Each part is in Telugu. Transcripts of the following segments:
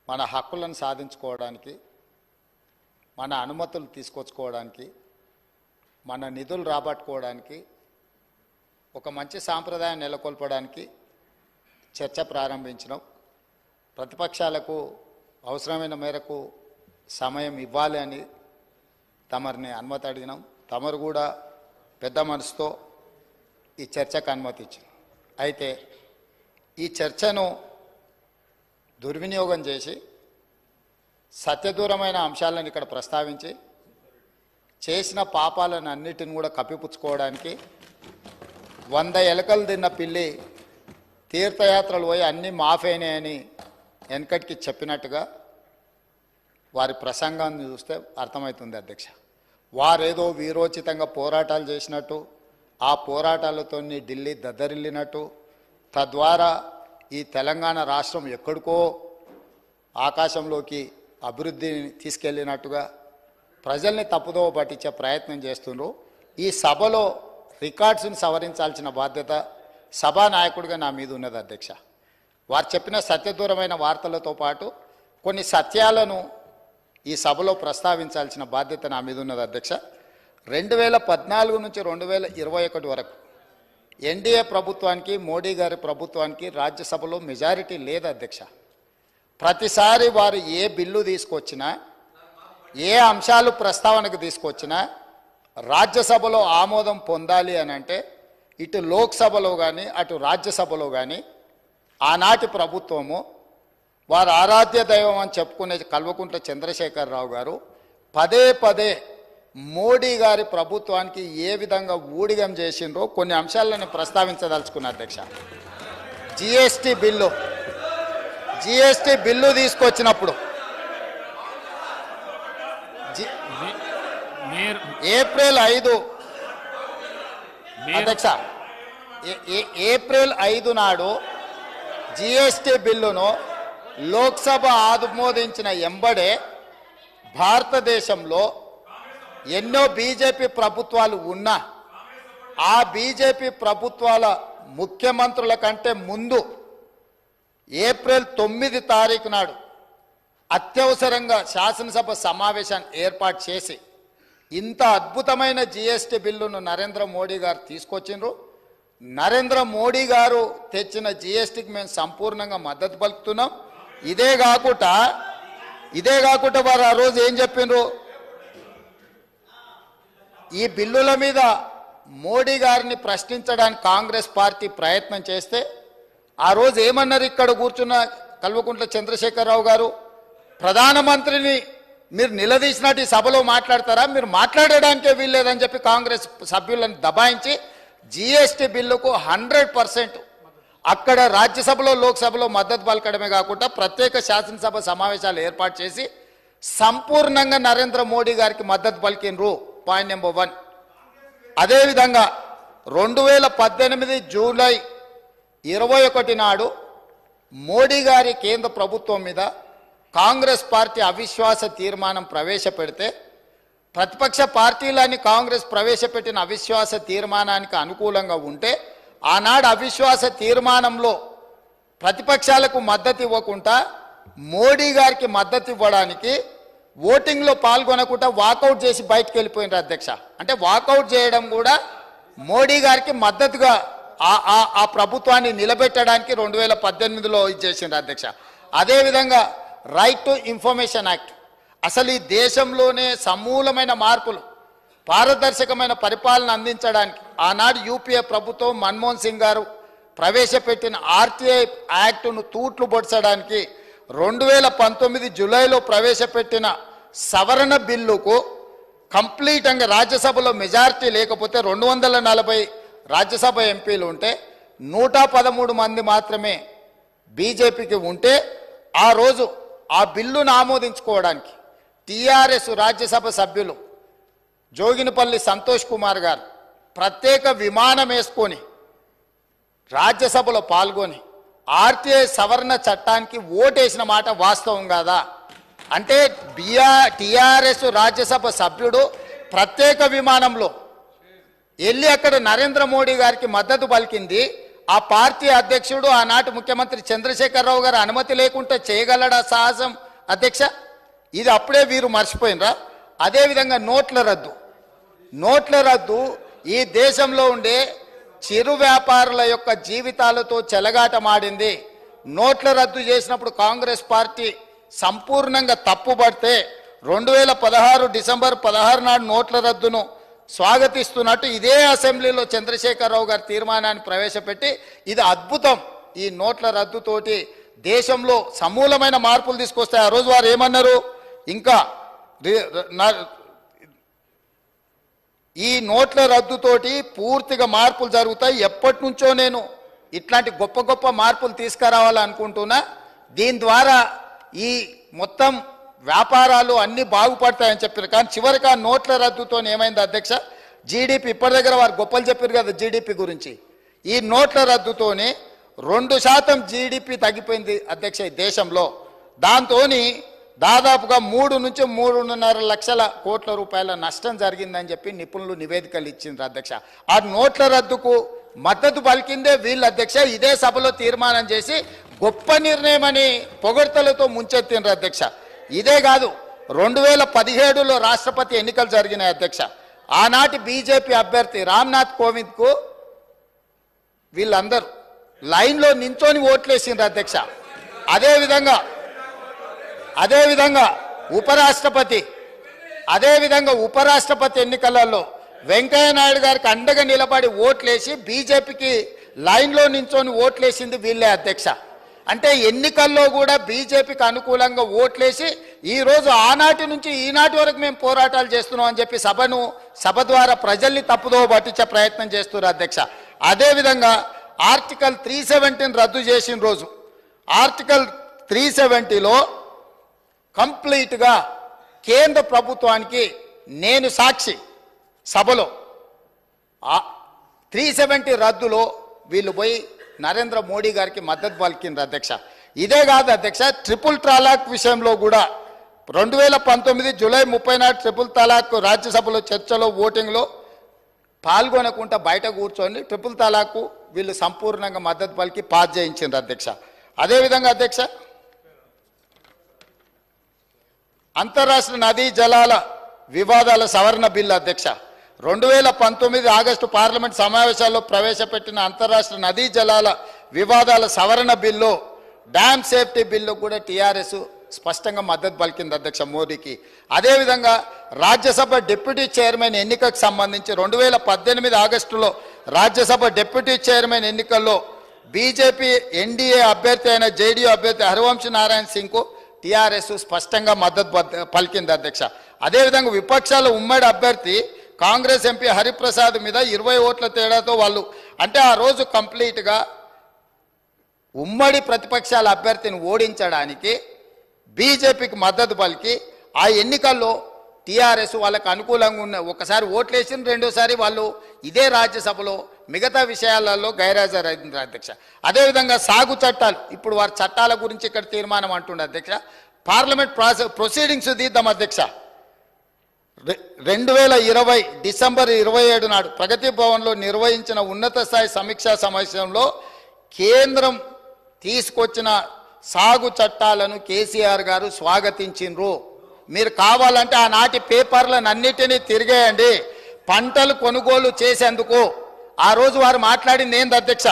మన హక్కులను సాధించుకోవడానికి, మన అనుమతులు తీసుకొచ్చుకోవడానికి, మన నిధులు రాబట్టుకోవడానికి, ఒక మంచి సాంప్రదాయం నెలకొల్పడానికి చర్చ ప్రారంభించినాం. ప్రతిపక్షాలకు అవసరమైన మేరకు సమయం ఇవ్వాలి అని తమరిని అనుమతి అడిగినాం. తమరు కూడా పెద్ద మనసుతో ఈ చర్చకు అనుమతి ఇచ్చింది. అయితే ఈ చర్చను దుర్వినియోగం చేసి సత్యదూరమైన అంశాలను ఇక్కడ ప్రస్తావించి చేసిన పాపాలను అన్నిటిని కూడా కప్పిపుచ్చుకోవడానికి 100 ఎలకలు తిన్న పిల్లి తీర్థయాత్రలు పోయి అన్నీ మాఫైనాయని వెనకటికి చెప్పినట్టుగా వారి ప్రసంగాన్ని చూస్తే అర్థమవుతుంది అధ్యక్ష. వారేదో వీరోచితంగా పోరాటాలు చేసినట్టు, ఆ పోరాటాలతో ఢిల్లీ దద్దరిల్లినట్టు, తద్వారా ఈ తెలంగాణ రాష్ట్రం ఎక్కడికో ఆకాశంలోకి అభివృద్ధిని తీసుకెళ్ళినట్టుగా ప్రజల్ని తప్పుదోవ పట్టించే ప్రయత్నం చేస్తున్నారు. ఈ సభలో రికార్డ్స్ని సవరించాల్సిన బాధ్యత సభానాయకుడిగా నా మీద ఉన్నది అధ్యక్ష. వారు చెప్పిన సత్యదూరమైన వార్తలతో పాటు కొన్ని సత్యాలను ఈ సభలో ప్రస్తావించాల్సిన బాధ్యత నా మీద ఉన్నది అధ్యక్ష. 2014 నుంచి 2021 వరకు ఎన్డీఏ ప్రభుత్వానికి, మోడీ గారి ప్రభుత్వానికి రాజ్యసభలో మెజారిటీ లేదు అధ్యక్ష. ప్రతిసారి వారు ఏ బిల్లు తీసుకొచ్చినా, ఏ అంశాలు ప్రస్తావనకు తీసుకొచ్చినా రాజ్యసభలో ఆమోదం పొందాలి అని అంటే ఇటు లోక్సభలో కానీ అటు రాజ్యసభలో కానీ ఆనాటి ప్రభుత్వము, వారు ఆరాధ్య దైవం అని చెప్పుకునే కల్వకుంట్ల చంద్రశేఖరరావు గారు పదే పదే మోడీ గారి ప్రభుత్వానికి ఏ విధంగా ఊడిగం చేసిండ్రో కొన్ని అంశాలను ప్రస్తావించదలుచుకున్న అధ్యక్ష. జిఎస్టీ బిల్లు తీసుకొచ్చినప్పుడు ఏప్రిల్ 5 అధ్యక్ష, ఏప్రిల్ 5 నాడు జిఎస్టీ బిల్లును లోక్సభ ఆమోదించిన ఎంబడే భారతదేశంలో ఎన్నో బీజేపీ ప్రభుత్వాలు ఉన్నా ఆ బీజేపీ ప్రభుత్వాల ముఖ్యమంత్రుల కంటే ముందు ఏప్రిల్ 9 తారీఖు నాడు అత్యవసరంగా శాసనసభ సమావేశాన్ని ఏర్పాటు చేసి ఇంత అద్భుతమైన జిఎస్టీ బిల్లును నరేంద్ర మోడీ గారు తీసుకొచ్చిండ్రు. నరేంద్ర మోడీ గారు తెచ్చిన జిఎస్టీకి మేము సంపూర్ణంగా మద్దతు పలుకుతున్నాం. ఇదే కాకుండా వారు ఆ రోజు ఏం చెప్పిండ్రు, ఈ బిల్లుల మీద మోడీ గారిని ప్రశ్నించడానికి కాంగ్రెస్ పార్టీ ప్రయత్నం చేస్తే ఆ రోజు ఏమన్నారు ఇక్కడ కూర్చున్న కల్వకుంట్ల చంద్రశేఖరరావు గారు, ప్రధానమంత్రిని మీరు నిలదీసినట్టు ఈ సభలో మాట్లాడతారా, మీరు మాట్లాడడానికే వీల్లేదని చెప్పి కాంగ్రెస్ సభ్యులను దబాయించి జిఎస్టీ బిల్లుకు 100% అక్కడ రాజ్యసభలో లోక్సభలో మద్దతు పలకడమే కాకుండా ప్రత్యేక శాసనసభ సమావేశాలు ఏర్పాటు చేసి సంపూర్ణంగా నరేంద్ర మోడీ గారికి మద్దతు పలికినరు. Point number 1. అదేవిధంగా 2018 జూలై 21 నాడు మోడీ గారి కేంద్ర ప్రభుత్వం మీద కాంగ్రెస్ పార్టీ అవిశ్వాస తీర్మానం ప్రవేశపెడితే ప్రతిపక్ష పార్టీలన్నీ కాంగ్రెస్ ప్రవేశపెట్టిన అవిశ్వాస తీర్మానానికి అనుకూలంగా ఉంటే ఆనాడు అవిశ్వాస తీర్మానంలో ప్రతిపక్షాలకు మద్దతు ఇవ్వకుండా మోడీ గారికి మద్దతు ఇవ్వడానికి ఓటింగ్లో పాల్గొనకుండా వాకౌట్ చేసి బయటకు వెళ్ళిపోయినారు అధ్యక్ష. అంటే వాకౌట్ చేయడం కూడా మోడీ గారికి మద్దతుగా ఆ ప్రభుత్వాన్ని నిలబెట్టడానికి 2018లో ఇచ్చేసిండ్రు అధ్యక్ష. అదేవిధంగా రైట్ టు ఇన్ఫర్మేషన్ యాక్ట్, అసలు ఈ దేశంలోనే సమూలమైన మార్పులు, పారదర్శకమైన పరిపాలన అందించడానికి ఆనాడు యూపీఏ ప్రభుత్వం మన్మోహన్ సింగ్ గారు ప్రవేశపెట్టిన ఆర్టీఐ యాక్టును తూట్లు పొడ్చడానికి 2019 జూలైలో ప్రవేశపెట్టిన సవరణ బిల్లుకు కంప్లీట్గా రాజ్యసభలో మెజారిటీ లేకపోతే 240 రాజ్యసభ ఎంపీలు ఉంటే 113 మంది మాత్రమే బీజేపీకి ఉంటే ఆ రోజు ఆ బిల్లును ఆమోదించుకోవడానికి టీఆర్ఎస్ రాజ్యసభ సభ్యులు జోగినపల్లి సంతోష్ కుమార్ గారు ప్రత్యేక విమానం వేసుకొని రాజ్యసభలో పాల్గొని ఆర్టీఐ సవరణ చట్టానికి ఓటేసిన మాట వాస్తవం కాదా? అంటే టీఆర్ఎస్ రాజ్యసభ సభ్యుడు ప్రత్యేక విమానంలో వెళ్ళి అక్కడ నరేంద్ర మోడీ గారికి మద్దతు పలికింది. ఆ పార్టీ అధ్యక్షుడు ఆనాటి ముఖ్యమంత్రి చంద్రశేఖరరావు గారు అనుమతి లేకుంటే చేయగలడా సాహసం అధ్యక్ష? ఇది అప్పుడే వీరు మర్చిపోయినరా? అదేవిధంగా నోట్ల రద్దు ఈ దేశంలో ఉండే చిరు వ్యాపారుల యొక్క జీవితాలతో చెలగాటమాడింది. నోట్ల రద్దు చేసినప్పుడు కాంగ్రెస్ పార్టీ సంపూర్ణంగా తప్పుపడితే 2016 డిసెంబర్ 16 నాడు నోట్ల రద్దును స్వాగతిస్తున్నట్టు ఇదే అసెంబ్లీలో చంద్రశేఖరరావు గారి తీర్మానాన్ని ప్రవేశపెట్టి ఇది అద్భుతం, ఈ నోట్ల రద్దుతోటి దేశంలో సమూలమైన మార్పులు తీసుకొస్తాయి. ఆ రోజు వారు ఏమన్నారు? ఇంకా ఈ నోట్ల రద్దుతోటి పూర్తిగా మార్పులు జరుగుతాయి. ఎప్పటి నుంచో నేను ఇట్లాంటి గొప్ప గొప్ప మార్పులు తీసుకురావాలనుకుంటున్నా. దీని ద్వారా ఈ మొత్తం వ్యాపారాలు అన్నీ బాగుపడతాయని చెప్పారు. కానీ చివరికి ఆ నోట్ల రద్దుతో ఏమైంది అధ్యక్ష? జీడిపి ఇప్పటి దగ్గర వారు గొప్పలు చెప్పారు కదా జీడిపి గురించి. ఈ నోట్ల రద్దుతోని 2% జీడిపి తగ్గిపోయింది అధ్యక్ష ఈ దేశంలో. దాంతో దాదాపుగా 3 నుంచి 3.5 లక్షల కోట్ల రూపాయల నష్టం జరిగిందని చెప్పి నిపుణులు నివేదికలు ఇచ్చిండ్రు అధ్యక్ష. ఆ నోట్ల రద్దుకు మద్దతు పలికిందే వీళ్ళు అధ్యక్ష. ఇదే సభలో తీర్మానం చేసి గొప్ప నిర్ణయం అని పొగడ్తలతో ముంచెత్తిండ్రు అధ్యక్ష. ఇదే కాదు, 2017లో రాష్ట్రపతి ఎన్నికలు జరిగినాయి అధ్యక్ష. ఆనాటి బీజేపీ అభ్యర్థి రామ్నాథ్ కోవింద్కు వీళ్ళందరూ లైన్లో నించొని ఓట్లేసిండ్రు అధ్యక్ష. అదేవిధంగా ఉపరాష్ట్రపతి ఎన్నికలలో వెంకయ్య నాయుడు గారికి అండగా నిలబడి ఓట్లేసి బీజేపీకి లైన్లో నించొని ఓట్లేసింది వీళ్ళే అధ్యక్ష. అంటే ఎన్నికల్లో కూడా బీజేపీకి అనుకూలంగా ఓట్లేసి ఈరోజు ఆనాటి నుంచి ఈనాటి వరకు మేము పోరాటాలు చేస్తున్నాం అని చెప్పి సభ ద్వారా ప్రజల్ని తప్పుదో పట్టించే ప్రయత్నం చేస్తున్నారు అధ్యక్ష. అదేవిధంగా ఆర్టికల్ 370 రద్దు చేసిన రోజు ఆర్టికల్ 370లో కంప్లీట్గా కేంద్ర ప్రభుత్వానికి నేను సాక్షి సభలో 370 రద్దులో వీళ్ళు పోయి నరేంద్ర మోడీ గారికి మద్దతు పలికింది అధ్యక్ష. ఇదే కాదు అధ్యక్ష, ట్రిపుల్ తలాక్ విషయంలో కూడా 2019 జూలై 30 నాడు ట్రిపుల్ తలాక్ రాజ్యసభలో చర్చలో ఓటింగ్లో పాల్గొనకుండా బయట కూర్చొని ట్రిపుల్ తలాక్ వీళ్ళు సంపూర్ణంగా మద్దతు పలికి పాస్ చేయించిండ్రు అధ్యక్ష. అదేవిధంగా అధ్యక్ష అంతర్రాష్ట్ర నదీ జలాల వివాదాల సవరణ బిల్లు అధ్యక్ష 2019 ఆగస్టు పార్లమెంట్ సమావేశాల్లో ప్రవేశపెట్టిన అంతర్రాష్ట్ర నదీ జలాల వివాదాల సవరణ బిల్లు డ్యామ్ సేఫ్టీ బిల్లు కూడా టీఆర్ఎస్ స్పష్టంగా మద్దతు పలికింది అధ్యక్ష మోడీకి. అదేవిధంగా రాజ్యసభ డిప్యూటీ చైర్మన్ ఎన్నికకు సంబంధించి 2018 ఆగస్టులో రాజ్యసభ డిప్యూటీ చైర్మన్ ఎన్నికల్లో బీజేపీ ఎన్డీఏ అభ్యర్థి అయిన జేడీయూ అభ్యర్థి హరివంశ్ నారాయణ సింగ్కు టీఆర్ఎస్ స్పష్టంగా మద్దతు పలికింది అధ్యక్ష. అదేవిధంగా విపక్షాల ఉమ్మడి అభ్యర్థి కాంగ్రెస్ ఎంపీ హరిప్రసాద్ మీద 20 ఓట్ల తేడాతో వాళ్ళు అంటే ఆ రోజు కంప్లీట్గా ఉమ్మడి ప్రతిపక్షాల అభ్యర్థిని ఓడించడానికి బీజేపీకి మద్దతు పలికి ఆ ఎన్నికల్లో టీఆర్ఎస్ వాళ్ళకు అనుకూలంగా ఉన్న ఒకసారి ఓట్లేసిన రెండోసారి వాళ్ళు ఇదే రాజ్యసభలో మిగతా విషయాలలో గైర్హాజరైంది అధ్యక్ష. అదేవిధంగా సాగు చట్టాలు ఇప్పుడు వారి చట్టాల గురించి ఇక్కడ తీర్మానం అంటుండే అధ్యక్ష. పార్లమెంట్ ప్రొసీడింగ్స్ తీద్దాం అధ్యక్ష. 2020 డిసెంబర్ 27 నాడు ప్రగతి భవన్లో నిర్వహించిన ఉన్నత స్థాయి సమీక్షా సమావేశంలో కేంద్రం తీసుకొచ్చిన సాగు చట్టాలను కేసీఆర్ గారు స్వాగతించిండ్రు. మీరు కావాలంటే ఆనాటి పేపర్లను అన్నిటినీ తిరిగేయండి. పంటలు కొనుగోలు చేసేందుకు ఆ రోజు వారు మాట్లాడింది ఏంది అధ్యక్ష?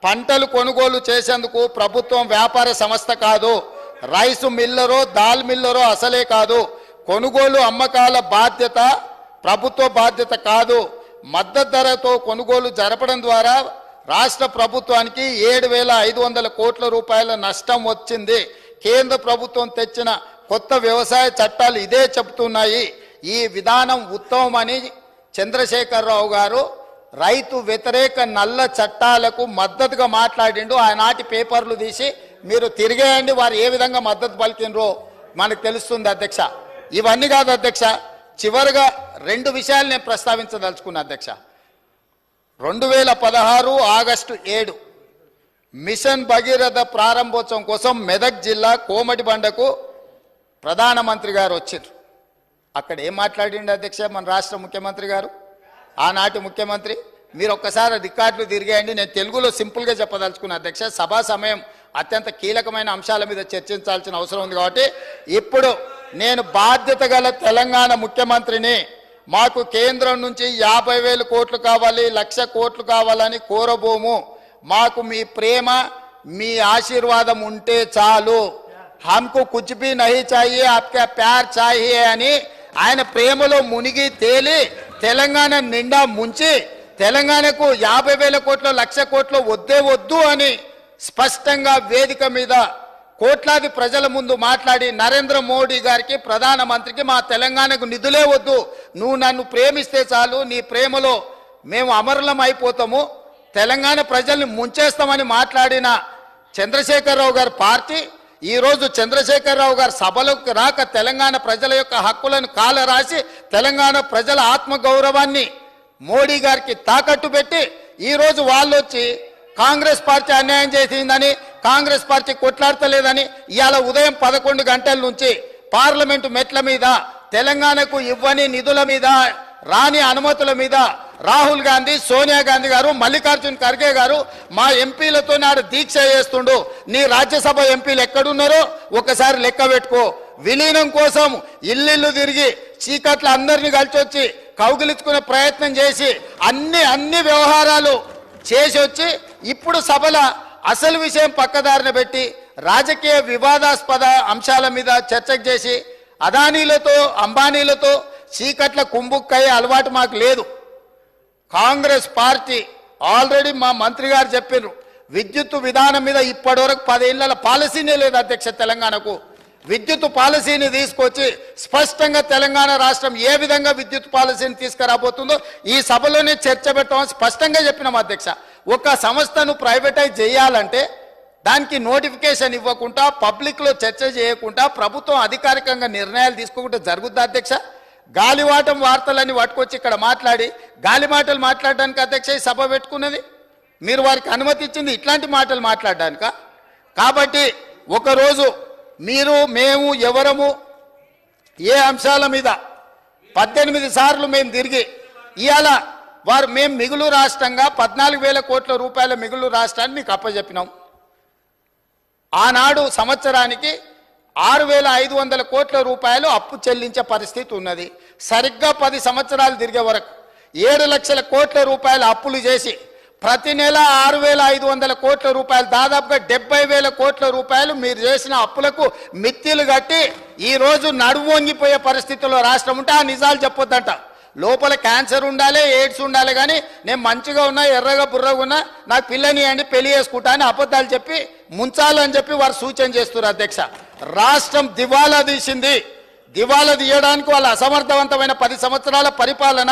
పంటలు కొనుగోలు చేసేందుకు ప్రభుత్వం వ్యాపార సంస్థ కాదు, రైసు మిల్లరో దాల్ మిల్లరో అసలే కాదు, కొనుగోలు అమ్మకాల బాధ్యత ప్రభుత్వ బాధ్యత కాదు. మద్దతు ధరతో కొనుగోలు జరపడం ద్వారా రాష్ట్ర ప్రభుత్వానికి 7,500 కోట్ల రూపాయల నష్టం వచ్చింది. కేంద్ర ప్రభుత్వం తెచ్చిన కొత్త వ్యవసాయ చట్టాలు ఇదే చెబుతున్నాయి. ఈ విధానం ఉత్తమమని చంద్రశేఖరరావు గారు రైతు వ్యతిరేక నల్ల చట్టాలకు మద్దతుగా మాట్లాడిండు. ఆనాటి పేపర్లు తీసి మీరు తిరిగేయండి, వారు ఏ విధంగా మద్దతు పలికినరో మనకు తెలుస్తుంది అధ్యక్ష. ఇవన్నీ కాదు అధ్యక్ష, చివరిగా 2 విషయాలు నేను ప్రస్తావించదలుచుకున్నా అధ్యక్ష. 2016 ఆగస్టు 7 మిషన్ భగీరథ ప్రారంభోత్సవం కోసం మెదక్ జిల్లా కోమటిబండకు ప్రధానమంత్రి గారు వచ్చారు. అక్కడ ఏం మాట్లాడిండు అధ్యక్ష మన రాష్ట్ర ముఖ్యమంత్రి గారు? ఆనాటి ముఖ్యమంత్రి మీరు ఒక్కసారి రికార్డులు తిరిగేయండి. నేను తెలుగులో సింపుల్గా చెప్పదలుచుకున్న అధ్యక్ష, సభా సమయం అత్యంత కీలకమైన అంశాల మీద చర్చించాల్సిన అవసరం ఉంది కాబట్టి ఇప్పుడు నేను బాధ్యత గల తెలంగాణ ముఖ్యమంత్రిని. మాకు కేంద్రం నుంచి 50,000 కోట్లు కావాలి, 1,00,000 కోట్లు కావాలని కోరబోము. మాకు మీ ప్రేమ, మీ ఆశీర్వాదం ఉంటే చాలు. హమ్కు కుచ్ భీ నహీ చాహియే, ఆప్కా ప్యార్ చాహియే అని ఆయన ప్రేమలో మునిగి తేలి తెలంగాణ నిండా ముంచి తెలంగాణకు 50,000 కోట్లు, 1,00,000 కోట్లు వద్దే వద్దు అని స్పష్టంగా వేదిక మీద కోట్లాది ప్రజల ముందు మాట్లాడి నరేంద్ర మోడీ గారికి, ప్రధానమంత్రికి మా తెలంగాణకు నిధులే వద్దు, నువ్వు నన్ను ప్రేమిస్తే చాలు, నీ ప్రేమలో మేము అమరులం అయిపోతాము, తెలంగాణ ప్రజల్ని ముంచేస్తామని మాట్లాడిన చంద్రశేఖరరావు గారి పార్టీ ఈరోజు చంద్రశేఖరరావు గారు సభలోకి రాక తెలంగాణ ప్రజల యొక్క హక్కులను కాలరాసి తెలంగాణ ప్రజల ఆత్మగౌరవాన్ని మోడీ గారికి తాకట్టు పెట్టి ఈరోజు వాళ్ళు వచ్చి కాంగ్రెస్ పార్టీ అన్యాయం చేసిందని, కాంగ్రెస్ పార్టీ కొట్లాడతలేదని ఇవాళ ఉదయం 11 గంటల నుంచి పార్లమెంటు మెట్ల మీద తెలంగాణకు ఇవ్వని నిధుల మీద, రాని అనుమతుల మీద రాహుల్ గాంధీ, సోనియా గాంధీ గారు, మల్లికార్జున్ ఖర్గే గారు మా ఎంపీలతో నాడు దీక్ష చేస్తుండు. నీ రాజ్యసభ ఎంపీలు ఎక్కడున్నారో ఒకసారి లెక్క పెట్టుకో. విలీనం కోసం ఇల్లు తిరిగి చీకట్ల అందరినీ కలిసి వచ్చి కౌగిలించుకునే ప్రయత్నం చేసి అన్ని వ్యవహారాలు చేసి వచ్చి ఇప్పుడు సభల అసలు విషయం పక్కదారిన పెట్టి రాజకీయ వివాదాస్పద అంశాల మీద చర్చకు చేసి అదానీలతో, అంబానీలతో చీకట్ల కుంభుక్కయ్యే అలవాటు మాకు లేదు. కాంగ్రెస్ పార్టీ ఆల్రెడీ మా మంత్రి గారు చెప్పారు, విద్యుత్ విధానం మీద ఇప్పటివరకు 10 ఏళ్ల పాలసీనే లేదు అధ్యక్ష. తెలంగాణకు విద్యుత్ పాలసీని తీసుకొచ్చి స్పష్టంగా తెలంగాణ రాష్ట్రం ఏ విధంగా విద్యుత్ పాలసీని తీసుకురాబోతుందో ఈ సభలోనే చర్చ పెట్టమని స్పష్టంగా చెప్పినాం అధ్యక్ష. ఒక సంస్థను ప్రైవేటైజ్ చేయాలంటే దానికి నోటిఫికేషన్ ఇవ్వకుండా, పబ్లిక్లో చర్చ చేయకుండా, ప్రభుత్వం అధికారికంగా నిర్ణయాలు తీసుకోకుండా జరుగుద్ది అధ్యక్ష. గాలివాటం వార్తలని పట్టుకొచ్చి ఇక్కడ మాట్లాడి గాలి మాటలు మాట్లాడడానికి అధ్యక్ష ఈ సభ పెట్టుకున్నది. మీరు వారికి అనుమతి ఇచ్చింది ఇట్లాంటి మాటలు మాట్లాడడానిక? కాబట్టి ఒకరోజు మీరు, మేము, ఎవరము ఏ అంశాల మీద 18 సార్లు మేము తిరిగి ఇవాళ మేము మిగులు రాష్ట్రంగా 14,000 కోట్ల రూపాయల మిగులు రాష్ట్రాన్ని మీకు అప్పచెప్పినాం. ఆనాడు సంవత్సరానికి 6,500 కోట్ల రూపాయలు అప్పు చెల్లించే పరిస్థితి ఉన్నది. సరిగ్గా 10 సంవత్సరాలు తిరిగే వరకు 7 లక్షల కోట్ల రూపాయల అప్పులు చేసి ప్రతి నెల 6,500 కోట్ల రూపాయలు, దాదాపుగా 70,000 కోట్ల రూపాయలు మీరు చేసిన అప్పులకు మిత్తిలు కట్టి ఈరోజు నడుము వంగిపోయే పరిస్థితుల్లో రాష్ట్రం ఉంటే ఆ నిజాలు చెప్పొద్దంట. లోపల క్యాన్సర్ ఉండాలి, ఎయిడ్స్ ఉండాలి, కానీ నేను మంచిగా ఉన్నా, ఎర్రగా బుర్రగా ఉన్నా, నాకు పిల్లని అండి పెళ్లి చేసుకుంటా అని అబద్ధాలు చెప్పి ముంచాలని చెప్పి వారు సూచన చేస్తున్నారు అధ్యక్ష. రాష్ట్రం దివాలా తీసింది. దివాలా తీయడానికి వాళ్ళ అసమర్థవంతమైన 10 సంవత్సరాల పరిపాలన,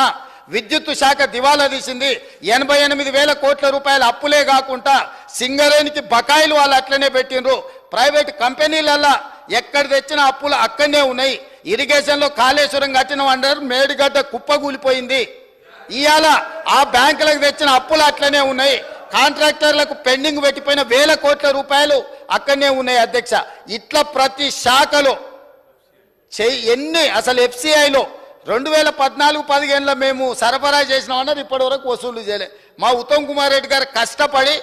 విద్యుత్ శాఖ దివాలా తీసింది. 88,000 కోట్ల రూపాయల అప్పులే కాకుండా సింగరేణికి బకాయిలు వాళ్ళు అట్లనే పెట్టిండ్రు. ప్రైవేట్ కంపెనీలల్లా ఎక్కడ తెచ్చిన అప్పులు అక్కడనే ఉన్నాయి. ఇరిగేషన్లో కాళేశ్వరం కట్టిన అంటారు, మేడిగడ్డ కుప్పగూలిపోయింది. ఇవాళ ఆ బ్యాంకులకు తెచ్చిన అప్పులు అట్లనే ఉన్నాయి. కాంట్రాక్టర్లకు పెండింగ్ పెట్టిపోయిన 1,000 కోట్ల రూపాయలు అక్కడనే ఉన్నాయి అధ్యక్ష. ఇట్లా ప్రతి శాఖలో ఎన్ని అసలు FCIలో 2014-15లో మేము సరఫరా చేసినామన్నారు, ఇప్పటి వరకు వసూలు చేయలే. మా ఉత్తమ్ కుమార్ రెడ్డి గారు కష్టపడి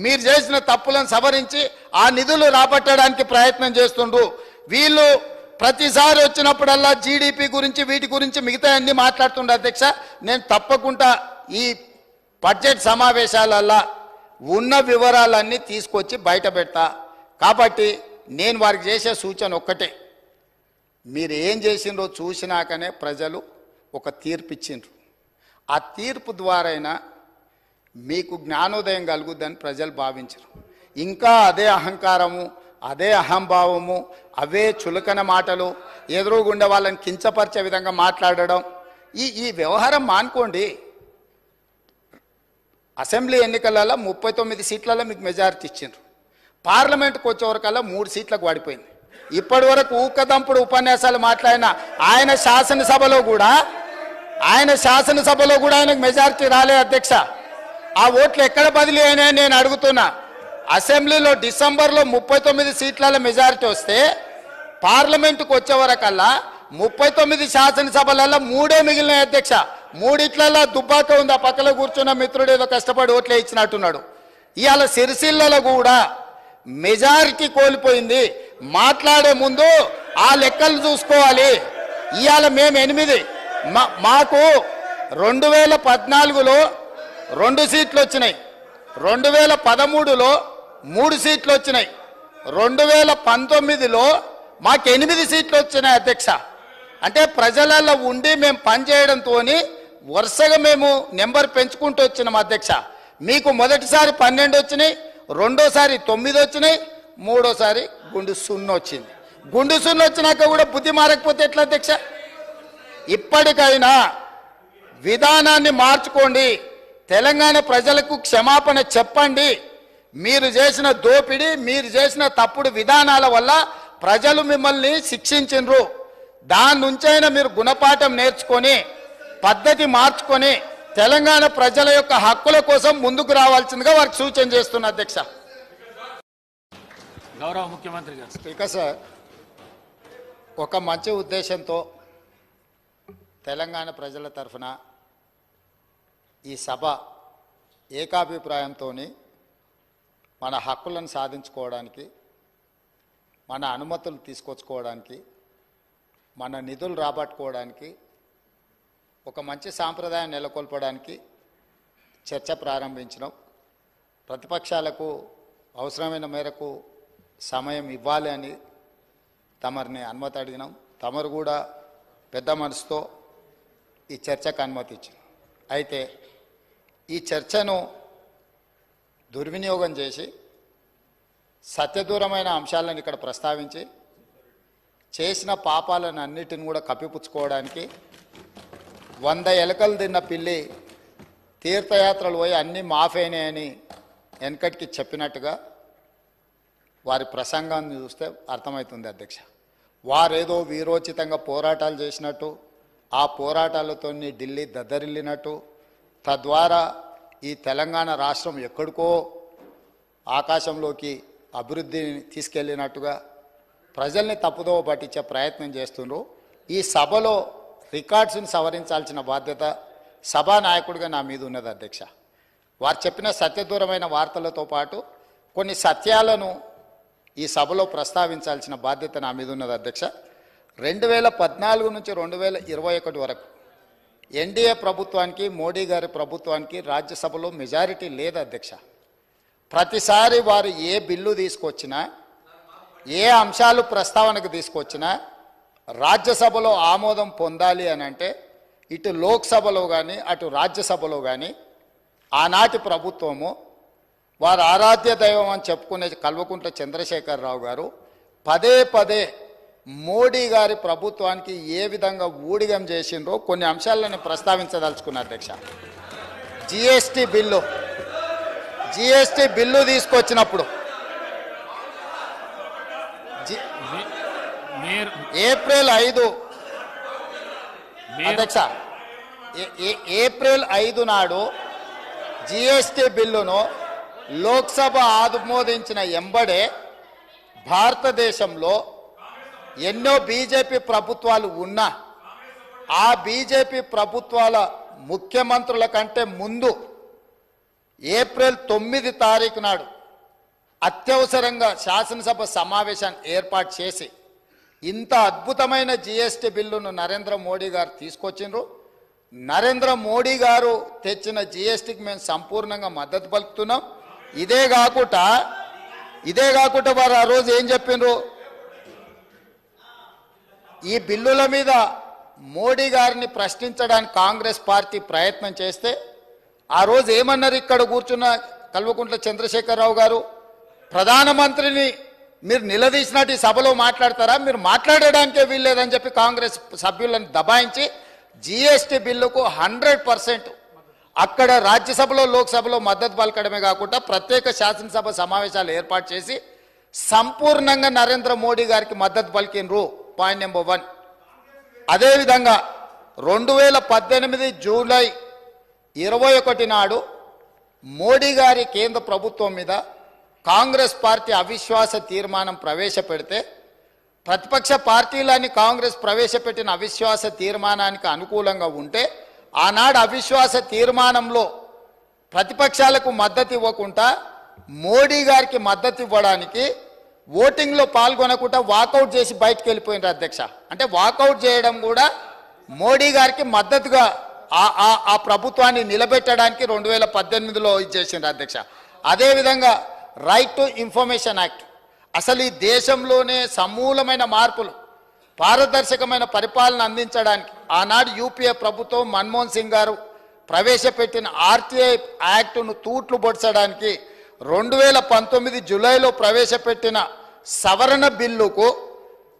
మీరు చేసిన తప్పులను సవరించి ఆ నిధులు రాబట్టడానికి ప్రయత్నం చేస్తుండ్రు. వీళ్ళు ప్రతిసారి వచ్చినప్పుడల్లా GDP గురించి, వీటి గురించి మిగతా అన్ని మాట్లాడుతుండే అధ్యక్ష. నేను తప్పకుండా ఈ బడ్జెట్ సమావేశాలల్లో ఉన్న వివరాలన్నీ తీసుకొచ్చి బయట పెడతా. కాబట్టి నేను వారికి చేసే సూచన ఒక్కటే, మీరు ఏం చేసిండ్రో చూసినాకనే ప్రజలు ఒక తీర్పు ఇచ్చిండ్రు. ఆ తీర్పు ద్వారైనా మీకు జ్ఞానోదయం కలుగుద్దని ప్రజలు భావించరు. ఇంకా అదే అహంకారము, అదే అహంభావము, అవే చులకన మాటలు, ఎదురుగుండా వాళ్ళని కించపరిచే విధంగా మాట్లాడడం, ఈ వ్యవహారం మానుకోండి. అసెంబ్లీ ఎన్నికలలో 39 సీట్లలో మీకు మెజారిటీ ఇచ్చిండ్రు. పార్లమెంట్కి వచ్చేవరకల్లా 3 సీట్లకు పడిపోయింది. ఇప్పటి వరకు ఊకదంపుడు ఉపన్యాసాలు మాట్లాడిన ఆయన శాసనసభలో కూడా ఆయనకు మెజారిటీ రాలే అధ్యక్ష. ఆ ఓట్లు ఎక్కడ బదిలీ అయినాయని నేను అడుగుతున్నా. అసెంబ్లీలో డిసెంబర్లో 39 సీట్ల మెజారిటీ వస్తే పార్లమెంటుకు వచ్చేవరకల్లా 39 శాసనసభలలో 3 మిగిలిన అధ్యక్ష. 3 దుబ్బాక ఉంది, ఆ పక్కన కూర్చున్న మిత్రుడు ఏదో కష్టపడి ఓట్లే ఇచ్చినట్టున్నాడు. ఇవాళ సిరిసిల్లలో కూడా మెజారిటీ కోల్పోయింది. మాట్లాడే ముందు ఆ లెక్కలు చూసుకోవాలి. ఇవాళ మేము 8, మాకు 2014లో 2 సీట్లు వచ్చినాయి, 2013లో 3 సీట్లు వచ్చినాయి, 2019లో మాకు 8 సీట్లు వచ్చినాయి అధ్యక్ష. అంటే ప్రజలలో ఉండి మేము పనిచేయడంతో వరుసగా మేము నెంబర్ పెంచుకుంటూ వచ్చినాం అధ్యక్ష. మీకు మొదటిసారి 12 వచ్చినాయి, రెండోసారి 9 వచ్చినాయి, మూడోసారి గుండు 0 వచ్చింది. గుండు 0 వచ్చినాక కూడా బుద్ధి మారకపోతే ఎట్లా అధ్యక్ష? ఇప్పటికైనా విధానాన్ని మార్చుకోండి, తెలంగాణ ప్రజలకు క్షమాపణ చెప్పండి. మీరు చేసిన దోపిడీ, మీరు చేసిన తప్పుడు విధానాల వల్ల ప్రజలు మిమ్మల్ని శిక్షించిండ్రు. దాని నుంచైనా మీరు గుణపాఠం నేర్చుకొని పద్ధతి మార్చుకొని తెలంగాణ ప్రజల యొక్క హక్కుల కోసం ముందుకు రావాల్సిందిగా వారికి సూచన చేస్తున్నా అధ్యక్ష. గౌరవ ముఖ్యమంత్రి గారు. స్పీకర్ సార్, ఒక మంచి ఉద్దేశంతో తెలంగాణ ప్రజల తరఫున ఈ సభ ఏకాభిప్రాయంతో మన హక్కులను సాధించుకోవడానికి, మన అనుమతులు తీసుకొచ్చుకోవడానికి, మన నిధులు రాబట్టుకోవడానికి, ఒక మంచి సాంప్రదాయం నెలకొల్పడానికి చర్చ ప్రారంభించినాం. ప్రతిపక్షాలకు అవసరమైన మేరకు సమయం ఇవ్వాలి అని తమరిని అనుమతి అడిగినాం. తమరు కూడా పెద్ద మనసుతో ఈ చర్చకు అనుమతి ఇచ్చారు. అయితే ఈ చర్చను దుర్వినియోగం చేసి సత్యదూరమైన అంశాలను ఇక్కడ ప్రస్తావించి చేసిన పాపాలను అన్నిటిని కూడా కప్పిపుచ్చుకోవడానికి 100 ఎలకలు తిన్న పిల్లి తీర్థయాత్రలు పోయి అన్నీ మాఫైనాయని వెనకటికి చెప్పినట్టుగా వారి ప్రసంగాన్ని చూస్తే అర్థమవుతుంది అధ్యక్ష. వారేదో వీరోచితంగా పోరాటాలు చేసినట్టు, ఆ పోరాటాలతో ఢిల్లీ దద్దరిల్లినట్టు, తద్వారా ఈ తెలంగాణ రాష్ట్రం ఎక్కడికో ఆకాశంలోకి అభివృద్ధిని తీసుకెళ్ళినట్టుగా ప్రజల్ని తప్పుదోవ పట్టించే ప్రయత్నం చేస్తున్నారు. ఈ సభలో రికార్డ్స్ని సవరించాల్సిన బాధ్యత సభానాయకుడిగా నా మీద ఉన్నది అధ్యక్ష. వారు చెప్పిన సత్యదూరమైన వార్తలతో పాటు కొన్ని సత్యాలను ఈ సభలో ప్రస్తావించాల్సిన బాధ్యత నా మీద ఉన్నది అధ్యక్ష. 2014 నుంచి 2021 వరకు ఎన్డీఏ ప్రభుత్వానికి, మోడీ గారి ప్రభుత్వానికి రాజ్యసభలో మెజారిటీ లేదు అధ్యక్ష. ప్రతిసారి వారు ఏ బిల్లు తీసుకొచ్చినా, ఏ అంశాలు ప్రస్తావనకు తీసుకొచ్చినా రాజ్యసభలో ఆమోదం పొందాలి అని అంటే ఇటు లోక్సభలో కానీ అటు రాజ్యసభలో కానీ ఆనాటి ప్రభుత్వము, వారు ఆరాధ్య దైవం అని చెప్పుకునే కల్వకుంట్ల చంద్రశేఖరరావు గారు పదే పదే మోడీ గారి ప్రభుత్వానికి ఏ విధంగా ఊడిగం చేసిండ్రో కొన్ని అంశాలను ప్రస్తావించదలుచుకున్నారు అధ్యక్ష. జిఎస్టీ బిల్లు తీసుకొచ్చినప్పుడు ఏప్రిల్ 5 అధ్యక్ష, ఏప్రిల్ 5 నాడు జిఎస్టీ బిల్లును లోక్సభ ఆమోదించిన ఎంబడే భారతదేశంలో ఎన్నో బీజేపీ ప్రభుత్వాలు ఉన్నా ఆ బీజేపీ ప్రభుత్వాల ముఖ్యమంత్రుల కంటే ముందు ఏప్రిల్ 9 తారీఖు నాడు అత్యవసరంగా శాసనసభ సమావేశాన్ని ఏర్పాటు చేసి ఇంత అద్భుతమైన జిఎస్టీ బిల్లును నరేంద్ర మోడీ గారు తీసుకొచ్చిండ్రు. నరేంద్ర మోడీ గారు తెచ్చిన జిఎస్టీకి మేము సంపూర్ణంగా మద్దతు పలుకుతున్నాం. ఇదే కాకుండా వారు ఆ రోజు ఏం చెప్పిండ్రు, ఈ బిల్లుల మీద మోడీ గారిని ప్రశ్నించడానికి కాంగ్రెస్ పార్టీ ప్రయత్నం చేస్తే ఆ రోజు ఏమన్నారు ఇక్కడ కూర్చున్న కల్వకుంట్ల చంద్రశేఖరరావు గారు, ప్రధానమంత్రిని మీరు నిలదీసినట్టు ఈ సభలో మాట్లాడతారా, మీరు మాట్లాడడానికే వీల్లేదని చెప్పి కాంగ్రెస్ సభ్యులను దబాయించి జిఎస్టీ బిల్లుకు 100% అక్కడ రాజ్యసభలో లోక్సభలో మద్దతు పలకడమే కాకుండా ప్రత్యేక శాసనసభ సమావేశాలు ఏర్పాటు చేసి సంపూర్ణంగా నరేంద్ర మోడీ గారికి మద్దతు పలికినరు. Point number 1. అదేవిధంగా 2018 జూలై 21 నాడు మోడీ గారి కేంద్ర ప్రభుత్వం మీద కాంగ్రెస్ పార్టీ అవిశ్వాస తీర్మానం ప్రవేశపెడితే ప్రతిపక్ష పార్టీలని కాంగ్రెస్ ప్రవేశపెట్టిన అవిశ్వాస తీర్మానానికి అనుకూలంగా ఉంటే ఆనాడు అవిశ్వాస తీర్మానంలో ప్రతిపక్షాలకు మద్దతు ఇవ్వకుండా మోడీ గారికి మద్దతు ఇవ్వడానికి ఓటింగ్లో పాల్గొనకుండా వాకౌట్ చేసి బయటకు వెళ్ళిపోయినారు అధ్యక్ష. అంటే వాకౌట్ చేయడం కూడా మోడీ గారికి మద్దతుగా ఆ ప్రభుత్వాన్ని నిలబెట్టడానికి 2018లో ఇచ్చేసిండ్రు అధ్యక్ష. అదేవిధంగా రైట్ టు ఇన్ఫర్మేషన్ యాక్ట్, అసలు ఈ దేశంలోనే సమూలమైన మార్పులు పారదర్శకమైన పరిపాలన అందించడానికి ఆనాడు యూపీఏ ప్రభుత్వం మన్మోహన్ సింగ్ గారు ప్రవేశపెట్టిన ఆర్టీఐ యాక్టును తూట్లు పొడచడానికి 2019 జూలైలో ప్రవేశపెట్టిన సవరణ బిల్లుకు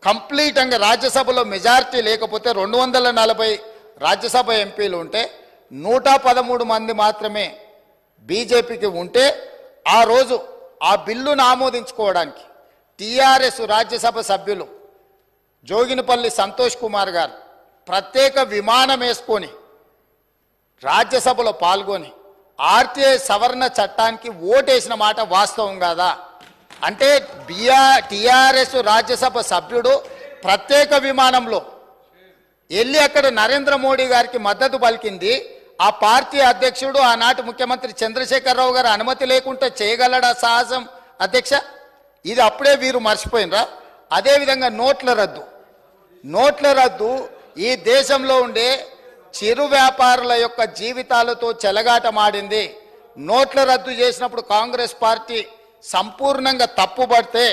కంప్లీట్గా రాజ్యసభలో మెజారిటీ లేకపోతే 240 రాజ్యసభ ఎంపీలు ఉంటే 113 మంది మాత్రమే బీజేపీకి ఉంటే ఆ రోజు ఆ బిల్లును ఆమోదించుకోవడానికి టీఆర్ఎస్ రాజ్యసభ సభ్యులు జోగినపల్లి సంతోష్ కుమార్ గారు ప్రత్యేక విమానం వేసుకొని రాజ్యసభలో పాల్గొని ఆర్టీఐ సవరణ చట్టానికి ఓటేసిన మాట వాస్తవం కాదా? అంటే టీఆర్ఎస్ రాజ్యసభ సభ్యుడు ప్రత్యేక విమానంలో వెళ్ళి అక్కడ నరేంద్ర మోడీ గారికి మద్దతు పలికింది. ఆ పార్టీ అధ్యక్షుడు ఆనాటి ముఖ్యమంత్రి చంద్రశేఖరరావు గారు అనుమతి లేకుండా చేయగలడా సాహసం అధ్యక్ష? ఇది అప్పుడే వీరు మర్చిపోయినరా? అదేవిధంగా నోట్ల రద్దు ఈ దేశంలో ఉండే చిరు వ్యాపారుల యొక్క జీవితాలతో చెలగాటమాడింది. నోట్ల రద్దు చేసినప్పుడు కాంగ్రెస్ పార్టీ సంపూర్ణంగా తప్పుపడితే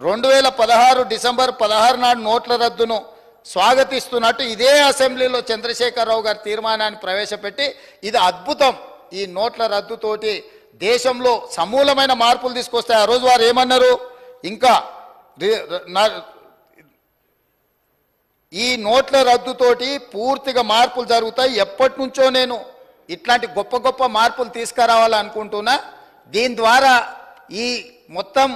2016 డిసెంబర్ 16 నాడు నోట్ల రద్దును స్వాగతిస్తున్నట్టు ఇదే అసెంబ్లీలో చంద్రశేఖరరావు గారి తీర్మానాన్ని ప్రవేశపెట్టి ఇది అద్భుతం, ఈ నోట్ల రద్దుతోటి దేశంలో సమూలమైన మార్పులు తీసుకొస్తాయి. ఆ రోజు వారు ఏమన్నారు, ఇంకా ఈ నోట్ల రద్దుతోటి పూర్తిగా మార్పులు జరుగుతాయి, ఎప్పటి నుంచో నేను ఇట్లాంటి గొప్ప గొప్ప మార్పులు తీసుకురావాలనుకుంటున్నా, దీని ద్వారా ఈ మొత్తం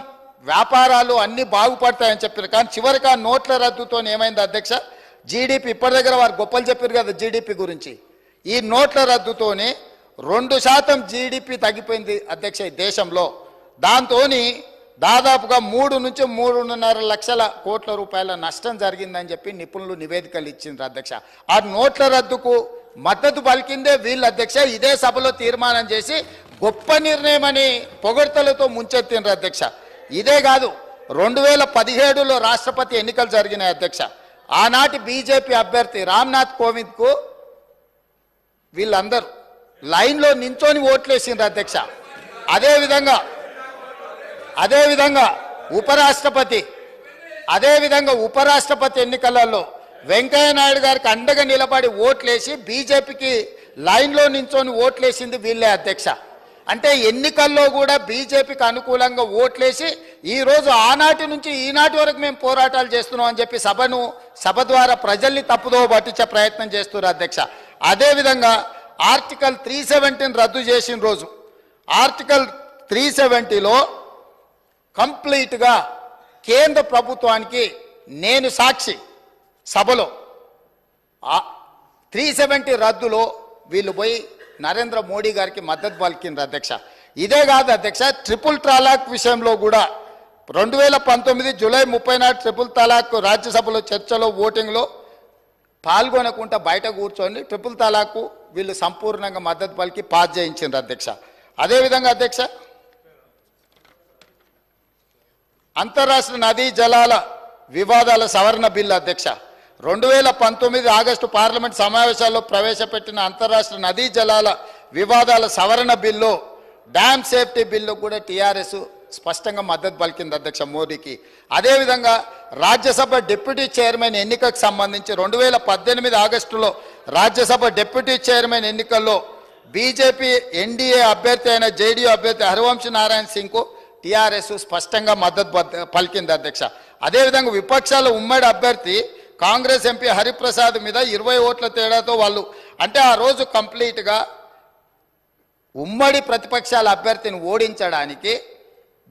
వ్యాపారాలు అన్నీ బాగుపడతాయని చెప్పారు. కానీ చివరికి ఆ నోట్ల రద్దుతో ఏమైంది అధ్యక్ష, జీడిపి ఇప్పటి దగ్గర వారు గొప్పలు చెప్పారు కదా జీడిపి గురించి, ఈ నోట్ల రద్దుతోని 2% జీడిపి తగ్గిపోయింది అధ్యక్ష ఈ దేశంలో. దాంతో దాదాపుగా 3 నుంచి 3.5 లక్షల కోట్ల రూపాయల నష్టం జరిగిందని చెప్పి నిపుణులు నివేదికలు ఇచ్చిండ్రు అధ్యక్ష. ఆ నోట్ల రద్దుకు మద్దతు పలికిందే వీళ్ళు అధ్యక్ష. ఇదే సభలో తీర్మానం చేసి గొప్ప నిర్ణయం అని పొగడ్తలతో ముంచెత్తిండ్రు అధ్యక్ష. ఇదే కాదు, 2017లో రాష్ట్రపతి ఎన్నికలు జరిగినాయి అధ్యక్ష. ఆనాటి బీజేపీ అభ్యర్థి రామ్నాథ్ కోవింద్కు వీళ్ళందరూ లైన్లో నించొని ఓట్లేసిండ్రు అధ్యక్ష. అదేవిధంగా ఉపరాష్ట్రపతి ఎన్నికలలో వెంకయ్య నాయుడు గారికి అండగా నిలబడి ఓట్లేసి బీజేపీకి లైన్లో నించొని ఓట్లేసింది వీళ్ళే అధ్యక్ష. అంటే ఎన్నికల్లో కూడా బీజేపీకి అనుకూలంగా ఓట్లేసి ఈరోజు ఆనాటి నుంచి ఈనాటి వరకు మేము పోరాటాలు చేస్తున్నాం అని చెప్పి సభ ద్వారా ప్రజల్ని తప్పుదో పట్టించే ప్రయత్నం చేస్తున్నారు అధ్యక్ష. అదేవిధంగా ఆర్టికల్ 370 రద్దు చేసిన రోజు ఆర్టికల్ 370లో కంప్లీట్గా కేంద్ర ప్రభుత్వానికి నేను సాక్షి, సభలో 370 రద్దులో వీళ్ళు పోయి నరేంద్ర మోడీ గారికి మద్దతు పలికిండ్రు అధ్యక్ష. ఇదే కాదు అధ్యక్ష, ట్రిపుల్ తలాక్ విషయంలో కూడా 2019 జూలై 30 నాడు ట్రిపుల్ తలాక్ రాజ్యసభలో చర్చలో ఓటింగ్లో పాల్గొనకుండా బయట కూర్చొని ట్రిపుల్ తలాక్ వీళ్ళు సంపూర్ణంగా మద్దతు పలికి పాస్ చేయించిండ్రు అధ్యక్ష. అదేవిధంగా అధ్యక్ష, అంతర్రాష్ట్ర నదీ జలాల వివాదాల సవరణ బిల్లు అధ్యక్ష 2019 ఆగస్టు పార్లమెంట్ సమావేశాల్లో ప్రవేశపెట్టిన అంతర్రాష్ట్ర నదీ జలాల వివాదాల సవరణ బిల్లు, డ్యామ్ సేఫ్టీ బిల్లు కూడా టీఆర్ఎస్ స్పష్టంగా మద్దతు పలికింది అధ్యక్ష మోడీకి. అదేవిధంగా రాజ్యసభ డిప్యూటీ చైర్మన్ ఎన్నికకు సంబంధించి 2018 ఆగస్టులో రాజ్యసభ డిప్యూటీ చైర్మన్ ఎన్నికల్లో బీజేపీ ఎన్డీఏ అభ్యర్థి అయిన జేడీయూ అభ్యర్థి హరివంశ్ నారాయణ సింగ్కు టీఆర్ఎస్ స్పష్టంగా మద్దతు పలికింది అధ్యక్ష. అదేవిధంగా విపక్షాల ఉమ్మడి అభ్యర్థి కాంగ్రెస్ ఎంపీ హరిప్రసాద్ మీద 20 ఓట్ల తేడాతో వాళ్ళు, అంటే ఆ రోజు కంప్లీట్గా ఉమ్మడి ప్రతిపక్షాల అభ్యర్థిని ఓడించడానికి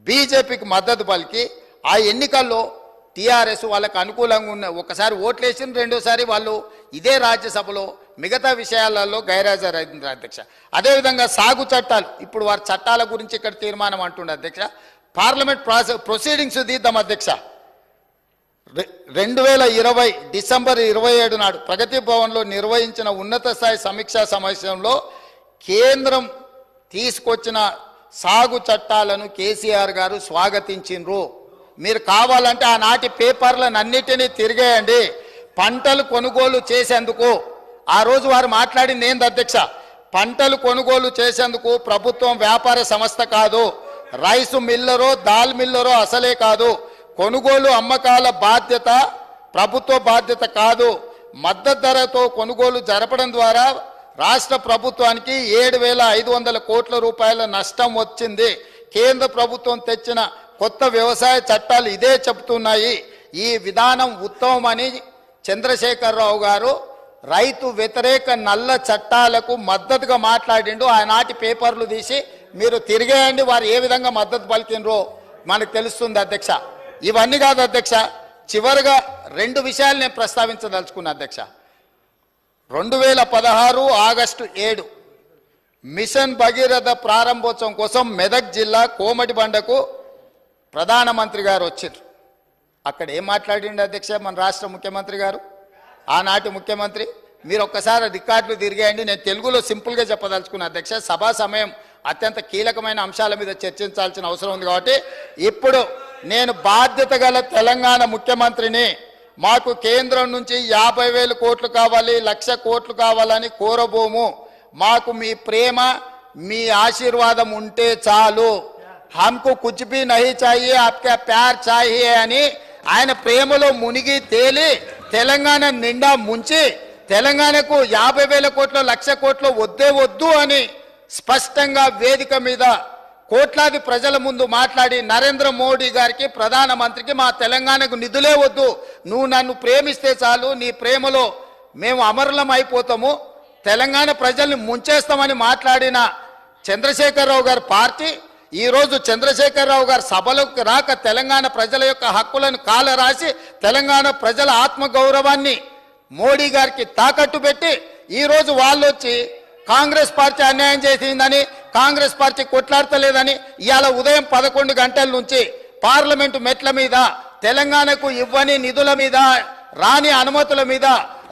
బీజేపీకి మద్దతు పలికి ఆ ఎన్నికల్లో టీఆర్ఎస్ వాళ్ళకు అనుకూలంగా ఉన్న ఒకసారి ఓట్లేసిన, రెండోసారి వాళ్ళు ఇదే రాజ్యసభలో మిగతా విషయాలలో గైర్హాజరైంది అధ్యక్ష. అదేవిధంగా సాగు చట్టాలు, ఇప్పుడు వారి చట్టాల గురించి ఇక్కడ తీర్మానం అంటుండే అధ్యక్ష. పార్లమెంట్ ప్రొసీడింగ్స్ తీద్దాం అధ్యక్ష. 2020 డిసెంబర్ 27 నాడు ప్రగతి భవన్లో నిర్వహించిన ఉన్నత స్థాయి సమీక్షా సమావేశంలో కేంద్రం తీసుకొచ్చిన సాగు చట్టాలను కేసీఆర్ గారు స్వాగతించిండ్రు. మీరు కావాలంటే ఆనాటి పేపర్లను అన్నిటినీ తిరిగేయండి. పంటలు కొనుగోలు చేసేందుకు ఆ రోజు వారు మాట్లాడింది ఏంది అధ్యక్ష? పంటలు కొనుగోలు చేసేందుకు ప్రభుత్వం వ్యాపార సంస్థ కాదు, రైసు మిల్లరో దాల్ మిల్లరో అసలే కాదు. కొనుగోలు అమ్మకాల బాధ్యత ప్రభుత్వ బాధ్యత కాదు. మద్దతు ధరతో కొనుగోలు జరపడం ద్వారా రాష్ట్ర ప్రభుత్వానికి 7,500 కోట్ల రూపాయల నష్టం వచ్చింది. కేంద్ర ప్రభుత్వం తెచ్చిన కొత్త వ్యవసాయ చట్టాలు ఇదే చెబుతున్నాయి. ఈ విధానం ఉత్తమమని చంద్రశేఖరరావు గారు రైతు వ్యతిరేక నల్ల చట్టాలకు మద్దతుగా మాట్లాడిండు. ఆనాటి పేపర్లు తీసి మీరు తిరిగేయండి, వారు ఏ విధంగా మద్దతు పలికినరో మనకు తెలుస్తుంది అధ్యక్ష. ఇవన్నీ కాదు అధ్యక్ష, చివరిగా 2 విషయాలు నేను ప్రస్తావించదలుచుకున్నా అధ్యక్ష. 2016 ఆగస్టు 7 మిషన్ భగీరథ ప్రారంభోత్సవం కోసం మెదక్ జిల్లా కోమటిబండకు ప్రధానమంత్రి గారు వచ్చారు. అక్కడ ఏం మాట్లాడిండు అధ్యక్ష మన రాష్ట్ర ముఖ్యమంత్రి గారు, ఆనాటి ముఖ్యమంత్రి? మీరు ఒక్కసారి రికార్డులు తిరిగేయండి. నేను తెలుగులో సింపుల్గా చెప్పదలుచుకున్న అధ్యక్ష, సభా సమయం అత్యంత కీలకమైన అంశాల మీద చర్చించాల్సిన అవసరం ఉంది కాబట్టి ఇప్పుడు నేను బాధ్యత గల తెలంగాణ ముఖ్యమంత్రిని. మాకు కేంద్రం నుంచి 50,000 కోట్లు కావాలి, 1,00,000 కోట్లు కావాలని కోరబోము. మాకు మీ ప్రేమ మీ ఆశీర్వాదం ఉంటే చాలు. హమ్కు కుచ్ భీ నహీ చాహియే, ఆప్కా ప్యార్ చాహియే అని ఆయన ప్రేమలో మునిగి తేలి తెలంగాణ నిండా ముంచి తెలంగాణకు 50,000 కోట్లు 1,00,000 కోట్లు వద్దే వద్దు అని స్పష్టంగా వేదిక మీద కోట్లాది ప్రజల ముందు మాట్లాడి నరేంద్ర మోడీ గారికి ప్రధానమంత్రికి మా తెలంగాణకు నిధులే వద్దు, నువ్వు నన్ను ప్రేమిస్తే చాలు, నీ ప్రేమలో మేము అమరులం అయిపోతాము, తెలంగాణ ప్రజల్ని ముంచేస్తామని మాట్లాడిన చంద్రశేఖరరావు గారి పార్టీ ఈరోజు చంద్రశేఖరరావు గారు సభలోకి రాక తెలంగాణ ప్రజల యొక్క హక్కులను కాలరాసి తెలంగాణ ప్రజల ఆత్మగౌరవాన్ని మోడీ గారికి తాకట్టు పెట్టి ఈరోజు వాళ్ళు వచ్చి కాంగ్రెస్ పార్టీ అన్యాయం చేసిందని, కాంగ్రెస్ పార్టీ కొట్లాడతలేదని ఇవాళ ఉదయం 11 గంటల నుంచి పార్లమెంటు మెట్ల మీద తెలంగాణకు ఇవ్వని నిధుల మీద రాని అనుమతుల మీద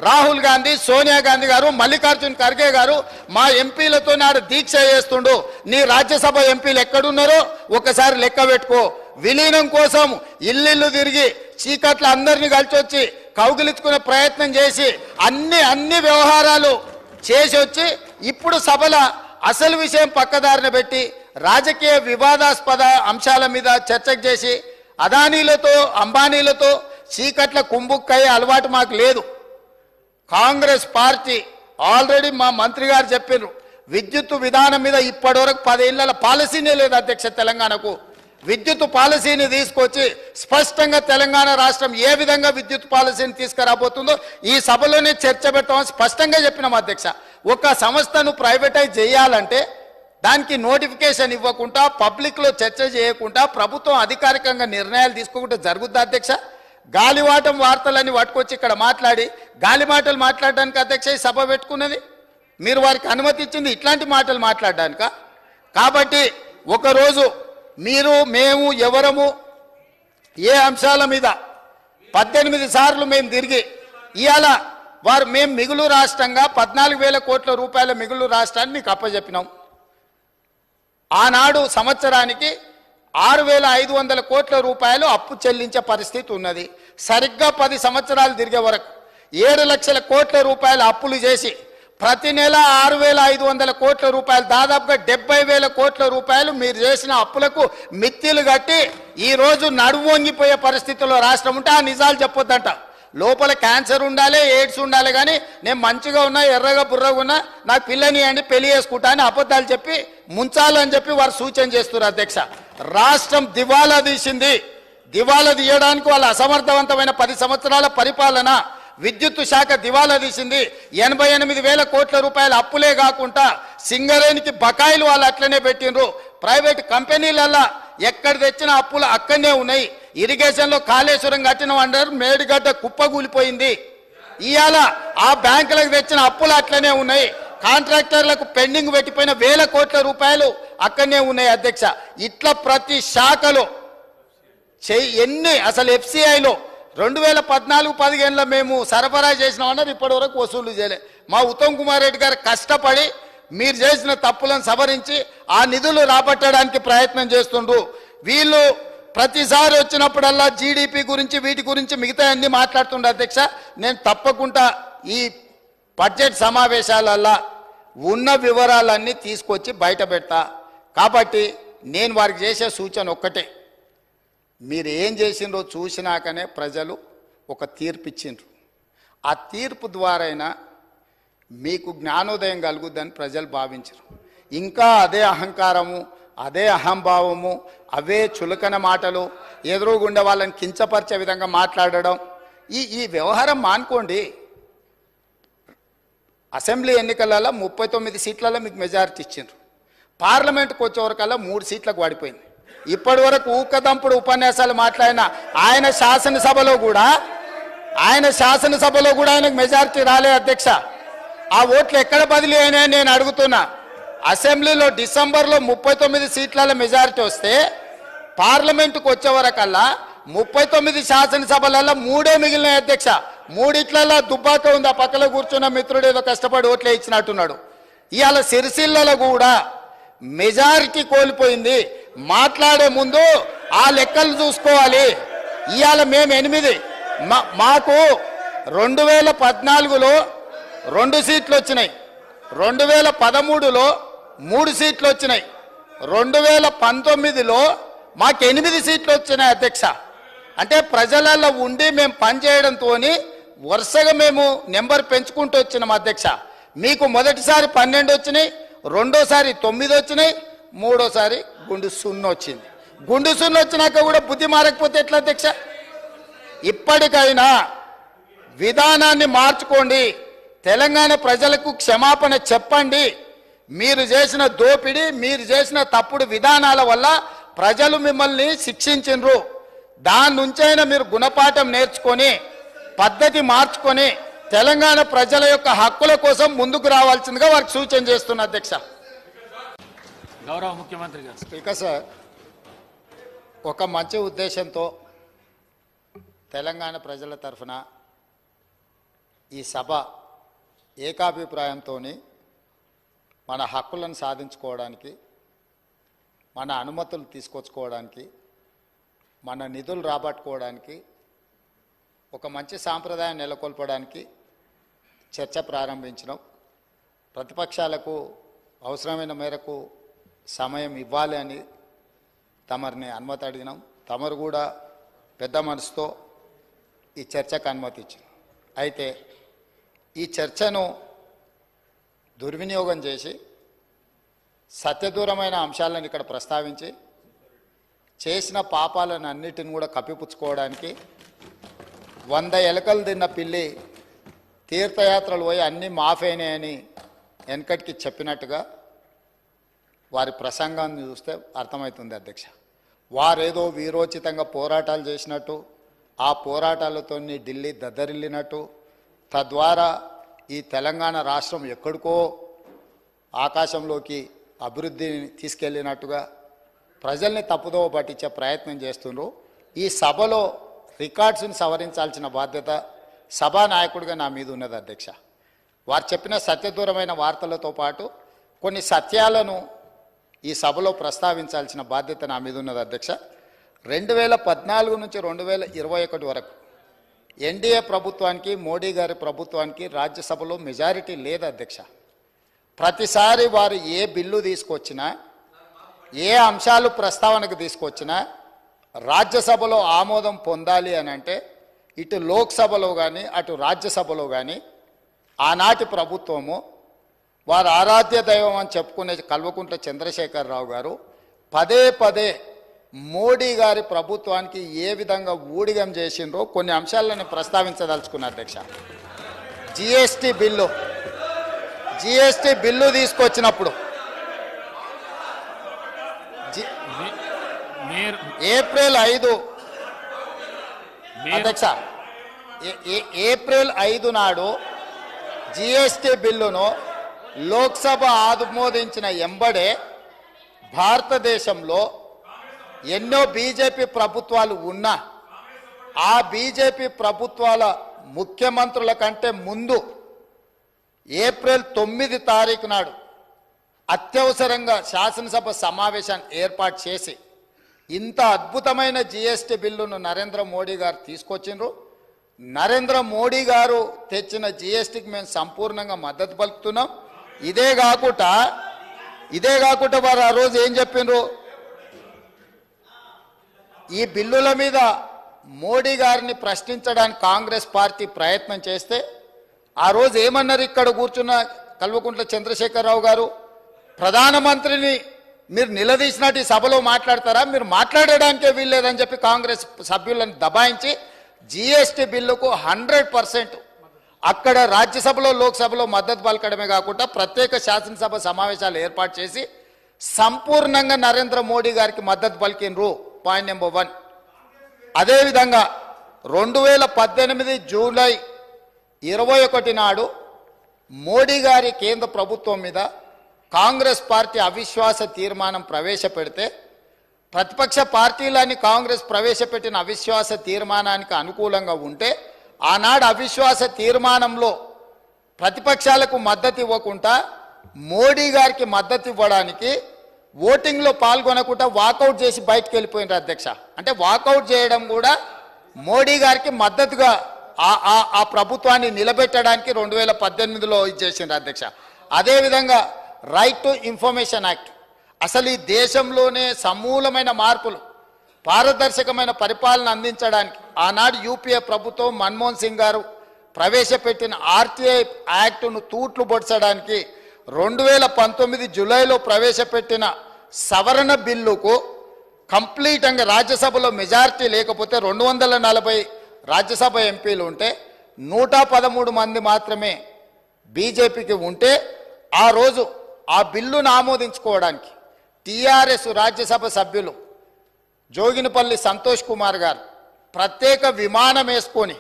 రాహుల్ గాంధీ, సోనియా గాంధీ గారు, మల్లికార్జున్ ఖర్గే గారు మా ఎంపీలతో నాడు దీక్ష చేస్తుండు. నీ రాజ్యసభ ఎంపీలు ఎక్కడున్నారో ఒకసారి లెక్క పెట్టుకో. విలీనం కోసం ఇల్లు తిరిగి చీకట్ల అందరినీ కలిసి వచ్చి కౌగిలించుకునే ప్రయత్నం చేసి అన్ని వ్యవహారాలు చేసి వచ్చి ఇప్పుడు సభల అసలు విషయం పక్కదారిన పెట్టి రాజకీయ వివాదాస్పద అంశాల మీద చర్చకు చేసి అదానీలతో అంబానీలతో చీకట్ల కుంభుక్కయ్యే అలవాటు మాకు లేదు. కాంగ్రెస్ పార్టీ ఆల్రెడీ మా మంత్రి గారు చెప్పారు, విద్యుత్ విధానం మీద ఇప్పటివరకు 10 ఏళ్ల పాలసీనే లేదు అధ్యక్ష. తెలంగాణకు విద్యుత్ పాలసీని తీసుకొచ్చి స్పష్టంగా తెలంగాణ రాష్ట్రం ఏ విధంగా విద్యుత్ పాలసీని తీసుకురాబోతుందో ఈ సభలోనే చర్చ పెట్టామని స్పష్టంగా చెప్పినాం అధ్యక్ష. ఒక సంస్థను ప్రైవేటైజ్ చేయాలంటే దానికి నోటిఫికేషన్ ఇవ్వకుండా పబ్లిక్లో చర్చ చేయకుండా ప్రభుత్వం అధికారికంగా నిర్ణయాలు తీసుకోకుండా జరుగుద్దా అధ్యక్ష? గాలివాటం వార్తలని పట్టుకొచ్చి ఇక్కడ మాట్లాడి గాలి మాటలు మాట్లాడడానికి అధ్యక్ష ఈ సభ పెట్టుకున్నది. మీరు వారికి అనుమతి ఇచ్చింది ఇట్లాంటి మాటలు మాట్లాడడానిక? కాబట్టి ఒకరోజు మీరు మేము ఎవరము ఏ అంశాల మీద 18 సార్లు మేము తిరిగి ఇవాళ మేము మిగులు రాష్ట్రంగా 14,000 కోట్ల రూపాయల మిగులు రాష్ట్రాన్ని మీకు అప్పచెప్పినాం. ఆనాడు సంవత్సరానికి 6,500 కోట్ల రూపాయలు అప్పు చెల్లించే పరిస్థితి ఉన్నది. సరిగ్గా 10 సంవత్సరాలు తిరిగే వరకు 7 లక్షల కోట్ల రూపాయల అప్పులు చేసి ప్రతి నెల 6,500 కోట్ల రూపాయలు దాదాపుగా 70,000 కోట్ల రూపాయలు మీరు చేసిన అప్పులకు మిత్తిలు కట్టి ఈరోజు నడుము వంగిపోయే పరిస్థితుల్లో రాష్ట్రం ఉంటే ఆ నిజాలు చెప్పొద్దంట. లోపల క్యాన్సర్ ఉండాలి, ఎయిడ్స్ ఉండాలి, కానీ నేను మంచిగా ఉన్నా, ఎర్రగా బుర్రగా ఉన్నా, నాకు పిల్లని అండి పెళ్లి చేసుకుంటా అని అబద్ధాలు చెప్పి ముంచాలని చెప్పి వారు సూచన చేస్తున్నారు అధ్యక్ష. రాష్ట్రం దివాలా తీసింది. దివాలా తీయడానికి వాళ్ళ అసమర్థవంతమైన 10 సంవత్సరాల పరిపాలన విద్యుత్ శాఖ దివాలా తీసింది. 88,000 కోట్ల రూపాయల అప్పులే కాకుండా సింగరేణికి బకాయిలు వాళ్ళు అట్లనే పెట్టినరు. ప్రైవేట్ కంపెనీలల్లా ఎక్కడ తెచ్చిన అప్పులు అక్కడనే ఉన్నాయి. ఇరిగేషన్లో కాళేశ్వరం కట్టిన అంటారు, మేడిగడ్డ కుప్పగూలిపోయింది. ఇవాళ ఆ బ్యాంకులకు తెచ్చిన అప్పులు అట్లనే ఉన్నాయి. కాంట్రాక్టర్లకు పెండింగ్ పెట్టిపోయిన 1,000 కోట్ల రూపాయలు అక్కడనే ఉన్నాయి అధ్యక్ష. ఇట్లా ప్రతి శాఖలో ఎన్ని అసలు FCIలో 2014-15లో మేము సరఫరా చేసినామన్నారు, ఇప్పటి వరకు వసూలు చేయలే. మా ఉత్తమ్ కుమార్ రెడ్డి గారు కష్టపడి మీరు చేసిన తప్పులను సవరించి ఆ నిధులు రాబట్టడానికి ప్రయత్నం చేస్తుండ్రు. వీళ్ళు ప్రతిసారి వచ్చినప్పుడల్లా జీడిపి గురించి వీటి గురించి మిగతా అన్ని మాట్లాడుతుండ్రు. అధ్యక్ష, నేను తప్పకుండా ఈ బడ్జెట్ సమావేశాలల్లో ఉన్న వివరాలన్నీ తీసుకొచ్చి బయట పెడతా. కాబట్టి నేను వారికి చేసే సూచన ఒక్కటే, మీరు ఏం చేసిండ్రో చూసినాకనే ప్రజలు ఒక తీర్పు ఇచ్చిండ్రు. ఆ తీర్పు ద్వారైనా మీకు జ్ఞానోదయం కలుగుద్దని ప్రజలు భావించరు. ఇంకా అదే అహంకారము, అదే అహంభావము, అవే చులకన మాటలు, ఎదురుగుండా వాళ్ళని కించపరిచే విధంగా మాట్లాడడం, ఈ వ్యవహారం మానుకోండి. అసెంబ్లీ ఎన్నికలలో 39 సీట్లలో మీకు మెజారిటీ ఇచ్చిండ్రు. పార్లమెంట్కి వచ్చేవరకల్లా 3 సీట్లకు పడిపోయింది. ఇప్పటి వరకు ఊకదంపుడు ఉపన్యాసాలు మాట్లాడిన ఆయన శాసనసభలో కూడా ఆయనకు మెజారిటీ రాలే. అధ్యక్ష, ఆ ఓట్లు ఎక్కడ బదిలీ అయినాయని నేను అడుగుతున్నా. అసెంబ్లీలో డిసెంబర్లో 39 సీట్ల మెజారిటీ వస్తే పార్లమెంటుకు వచ్చేవరకల్లా 39 శాసనసభలలో 3 మిగిలినాయి. అధ్యక్ష, 3 దుబ్బాక ఉంది. ఆ పక్కలో కూర్చున్న మిత్రుడు ఏదో కష్టపడి ఓట్లే ఇచ్చినట్టున్నాడు. ఇవాళ సిరిసిల్లలో కూడా మెజారిటీ కోల్పోయింది. మాట్లాడే ముందు ఆ లెక్కలు చూసుకోవాలి. ఇవాళ మేము 8, మాకు 2014లో 2 సీట్లు వచ్చినాయి, 2013లో 3 సీట్లు వచ్చినాయి, 2019లో మాకు 8 సీట్లు వచ్చినాయి. అధ్యక్ష, అంటే ప్రజలలో ఉండి మేము పనిచేయడంతో వరుసగా మేము నెంబర్ పెంచుకుంటూ వచ్చినాం. అధ్యక్ష, మీకు మొదటిసారి 12 వచ్చినాయి, రెండోసారి 9 వచ్చినాయి, మూడోసారి గుండు 0 వచ్చింది. గుండు 0 వచ్చినాక కూడా బుద్ధి మారకపోతే ఎట్లా అధ్యక్ష? ఇప్పటికైనా విధానాన్ని మార్చుకోండి. తెలంగాణ ప్రజలకు క్షమాపణ చెప్పండి. మీరు చేసిన దోపిడీ, మీరు చేసిన తప్పుడు విధానాల వల్ల ప్రజలు మిమ్మల్ని శిక్షించిండ్రు. దాని నుంచైనా మీరు గుణపాఠం నేర్చుకొని పద్ధతి మార్చుకొని తెలంగాణ ప్రజల యొక్క హక్కుల కోసం ముందుకు రావాల్సిందిగా వారికి సూచన చేస్తున్నా. అధ్యక్ష, గౌరవ ముఖ్యమంత్రి గారు. స్పీకర్ సార్, ఒక మంచి ఉద్దేశంతో తెలంగాణ ప్రజల తరఫున ఈ సభ ఏకాభిప్రాయంతో మన హక్కులను సాధించుకోవడానికి, మన అనుమతులు తీసుకొచ్చుకోవడానికి, మన నిధులు రాబట్టుకోవడానికి, ఒక మంచి సాంప్రదాయం నెలకొల్పడానికి చర్చ ప్రారంభించినాం. ప్రతిపక్షాలకు అవసరమైన మేరకు సమయం ఇవ్వాలి అని తమరిని అనుమతి అడిగినాం. తమరు కూడా పెద్ద మనసుతో ఈ చర్చకు అనుమతి ఇచ్చింది. అయితే ఈ చర్చను దుర్వినియోగం చేసి సత్యదూరమైన అంశాలను ఇక్కడ ప్రస్తావించి చేసిన పాపాలను అన్నిటిని కూడా కప్పిపుచ్చుకోవడానికి 100 ఎలకలు తిన్న పిల్లి తీర్థయాత్రలు పోయి అన్నీ మాఫైనాయని వెనకటికి చెప్పినట్టుగా వారి ప్రసంగాన్ని చూస్తే అర్థమవుతుంది. అధ్యక్ష, వారేదో వీరోచితంగా పోరాటాలు చేసినట్టు, ఆ పోరాటాలతో ఢిల్లీ దద్దరిల్లినట్టు, తద్వారా ఈ తెలంగాణ రాష్ట్రం ఎక్కడికో ఆకాశంలోకి అభివృద్ధిని తీసుకెళ్ళినట్టుగా ప్రజల్ని తప్పుదోవ పట్టించే ప్రయత్నం చేస్తున్నారు. ఈ సభలో రికార్డ్స్ని సవరించాల్సిన బాధ్యత సభానాయకుడిగా నా మీద ఉన్నది. అధ్యక్ష, వారు చెప్పిన సత్యదూరమైన వార్తలతో పాటు కొన్ని సత్యాలను ఈ సభలో ప్రస్తావించాల్సిన బాధ్యత నా మీద ఉన్నది. అధ్యక్ష, 2014 నుంచి 2021 వరకు ఎన్డీఏ ప్రభుత్వానికి, మోడీ గారి ప్రభుత్వానికి రాజ్యసభలో మెజారిటీ లేదు. అధ్యక్ష, ప్రతిసారి వారు ఏ బిల్లు తీసుకొచ్చినా, ఏ అంశాలు ప్రస్తావనకు తీసుకొచ్చినా రాజ్యసభలో ఆమోదం పొందాలి అని అంటే ఇటు లోక్సభలో కానీ అటు రాజ్యసభలో కానీ ఆనాటి ప్రభుత్వము, వారు ఆరాధ్య దైవం అని చెప్పుకునే కల్వకుంట్ల చంద్రశేఖరరావు గారు పదే పదే మోడీ గారి ప్రభుత్వానికి ఏ విధంగా ఊడిగం చేసిండ్రో కొన్ని అంశాలను ప్రస్తావించదలుచుకున్నారు. అధ్యక్ష, జిఎస్టీ బిల్లు తీసుకొచ్చినప్పుడు ఏప్రిల్ 5 అధ్యక్ష, ఏప్రిల్ 5 నాడు జిఎస్టీ బిల్లును లోక్సభ ఆమోదించిన ఎంబడే భారతదేశంలో ఎన్నో బీజేపీ ప్రభుత్వాలు ఉన్నా ఆ బీజేపీ ప్రభుత్వాల ముఖ్యమంత్రుల కంటే ముందు ఏప్రిల్ 9 తారీఖు నాడు అత్యవసరంగా శాసనసభ సమావేశాన్ని ఏర్పాటు చేసి ఇంత అద్భుతమైన జీఎస్టీ బిల్లును నరేంద్ర మోడీ గారు తీసుకొచ్చిండ్రు. నరేంద్ర మోడీ గారు తెచ్చిన జీఎస్టీకి మేము సంపూర్ణంగా మద్దతు పలుకుతున్నాం. ఇదే కాకుండా వారు ఆ రోజు ఏం చెప్పిండ్రు, ఈ బిల్లుల మీద మోడీ గారిని ప్రశ్నించడానికి కాంగ్రెస్ పార్టీ ప్రయత్నం చేస్తే ఆ రోజు ఏమన్నారు, ఇక్కడ కూర్చున్న కల్వకుంట్ల చంద్రశేఖరరావు గారు, ప్రధానమంత్రిని మీరు నిలదీసినట్టు ఈ సభలో మాట్లాడతారా, మీరు మాట్లాడడానికే వీల్లేదని చెప్పి కాంగ్రెస్ సభ్యులను దబాయించి జీఎస్టీ బిల్లుకు 100% అక్కడ రాజ్యసభలో లోక్సభలో మద్దతు పలకడమే కాకుండా ప్రత్యేక శాసనసభ సమావేశాలు ఏర్పాటు చేసి సంపూర్ణంగా నరేంద్ర మోడీ గారికి మద్దతు పలికినరు. Point number 1. అదేవిధంగా 2018 జూలై 21 నాడు మోడీ గారి కేంద్ర ప్రభుత్వం మీద కాంగ్రెస్ పార్టీ అవిశ్వాస తీర్మానం ప్రవేశపెడితే ప్రతిపక్ష పార్టీలన్నీ కాంగ్రెస్ ప్రవేశపెట్టిన అవిశ్వాస తీర్మానానికి అనుకూలంగా ఉంటే ఆనాడు అవిశ్వాస తీర్మానంలో ప్రతిపక్షాలకు మద్దతు ఇవ్వకుండా మోడీ గారికి మద్దతు ఇవ్వడానికి ఓటింగ్లో పాల్గొనకుండా వాకౌట్ చేసి బయటకు వెళ్ళిపోయినారు అధ్యక్ష. అంటే వాకౌట్ చేయడం కూడా మోడీ గారికి మద్దతుగా ఆ ప్రభుత్వాన్ని నిలబెట్టడానికి 2018లో ఇచ్చేసిండ్రు అధ్యక్ష. అదేవిధంగా రైట్ టు ఇన్ఫర్మేషన్ యాక్ట్, అసలు ఈ దేశంలోనే సమూలమైన మార్పులు, పారదర్శకమైన పరిపాలన అందించడానికి ఆనాడు యూపీఏ ప్రభుత్వం మన్మోహన్ సింగ్ గారు ప్రవేశపెట్టిన ఆర్టీఐ యాక్టును తూట్లు పొడచడానికి 2019 జూలైలో ప్రవేశపెట్టిన సవరణ బిల్లుకు కంప్లీట్గా రాజ్యసభలో మెజారిటీ లేకపోతే 240 రాజ్యసభ ఎంపీలు ఉంటే 113 మంది మాత్రమే బీజేపీకి ఉంటే ఆ రోజు ఆ బిల్లును ఆమోదించుకోవడానికి టీఆర్ఎస్ రాజ్యసభ సభ్యులు జోగినపల్లి సంతోష్ కుమార్ గారు ప్రత్యేక విమానం వేసుకొని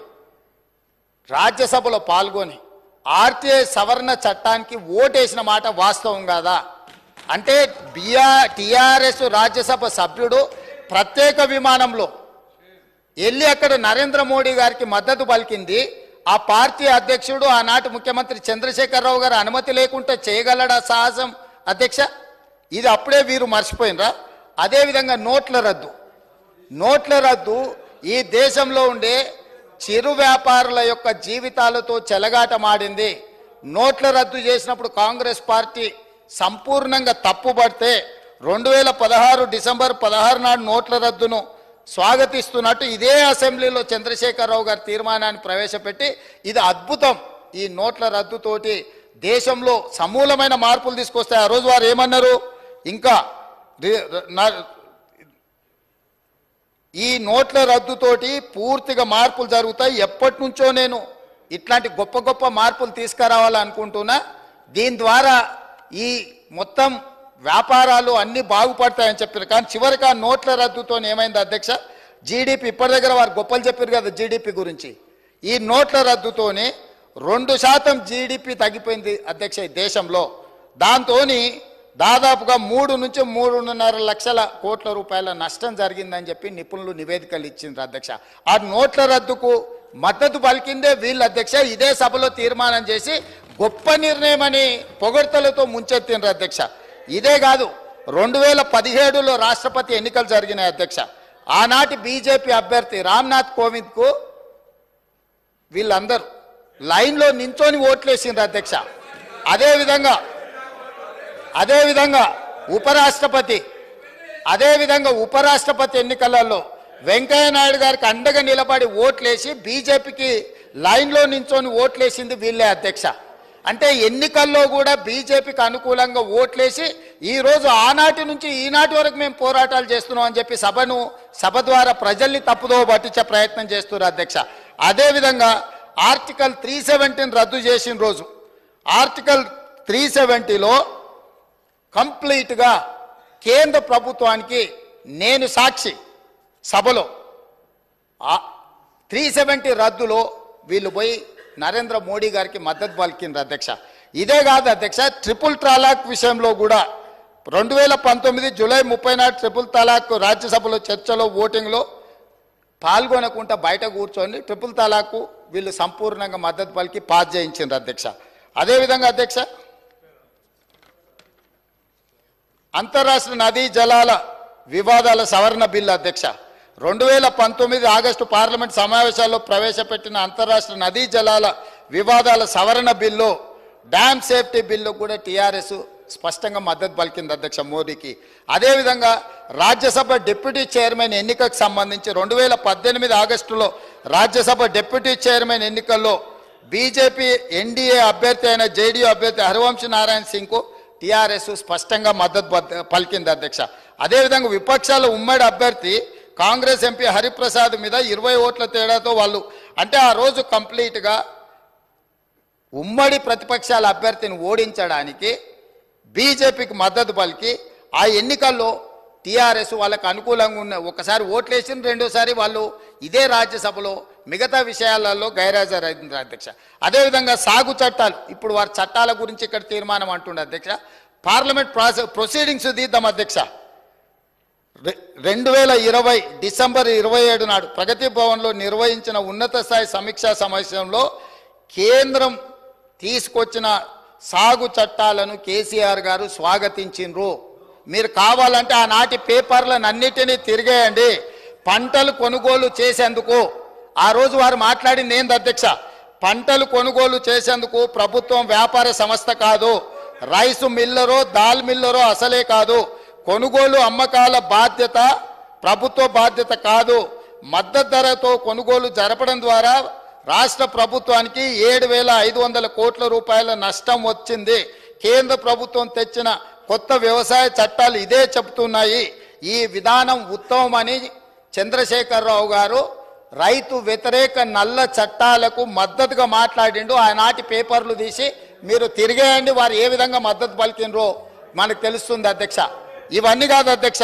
రాజ్యసభలో పాల్గొని ఆర్టీఐ సవరణ చట్టానికి ఓటేసిన మాట వాస్తవం కాదా? అంటే టీఆర్ఎస్ రాజ్యసభ సభ్యుడు ప్రత్యేక విమానంలో వెళ్ళి అక్కడ నరేంద్ర మోడీ గారికి మద్దతు పలికింది. ఆ పార్టీ అధ్యక్షుడు ఆనాటి ముఖ్యమంత్రి చంద్రశేఖరరావు గారు అనుమతి లేకుండా చేయగలడా సాహసం అధ్యక్ష? ఇది అప్పుడే వీరు మర్చిపోయినరా? అదేవిధంగా నోట్ల రద్దు ఈ దేశంలో ఉండే చిరు వ్యాపారుల యొక్క జీవితాలతో చెలగాటమాడింది. నోట్ల రద్దు చేసినప్పుడు కాంగ్రెస్ పార్టీ సంపూర్ణంగా తప్పుపడితే 2016 డిసెంబర్ 16 నాడు నోట్ల రద్దును స్వాగతిస్తున్నట్టు ఇదే అసెంబ్లీలో చంద్రశేఖరరావు గారి తీర్మానాన్ని ప్రవేశపెట్టి ఇది అద్భుతం, ఈ నోట్ల రద్దుతోటి దేశంలో సమూలమైన మార్పులు తీసుకొస్తాయి. ఆ రోజు వారు ఏమన్నారు, ఇంకా ఈ నోట్ల రద్దుతోటి పూర్తిగా మార్పులు జరుగుతాయి, ఎప్పటి నుంచో నేను ఇట్లాంటి గొప్ప గొప్ప మార్పులు తీసుకురావాలనుకుంటున్నా, దీని ద్వారా ఈ మొత్తం వ్యాపారాలు అన్నీ బాగుపడతాయని చెప్పారు. కానీ చివరికి ఆ నోట్ల రద్దుతో ఏమైంది అధ్యక్ష, జీడిపి ఇప్పటి దగ్గర వారు గొప్పలు చెప్పారు కదా జీడిపి గురించి, ఈ నోట్ల రద్దుతోని 2% జీడిపి తగ్గిపోయింది అధ్యక్ష ఈ దేశంలో. దాంతో దాదాపుగా 3 నుంచి 3.5 లక్షల కోట్ల రూపాయల నష్టం జరిగిందని చెప్పి నిపుణులు నివేదికలు ఇచ్చిండ్రు అధ్యక్ష. ఆ నోట్ల రద్దుకు మద్దతు పలికిందే వీళ్ళు అధ్యక్ష. ఇదే సభలో తీర్మానం చేసి గొప్ప నిర్ణయం అని పొగడ్తలతో ముంచెత్తిండ్రు అధ్యక్ష. ఇదే కాదు, 2017లో రాష్ట్రపతి ఎన్నికలు జరిగినాయి అధ్యక్ష. ఆనాటి బీజేపీ అభ్యర్థి రామ్నాథ్ కోవింద్కు వీళ్ళందరూ లైన్లో నించొని ఓట్లేసిండ్రు అధ్యక్ష. అదేవిధంగా ఉపరాష్ట్రపతి ఎన్నికలలో వెంకయ్య నాయుడు గారికి అండగా నిలబడి ఓట్లేసి బీజేపీకి లైన్లో నించొని ఓట్లేసింది వీళ్ళే అధ్యక్ష. అంటే ఎన్నికల్లో కూడా బీజేపీకి అనుకూలంగా ఓట్లేసి ఈరోజు ఆనాటి నుంచి ఈనాటి వరకు మేము పోరాటాలు చేస్తున్నాం అని చెప్పి సభ ద్వారా ప్రజల్ని తప్పుదో పట్టించే ప్రయత్నం చేస్తున్నారు అధ్యక్ష. అదేవిధంగా ఆర్టికల్ 370 రద్దు చేసిన రోజు ఆర్టికల్ 370లో కంప్లీట్గా కేంద్ర ప్రభుత్వానికి నేను సాక్షి, సభలో 370 రద్దులో వీళ్ళు పోయి నరేంద్ర మోడీ గారికి మద్దతు పలికిండ్రు అధ్యక్ష. ఇదే కాదు అధ్యక్ష, ట్రిపుల్ తలాక్ విషయంలో కూడా 2019 జూలై 30 నాడు ట్రిపుల్ తలాక్ రాజ్యసభలో చర్చలో ఓటింగ్లో పాల్గొనకుండా బయట కూర్చొని ట్రిపుల్ తలాకు వీళ్ళు సంపూర్ణంగా మద్దతు పలికి పాస్ చేయించారు అధ్యక్ష. అదేవిధంగా అధ్యక్ష, అంతర్రాష్ట్ర నదీ జలాల వివాదాల సవరణ బిల్లు అధ్యక్ష 2019 ఆగస్టు పార్లమెంట్ సమావేశాల్లో ప్రవేశపెట్టిన అంతర్రాష్ట్ర నదీ జలాల వివాదాల సవరణ బిల్లు, డ్యామ్ సేఫ్టీ బిల్లు కూడా టీఆర్ఎస్ స్పష్టంగా మద్దతు పలికింది అధ్యక్ష మోడీకి. అదేవిధంగా రాజ్యసభ డిప్యూటీ చైర్మన్ ఎన్నికకు సంబంధించి 2018 ఆగస్టులో రాజ్యసభ డిప్యూటీ చైర్మన్ ఎన్నికల్లో బీజేపీ ఎన్డీఏ అభ్యర్థి అయిన జేడీయూ అభ్యర్థి హరివంశ్ నారాయణ సింగ్కు టీఆర్ఎస్ స్పష్టంగా మద్దతు పలికింది అధ్యక్ష. అదేవిధంగా విపక్షాల ఉమ్మడి అభ్యర్థి కాంగ్రెస్ ఎంపీ హరిప్రసాద్ మీద 20 ఓట్ల తేడాతో వాళ్ళు అంటే ఆ రోజు కంప్లీట్గా ఉమ్మడి ప్రతిపక్షాల అభ్యర్థిని ఓడించడానికి బీజేపీకి మద్దతు పలికి ఆ ఎన్నికల్లో టీఆర్ఎస్ వాళ్ళకు అనుకూలంగా ఉన్న ఒకసారి ఓట్లేసిన రెండోసారి వాళ్ళు ఇదే రాజ్యసభలో మిగతా విషయాలలో గైర్హాజరైంది అధ్యక్ష. అదేవిధంగా సాగు చట్టాలు, ఇప్పుడు వారి చట్టాల గురించి ఇక్కడ తీర్మానం అంటుండే అధ్యక్ష. పార్లమెంట్ ప్రొసీడింగ్స్ తీద్దాం అధ్యక్ష. 2020 డిసెంబర్ 27 నాడు ప్రగతి భవన్లో నిర్వహించిన ఉన్నత స్థాయి సమీక్షా సమావేశంలో కేంద్రం తీసుకొచ్చిన సాగు చట్టాలను కేసీఆర్ గారు స్వాగతించిండ్రు. మీరు కావాలంటే ఆనాటి పేపర్లను అన్నిటినీ తిరిగేయండి. పంటలు కొనుగోలు చేసేందుకు ఆ రోజు వారు మాట్లాడింది ఏంది అధ్యక్ష, పంటలు కొనుగోలు చేసేందుకు ప్రభుత్వం వ్యాపార సంస్థ కాదు, రైసు మిల్లరో దాల్ మిల్లరో అసలే కాదు, కొనుగోలు అమ్మకాల బాధ్యత ప్రభుత్వ బాధ్యత కాదు. మద్దతు ధరతో కొనుగోలు జరపడం ద్వారా రాష్ట్ర ప్రభుత్వానికి 7,500 కోట్ల రూపాయల నష్టం వచ్చింది. కేంద్ర ప్రభుత్వం తెచ్చిన కొత్త వ్యవసాయ చట్టాలు ఇదే చెబుతున్నాయి. ఈ విధానం ఉత్తమమని చంద్రశేఖరరావు గారు రైతు వ్యతిరేక నల్ల చట్టాలకు మద్దతుగా మాట్లాడిండు. ఆనాటి పేపర్లు తీసి మీరు తిరిగేయండి, వారు ఏ విధంగా మద్దతు పలికినరో మనకు తెలుస్తుంది అధ్యక్ష. ఇవన్నీ కాదు అధ్యక్ష,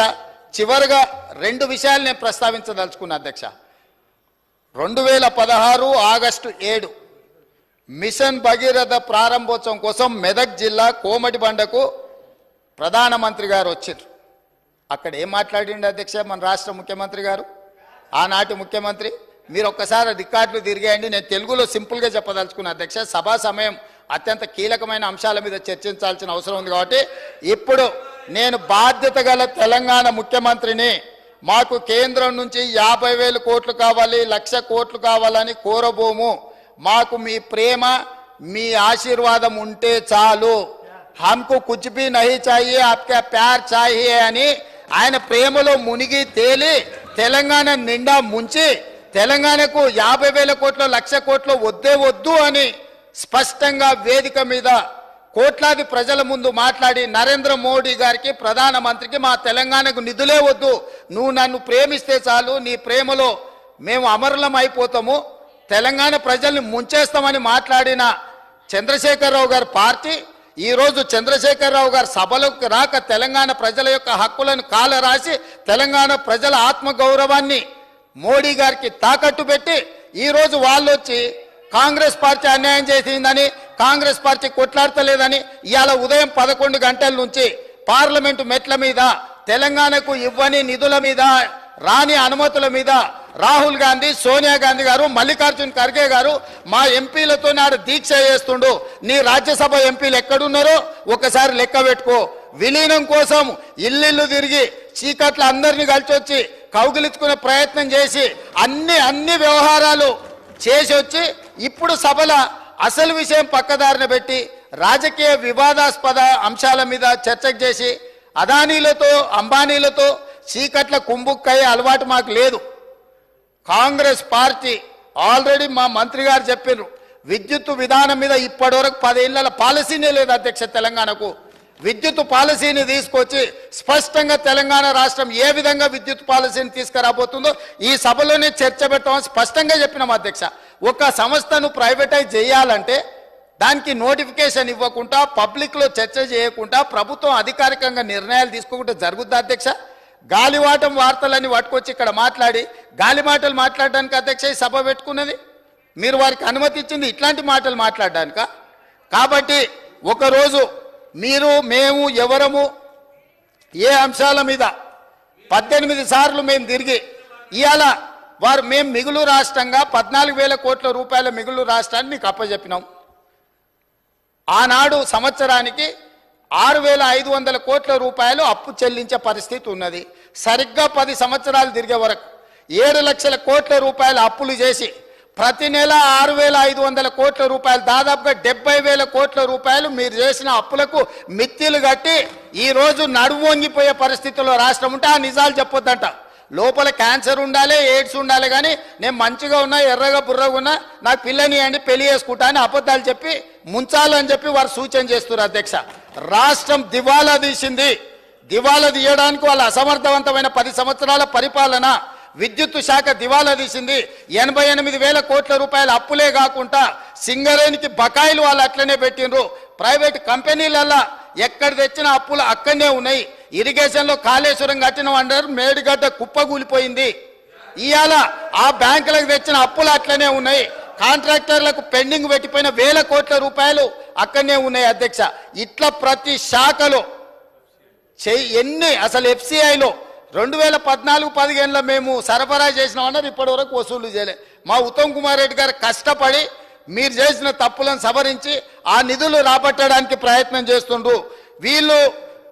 చివరిగా 2 విషయాలు నేను ప్రస్తావించదలుచుకున్నా అధ్యక్ష. 2016 ఆగస్టు 7 మిషన్ భగీరథ ప్రారంభోత్సవం కోసం మెదక్ జిల్లా కోమటిబండకు ప్రధానమంత్రి గారు వచ్చారు. అక్కడ ఏం మాట్లాడిండు అధ్యక్ష మన రాష్ట్ర ముఖ్యమంత్రి గారు, ఆనాటి ముఖ్యమంత్రి? మీరు ఒక్కసారి రికార్డులు తిరిగేయండి. నేను తెలుగులో సింపుల్గా చెప్పదలుచుకున్న అధ్యక్ష, సభా సమయం అత్యంత కీలకమైన అంశాల మీద చర్చించాల్సిన అవసరం ఉంది కాబట్టి ఇప్పుడు నేను బాధ్యత గల తెలంగాణ ముఖ్యమంత్రిని, మాకు కేంద్రం నుంచి 50,000 కోట్లు కావాలి, 1,00,000 కోట్లు కావాలని కోరబోము. మాకు మీ ప్రేమ మీ ఆశీర్వాదం ఉంటే చాలు. హమ్కు కుచ్ భీ నహీ చాహియే, ఆప్కా ప్యార్ చాహియే అని ఆయన ప్రేమలో మునిగి తేలి తెలంగాణ నిండా ముంచి తెలంగాణకు 50,000 కోట్లు 1,00,000 కోట్లు వద్దే వద్దు అని స్పష్టంగా వేదిక మీద కోట్లాది ప్రజల ముందు మాట్లాడి నరేంద్ర మోడీ గారికి ప్రధానమంత్రికి మా తెలంగాణకు నిధులే వద్దు, నువ్వు నన్ను ప్రేమిస్తే చాలు, నీ ప్రేమలో మేము అమరులం అయిపోతాము, తెలంగాణ ప్రజల్ని ముంచేస్తామని మాట్లాడిన చంద్రశేఖరరావు గారి పార్టీ ఈరోజు చంద్రశేఖరరావు గారు సభలోకి రాక తెలంగాణ ప్రజల యొక్క హక్కులను కాలరాసి తెలంగాణ ప్రజల ఆత్మగౌరవాన్ని మోడీ గారికి తాకట్టు పెట్టి ఈరోజు వాళ్ళు వచ్చి కాంగ్రెస్ పార్టీ అన్యాయం చేసిందని, కాంగ్రెస్ పార్టీ కొట్లాడతలేదని ఇవాళ ఉదయం 11 గంటల నుంచి పార్లమెంటు మెట్ల మీద తెలంగాణకు ఇవ్వని నిధుల మీద రాని అనుమతుల మీద రాహుల్ గాంధీ, సోనియా గాంధీ గారు, మల్లికార్జున్ ఖర్గే గారు మా ఎంపీలతో నాడు దీక్ష చేస్తుండు. నీ రాజ్యసభ ఎంపీలు ఎక్కడున్నారో ఒకసారి లెక్క పెట్టుకో. విలీనం కోసం ఇల్లు తిరిగి చీకట్ల అందరినీ కలిసి వచ్చి కౌగిలించుకునే ప్రయత్నం చేసి అన్ని వ్యవహారాలు చేసి వచ్చి ఇప్పుడు సభల అసలు విషయం పక్కదారిన పెట్టి రాజకీయ వివాదాస్పద అంశాల మీద చర్చకు చేసి అదానీలతో అంబానీలతో చీకట్ల కుంభుక్కయ్యే అలవాటు మాకు లేదు. కాంగ్రెస్ పార్టీ ఆల్రెడీ మా మంత్రి గారు చెప్పారు, విద్యుత్ విధానం మీద ఇప్పటివరకు 10 ఏళ్ల పాలసీనే లేదు అధ్యక్ష. తెలంగాణకు విద్యుత్ పాలసీని తీసుకొచ్చి స్పష్టంగా తెలంగాణ రాష్ట్రం ఏ విధంగా విద్యుత్ పాలసీని తీసుకురాబోతుందో ఈ సభలోనే చర్చ పెట్టమని స్పష్టంగా చెప్పినాం అధ్యక్ష. ఒక సంస్థను ప్రైవేటైజ్ చేయాలంటే దానికి నోటిఫికేషన్ ఇవ్వకుండా పబ్లిక్లో చర్చ చేయకుండా ప్రభుత్వం అధికారికంగా నిర్ణయాలు తీసుకోకుండా జరుగుద్ది అధ్యక్ష. గాలివాటం వార్తలని పట్టుకొచ్చి ఇక్కడ మాట్లాడి గాలి మాటలు మాట్లాడడానికి అధ్యక్ష ఈ సభ పెట్టుకున్నది. మీరు వారికి అనుమతి ఇచ్చింది ఇట్లాంటి మాటలు మాట్లాడడానిక? కాబట్టి ఒకరోజు మీరు మేము ఎవరము ఏ అంశాల మీద 18 సార్లు మేము తిరిగి ఇవాళ వారు మేము మిగులు రాష్ట్రంగా 14,000 కోట్ల రూపాయల మిగులు రాష్ట్రాన్ని మీకు అప్పచెప్పినాం. ఆనాడు సంవత్సరానికి 6,500 కోట్ల రూపాయలు అప్పు చెల్లించే పరిస్థితి ఉన్నది. సరిగ్గా 10 సంవత్సరాలు తిరిగే వరకు 7 లక్షల కోట్ల రూపాయల అప్పులు చేసి ప్రతి నెల 6,500 కోట్ల రూపాయలు, దాదాపుగా 70,000 కోట్ల రూపాయలు మీరు చేసిన అప్పులకు మిత్తిలు కట్టి ఈరోజు నడుము వంగిపోయే పరిస్థితుల్లో రాష్ట్రం ఉంటే ఆ నిజాలు చెప్పొద్దంట. లోపల క్యాన్సర్ ఉండాలి, ఎయిడ్స్ ఉండాలి, కానీ నేను మంచిగా ఉన్నా, ఎర్రగా బుర్రగా ఉన్నా, నాకు పిల్లని అండి పెళ్లి చేసుకుంటా అని అబద్ధాలు చెప్పి ముంచాలని చెప్పి వారు సూచన చేస్తున్నారు. అధ్యక్ష, రాష్ట్రం దివాలా తీసింది. దివాలా తీయడానికి వాళ్ళ అసమర్థవంతమైన 10 సంవత్సరాల పరిపాలన, విద్యుత్ శాఖ దివాలా తీసింది. 88,000 కోట్ల రూపాయల అప్పులే కాకుండా సింగరేణికి బకాయిలు వాళ్ళు అట్లనే పెట్టిండ్రు. ప్రైవేట్ కంపెనీలల్లా ఎక్కడ తెచ్చిన అప్పులు అక్కడనే ఉన్నాయి. ఇరిగేషన్లో కాళేశ్వరం కట్టిన అంటారు, మేడిగడ్డ కుప్పగూలిపోయింది. ఇవాళ ఆ బ్యాంకులకు తెచ్చిన అప్పులు అట్లనే ఉన్నాయి. కాంట్రాక్టర్లకు పెండింగ్ పెట్టిపోయిన 1,000 కోట్ల రూపాయలు అక్కడనే ఉన్నాయి. అధ్యక్ష, ఇట్లా ప్రతి శాఖలో ఎన్ని అసలు FCIలో 2014-15లో మేము సరఫరా చేసినామన్నారు, ఇప్పటి వరకు వసూలు చేయలే. మా ఉత్తమ్ కుమార్ రెడ్డి గారు కష్టపడి మీరు చేసిన తప్పులను సవరించి ఆ నిధులు రాబట్టడానికి ప్రయత్నం చేస్తుండ్రు. వీళ్ళు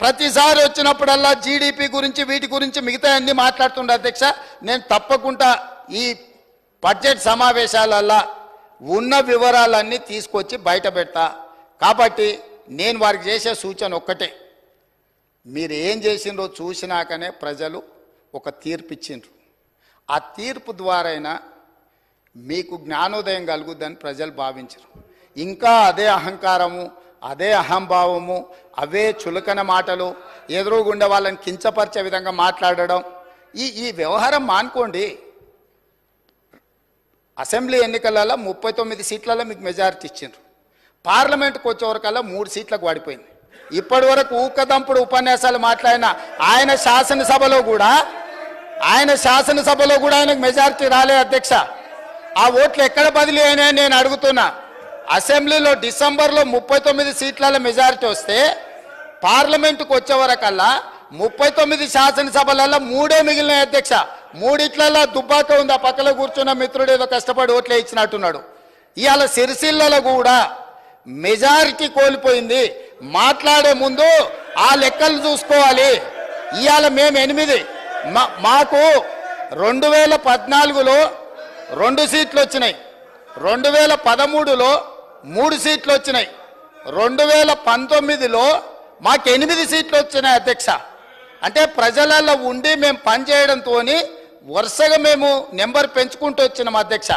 ప్రతిసారి వచ్చినప్పుడల్లా GDP గురించి వీటి గురించి మిగతా అన్ని మాట్లాడుతుండ్రు. అధ్యక్ష, నేను తప్పకుండా ఈ బడ్జెట్ సమావేశాలల్లో ఉన్న వివరాలన్నీ తీసుకొచ్చి బయట పెడతా. కాబట్టి నేను వారికి చేసే సూచన ఒక్కటే, మీరు ఏం చేసిండ్రో చూసినాకనే ప్రజలు ఒక తీర్పు ఇచ్చిండ్రు. ఆ తీర్పు ద్వారైనా మీకు జ్ఞానోదయం కలుగుద్దని ప్రజలు భావించరు. ఇంకా అదే అహంకారము, అదే అహంభావము, అవే చులకన మాటలు, ఎదురుగుండా వాళ్ళని కించపరిచే విధంగా మాట్లాడడం, ఈ వ్యవహారం మానుకోండి. అసెంబ్లీ ఎన్నికలలో 39 సీట్లలో మీకు మెజారిటీ ఇచ్చిండ్రు. పార్లమెంట్కి వచ్చేవరకల్లా 3 సీట్లకు పడిపోయింది. ఇప్పటి వరకు ఊకదంపుడు ఉపన్యాసాలు మాట్లాడిన ఆయన శాసనసభలో కూడా ఆయనకు మెజారిటీ రాలే. అధ్యక్ష, ఆ ఓట్లు ఎక్కడ బదిలీ అయినాయని నేను అడుగుతున్నా. అసెంబ్లీలో డిసెంబర్లో 39 సీట్ల మెజారిటీ వస్తే పార్లమెంటుకు వచ్చేవరకల్లా 39 శాసనసభలలో 3 మిగిలినాయి. అధ్యక్ష, 3 దుబ్బాక ఉంది. ఆ పక్కలో కూర్చున్న మిత్రుడు ఏదో కష్టపడి ఓట్లే ఇచ్చినట్టున్నాడు. ఇవాళ సిరిసిల్లలో కూడా మెజారిటీ కోల్పోయింది. మాట్లాడే ముందు ఆ లెక్కలు చూసుకోవాలి. ఇవాళ మేము 8, మాకు 2014లో 2 సీట్లు వచ్చినాయి, 2013లో 3 సీట్లు వచ్చినాయి, 2019లో మాకు 8 సీట్లు వచ్చినాయి. అధ్యక్ష, అంటే ప్రజలలో ఉండి మేము పనిచేయడంతో వరుసగా మేము నెంబర్ పెంచుకుంటూ వచ్చినాం. అధ్యక్ష,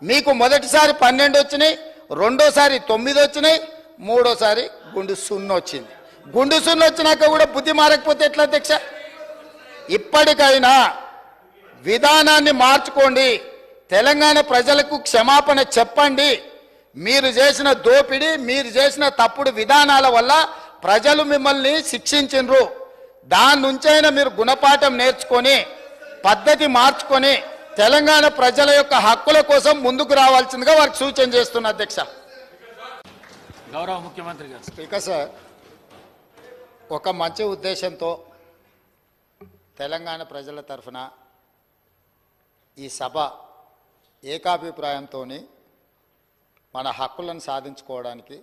మీకు మొదటిసారి 12 వచ్చినాయి, రెండోసారి 9 వచ్చినాయి, మూడోసారి గుండు 0 వచ్చింది. గుండు 0 వచ్చినాక కూడా బుద్ధి మారకపోతే ఎట్లా? అధ్యక్ష, ఇప్పటికైనా విధానాన్ని మార్చుకోండి. తెలంగాణ ప్రజలకు క్షమాపణ చెప్పండి. మీరు చేసిన దోపిడీ, మీరు చేసిన తప్పుడు విధానాల వల్ల ప్రజలు మిమ్మల్ని శిక్షించిండ్రు. దాని నుంచైనా మీరు గుణపాఠం నేర్చుకొని పద్ధతి మార్చుకొని తెలంగాణ ప్రజల యొక్క హక్కుల కోసం ముందుకు రావాల్సిందిగా వారికి సూచన చేస్తున్నా. అధ్యక్ష, గౌరవ ముఖ్యమంత్రి గారు. స్పీకర్ సార్, ఒక మంచి ఉద్దేశంతో తెలంగాణ ప్రజల తరఫున ఈ సభ ఏకాభిప్రాయంతో మన హక్కులను సాధించుకోవడానికి,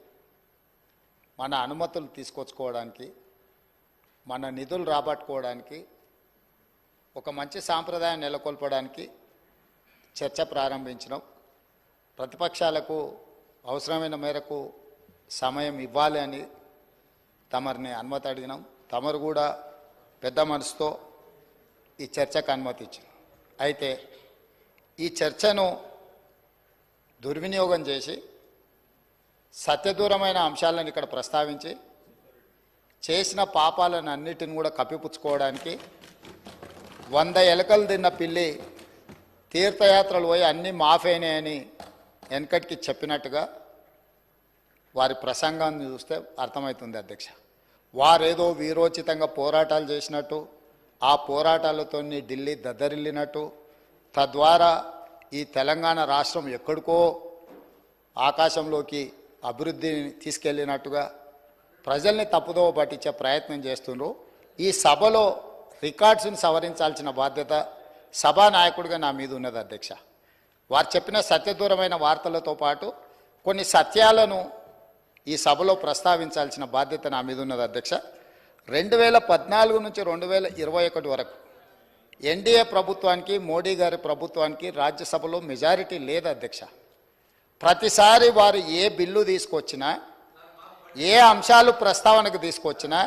మన అనుమతులు తీసుకొచ్చుకోవడానికి, మన నిధులు రాబట్టుకోవడానికి, ఒక మంచి సాంప్రదాయం నెలకొల్పడానికి చర్చ ప్రారంభించినాం. ప్రతిపక్షాలకు అవసరమైన మేరకు సమయం ఇవ్వాలి అని తమరిని అనుమతి అడిగినాం. తమరు కూడా పెద్ద మనసుతో ఈ చర్చకు అనుమతి ఇచ్చారు. అయితే ఈ చర్చను దుర్వినియోగం చేసి సత్యదూరమైన అంశాలను ఇక్కడ ప్రస్తావించి చేసిన పాపాలను అన్నిటిని కూడా కప్పిపుచ్చుకోవడానికి 100 ఎలకలు తిన్న పిల్లి తీర్థయాత్రలు పోయి అన్నీ మాఫైనాయని వెనకటికి చెప్పినట్టుగా వారి ప్రసంగాన్ని చూస్తే అర్థమవుతుంది. అధ్యక్ష, వారేదో వీరోచితంగా పోరాటాలు చేసినట్టు, ఆ పోరాటాలతో ఢిల్లీ దద్దరిల్లినట్టు, తద్వారా ఈ తెలంగాణ రాష్ట్రం ఎక్కడికో ఆకాశంలోకి అభివృద్ధిని తీసుకెళ్ళినట్టుగా ప్రజల్ని తప్పుదోవ పట్టించే ప్రయత్నం చేస్తున్నారు. ఈ సభలో రికార్డ్స్ని సవరించాల్సిన బాధ్యత సభానాయకుడిగా నా మీద ఉన్నది అధ్యక్ష. వారు చెప్పిన సత్యదూరమైన వార్తలతో పాటు కొన్ని సత్యాలను ఈ సభలో ప్రస్తావించాల్సిన బాధ్యత నా మీద ఉన్నది అధ్యక్ష. 2014 నుంచి 2021 వరకు ఎన్డీఏ ప్రభుత్వానికి, మోడీ గారి ప్రభుత్వానికి రాజ్యసభలో మెజారిటీ లేదు అధ్యక్ష. ప్రతిసారి వారు ఏ బిల్లు తీసుకొచ్చినా, ఏ అంశాలు ప్రస్తావనకు తీసుకొచ్చినా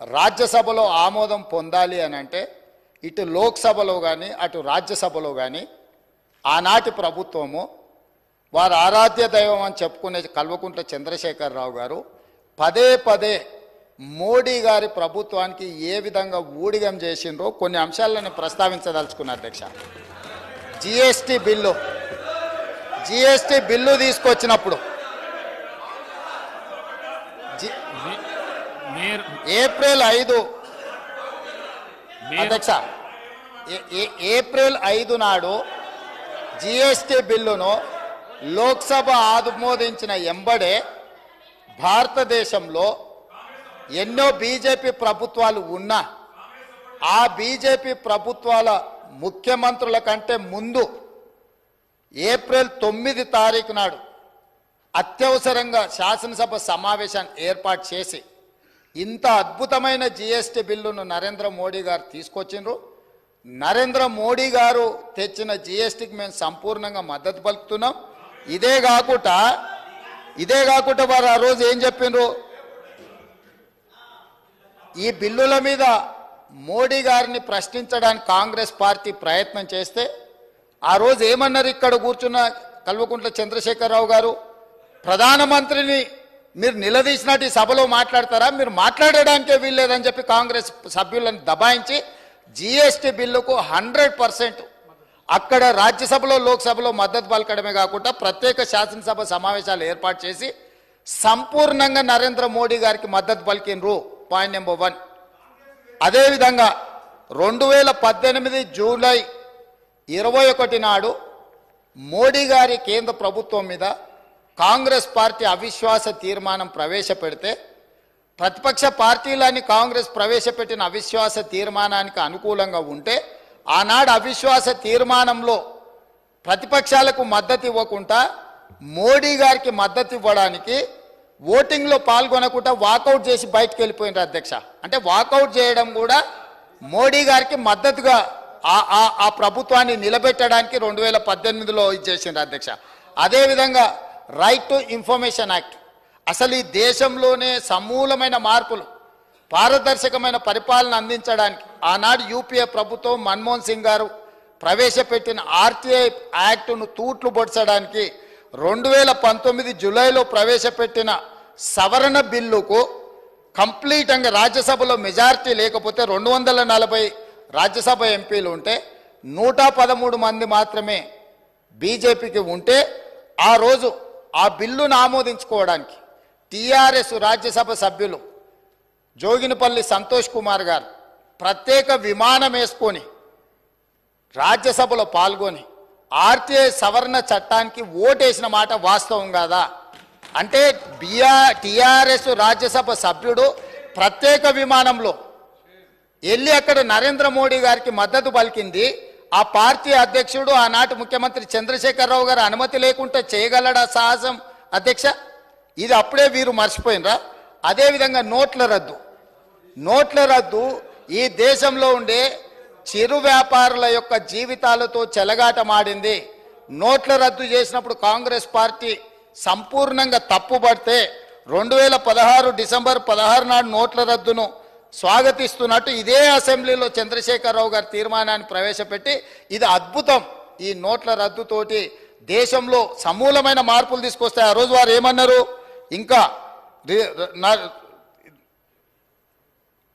రాజ్యసభలో ఆమోదం పొందాలి అని అంటే ఇటు లోక్సభలో కానీ అటు రాజ్యసభలో కానీ ఆనాటి ప్రభుత్వము, వారు ఆరాధ్య దైవం అని చెప్పుకునే కల్వకుంట్ల చంద్రశేఖరరావు గారు పదే పదే మోడీ గారి ప్రభుత్వానికి ఏ విధంగా ఊడిగం చేసిండ్రో కొన్ని అంశాలను ప్రస్తావించదలుచుకున్న అధ్యక్ష. జిఎస్టీ బిల్లు తీసుకొచ్చినప్పుడు ఏప్రిల్ 5 అధ్యక్ష, ఏప్రిల్ 5 నాడు జిఎస్టీ బిల్లును లోక్సభ ఆమోదించిన ఎంబడే భారతదేశంలో ఎన్నో బీజేపీ ప్రభుత్వాలు ఉన్నా ఆ బీజేపీ ప్రభుత్వాల ముఖ్యమంత్రుల కంటే ముందు ఏప్రిల్ 9 తారీఖు నాడు అత్యవసరంగా శాసనసభ సమావేశాన్ని ఏర్పాటు చేసి ఇంత అద్భుతమైన జిఎస్టీ బిల్లును నరేంద్ర మోడీ గారు తీసుకొచ్చిండ్రు. నరేంద్ర మోడీ గారు తెచ్చిన జిఎస్టీకి మేము సంపూర్ణంగా మద్దతు పలుకుతున్నాం. ఇదే కాకుండా వారు ఆ రోజు ఏం చెప్పిండ్రు, ఈ బిల్లుల మీద మోడీ గారిని ప్రశ్నించడానికి కాంగ్రెస్ పార్టీ ప్రయత్నం చేస్తే ఆ రోజు ఏమన్నారు, ఇక్కడ కూర్చున్న కల్వకుంట్ల చంద్రశేఖరరావు గారు, ప్రధానమంత్రిని మీరు నిలదీసినట్టు ఈ సభలో మాట్లాడతారా, మీరు మాట్లాడడానికే వీల్లేదని చెప్పి కాంగ్రెస్ సభ్యులను దబాయించి జిఎస్టీ బిల్లుకు 100% అక్కడ రాజ్యసభలో లోక్సభలో మద్దతు పలకడమే కాకుండా ప్రత్యేక శాసనసభ సమావేశాలు ఏర్పాటు చేసి సంపూర్ణంగా నరేంద్ర మోడీ గారికి మద్దతు పలికినరు. Point number 1. అదేవిధంగా 2018 జూలై 21 నాడు మోడీ గారి కేంద్ర ప్రభుత్వం మీద కాంగ్రెస్ పార్టీ అవిశ్వాస తీర్మానం ప్రవేశపెడితే ప్రతిపక్ష పార్టీలని కాంగ్రెస్ ప్రవేశపెట్టిన అవిశ్వాస తీర్మానానికి అనుకూలంగా ఉంటే ఆనాడు అవిశ్వాస తీర్మానంలో ప్రతిపక్షాలకు మద్దతు ఇవ్వకుండా మోడీ గారికి మద్దతు ఇవ్వడానికి ఓటింగ్లో పాల్గొనకుండా వాకౌట్ చేసి బయటకు వెళ్ళిపోయినారు అధ్యక్ష. అంటే వాకౌట్ చేయడం కూడా మోడీ గారికి మద్దతుగా ఆ ప్రభుత్వాన్ని నిలబెట్టడానికి 2018లో ఇచ్చేసిండ్రు అధ్యక్ష. అదేవిధంగా రైట్ టు ఇన్ఫర్మేషన్ యాక్ట్, అసలు ఈ దేశంలోనే సమూలమైన మార్పులు, పారదర్శకమైన పరిపాలన అందించడానికి ఆనాడు యూపీఏ ప్రభుత్వం మన్మోహన్ సింగ్ గారు ప్రవేశపెట్టిన ఆర్టీఐ యాక్టును తూట్లు పొడచడానికి 2019 జూలైలో ప్రవేశపెట్టిన సవరణ బిల్లుకు కంప్లీట్గా రాజ్యసభలో మెజారిటీ లేకపోతే 240 రాజ్యసభ ఎంపీలు ఉంటే 113 మంది మాత్రమే బీజేపీకి ఉంటే ఆ రోజు ఆ బిల్లును ఆమోదించుకోవడానికి టీఆర్ఎస్ రాజ్యసభ సభ్యులు జోగినిపల్లి సంతోష్ కుమార్ గారు ప్రత్యేక విమానం వేసుకొని రాజ్యసభలో పాల్గొని ఆర్టీఐ సవరణ చట్టానికి ఓటేసిన మాట వాస్తవం కాదా? అంటే టీఆర్ఎస్ రాజ్యసభ సభ్యుడు ప్రత్యేక విమానంలో వెళ్ళి అక్కడ నరేంద్ర మోడీ గారికి మద్దతు పలికింది. ఆ పార్టీ అధ్యక్షుడు ఆనాటి ముఖ్యమంత్రి చంద్రశేఖరరావు గారు అనుమతి లేకుంటే చేయగలడా సాహసం అధ్యక్ష? ఇది అప్పుడే వీరు మర్చిపోయినరా? అదేవిధంగా నోట్ల రద్దు ఈ దేశంలో ఉండే చిరు వ్యాపారుల యొక్క జీవితాలతో చెలగాటమాడింది. నోట్ల రద్దు చేసినప్పుడు కాంగ్రెస్ పార్టీ సంపూర్ణంగా తప్పుపడితే 2016 డిసెంబర్ 16 నాడు నోట్ల రద్దును స్వాగతిస్తున్నట్టు ఇదే అసెంబ్లీలో చంద్రశేఖరరావు గారి తీర్మానాన్ని ప్రవేశపెట్టి ఇది అద్భుతం, ఈ నోట్ల రద్దుతోటి దేశంలో సమూలమైన మార్పులు తీసుకొస్తాయి. ఆ రోజు వారు ఏమన్నారు, ఇంకా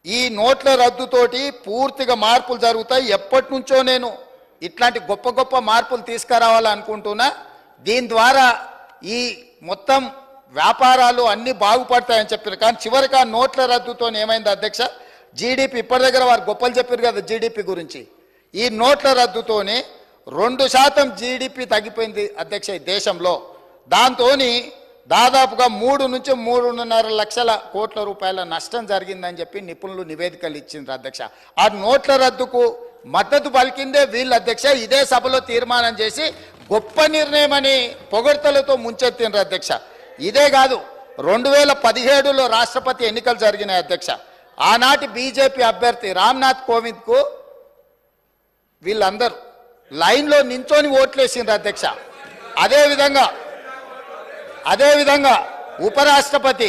ఈ నోట్ల రద్దుతోటి పూర్తిగా మార్పులు జరుగుతాయి, ఎప్పటి నుంచో నేను ఇట్లాంటి గొప్ప గొప్ప మార్పులు తీసుకురావాలనుకుంటున్నా, దీని ద్వారా ఈ మొత్తం వ్యాపారాలు అన్నీ బాగుపడతాయని చెప్పారు. కానీ చివరికి ఆ నోట్ల రద్దుతో ఏమైంది అధ్యక్ష, జీడిపి ఇప్పటి దగ్గర వారు గొప్పలు చెప్పారు కదా జీడిపి గురించి, ఈ నోట్ల రద్దుతోని 2% జీడిపి తగ్గిపోయింది అధ్యక్ష ఈ దేశంలో. దాంతో దాదాపుగా 3 నుంచి 3.5 లక్షల కోట్ల రూపాయల నష్టం జరిగిందని చెప్పి నిపుణులు నివేదికలు ఇచ్చిండ్రు అధ్యక్ష. ఆ నోట్ల రద్దుకు మద్దతు పలికిందే వీళ్ళ అధ్యక్ష. ఇదే సభలో తీర్మానం చేసి గొప్ప నిర్ణయం అని పొగడ్తలతో ముంచెత్తిండ్రు అధ్యక్ష. ఇదే కాదు, 2017లో రాష్ట్రపతి ఎన్నికలు జరిగినాయి అధ్యక్ష. ఆనాటి బీజేపీ అభ్యర్థి రామ్నాథ్ కోవింద్కు వీళ్ళందరూ లైన్లో నించొని ఓట్లేసిండ్రు అధ్యక్ష. అదేవిధంగా ఉపరాష్ట్రపతి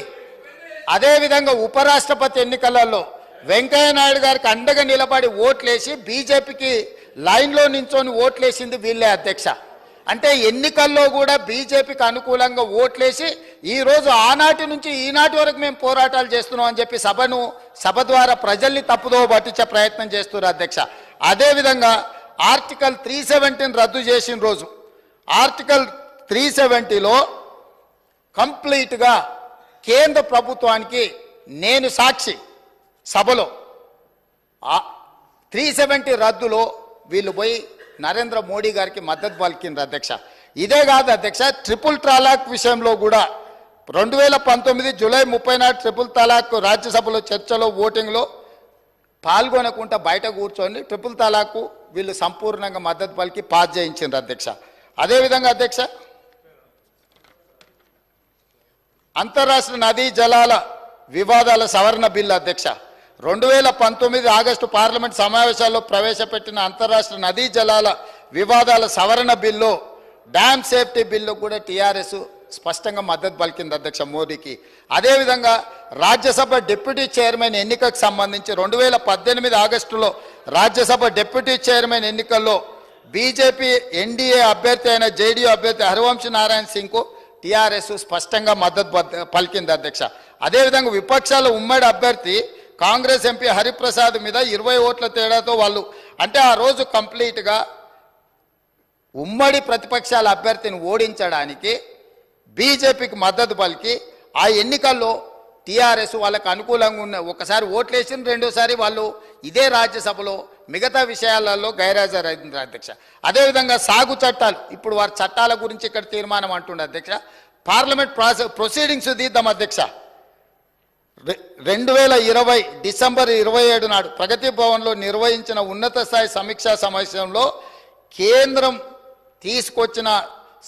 ఎన్నికలలో వెంకయ్య నాయుడు గారికి అండగా నిలబడి ఓట్లేసి బీజేపీకి లైన్లో నించొని ఓట్లేసింది వీళ్ళే అధ్యక్ష. అంటే ఎన్నికల్లో కూడా బీజేపీకి అనుకూలంగా ఓట్లేసి ఈరోజు ఆనాటి నుంచి ఈనాటి వరకు మేము పోరాటాలు చేస్తున్నాం అని చెప్పి సభ ద్వారా ప్రజల్ని తప్పుదో పట్టించే ప్రయత్నం చేస్తున్నారు అధ్యక్ష. అదేవిధంగా ఆర్టికల్ 370 రద్దు చేసిన రోజు ఆర్టికల్ 370లో కంప్లీట్గా కేంద్ర ప్రభుత్వానికి నేను సాక్షి సభలో 370 రద్దులో వీళ్ళు పోయి నరేంద్ర మోడీ గారికి మద్దతు పలికిండ్రు అధ్యక్ష. ఇదే కాదు అధ్యక్ష, ట్రిపుల్ తలాక్ విషయంలో కూడా 2019 జూలై 30 నాడు ట్రిపుల్ తలాక్ రాజ్యసభలో చర్చలో ఓటింగ్లో పాల్గొనకుండా బయట కూర్చొని ట్రిపుల్ తలాక్ వీళ్ళు సంపూర్ణంగా మద్దతు పలికి పాస్ చేయించిండ్రు అధ్యక్ష. అదేవిధంగా అధ్యక్ష, అంతర్రాష్ట్ర నదీ జలాల వివాదాల సవరణ బిల్లు అధ్యక్ష 2019 ఆగస్టు పార్లమెంట్ సమావేశాల్లో ప్రవేశపెట్టిన అంతర్రాష్ట్ర నదీ జలాల వివాదాల సవరణ బిల్లు డ్యామ్ సేఫ్టీ బిల్లు కూడా టీఆర్ఎస్ స్పష్టంగా మద్దతు పలికింది అధ్యక్ష మోడీకి. అదేవిధంగా రాజ్యసభ డిప్యూటీ చైర్మన్ ఎన్నికకు సంబంధించి 2018 ఆగస్టులో రాజ్యసభ డిప్యూటీ చైర్మన్ ఎన్నికల్లో బీజేపీ ఎన్డీఏ అభ్యర్థి అయిన జేడీయూ అభ్యర్థి హరివంశ్ నారాయణ సింగ్కు టీఆర్ఎస్ స్పష్టంగా మద్దతు పలికింది అధ్యక్ష. అదేవిధంగా విపక్షాల ఉమ్మడి అభ్యర్థి కాంగ్రెస్ ఎంపీ హరిప్రసాద్ మీద 20 ఓట్ల తేడాతో వాళ్ళు అంటే ఆ రోజు కంప్లీట్గా ఉమ్మడి ప్రతిపక్షాల అభ్యర్థిని ఓడించడానికి బీజేపీకి మద్దతు పలికి ఆ ఎన్నికల్లో టీఆర్ఎస్ వాళ్ళకు అనుకూలంగా ఉన్న ఒకసారి ఓట్లేసిన రెండోసారి వాళ్ళు ఇదే రాజ్యసభలో మిగతా విషయాలలో గైర్హాజరైంది అధ్యక్ష. అదేవిధంగా సాగు చట్టాలు ఇప్పుడు వారి చట్టాల గురించి ఇక్కడ తీర్మానం అంటుండే అధ్యక్ష. పార్లమెంట్ ప్రొసీడింగ్స్ తీద్దాం అధ్యక్ష. 2020 డిసెంబర్ 27 నాడు ప్రగతి భవన్లో నిర్వహించిన ఉన్నత స్థాయి సమీక్షా సమావేశంలో కేంద్రం తీసుకొచ్చిన